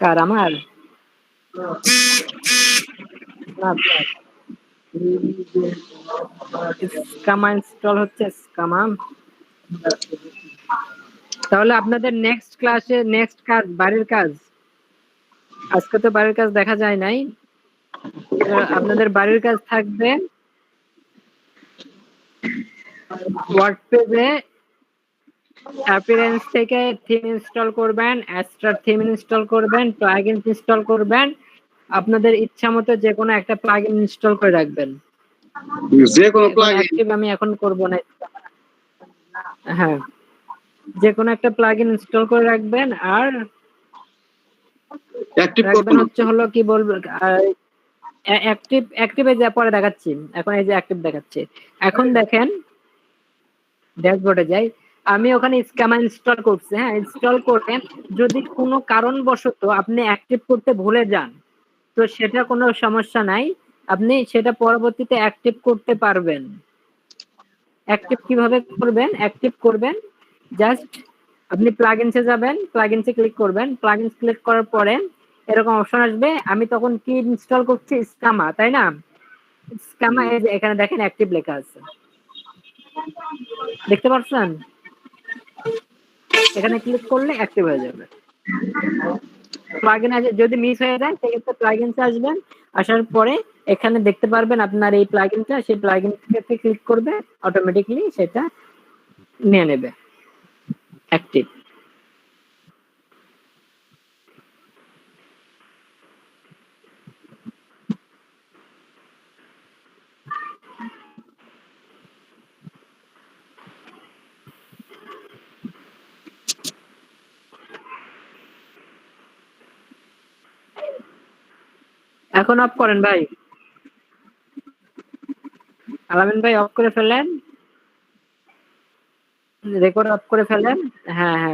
কার? আমার স্কামা ইনস্টল হচ্ছে। স্কামা, তাহলে আপনাদের নেক্সট ক্লাসে নেক্সট কাজ বাড়ির কাজ। আজকে তো বাড়ির কাজ দেখা যায় নাই, আপনাদের বাড়ির কাজ থাকবে ওয়ার্ডপ্রেসে অ্যাপিয়ারেন্স থেকে থিম ইনস্টল করবেন, অ্যাস্ট্রা থিম ইনস্টল করবেন, প্লাগইন ইনস্টল করবেন, আপনাদের ইচ্ছা মতো যে কোনো একটা প্লাগইন ইনস্টল করে রাখবেন। যে কোনো প্লাগইন আমি এখন করব না। হ্যাঁ, যে কোনো একটা প্লাগইন ইনস্টল করে রাখবেন। আর অ্যাক্টিভ রাখবেন হচ্ছে হলো কি বলবো, অ্যাক্টিভে যা পরে দেখাচ্ছি। এখন এই যে অ্যাক্টিভ দেখাচ্ছে। এখন দেখেন ড্যাশবোর্ডে যাই, আমি ওখানে স্ক্যামার ইনস্টল করছি। হ্যাঁ, ইনস্টল করে যদি কোনো কারণবশত আপনি অ্যাক্টিভ করতে ভুলে যান, তো সেটা কোনো সমস্যা নাই, আপনি সেটা পরবর্তীতে অ্যাক্টিভ করতে পারবেন। অ্যাক্টিভ কিভাবে করবেন? অ্যাক্টিভ করবেন জাস্ট আপনি প্লাগইনসে যাবেন, প্লাগইনসে ক্লিক করবেন, প্লাগইনস ক্লিক করার পরে এরকম অপশন আসবে। আমি তখন কি ইনস্টল করছি? স্কামা, তাই না? স্কামা, এই যে এখানে দেখেন অ্যাক্টিভ লেখা আছে, দেখতে পাচ্ছেন? এখানে ক্লিক করলে অ্যাক্টিভ হয়ে যাবে। প্লাগইন আছে, যদি মিস হয়ে যায় সেক্ষেত্রে প্লাগইনসে আসবেন, আসার পরে এখানে দেখতে পারবেন আপনার এই প্লাগইনটা, সেই প্লাগইনটাতে ক্লিক করবে, অটোমেটিক্যালি সেটা নিয়ে নেবে অ্যাক্টিভ। এখন অফ করেন ভাই, আলামিন ভাই অফ করে ফেলেন, রেকর্ড অফ করে ফেলেন। হ্যাঁ হ্যাঁ।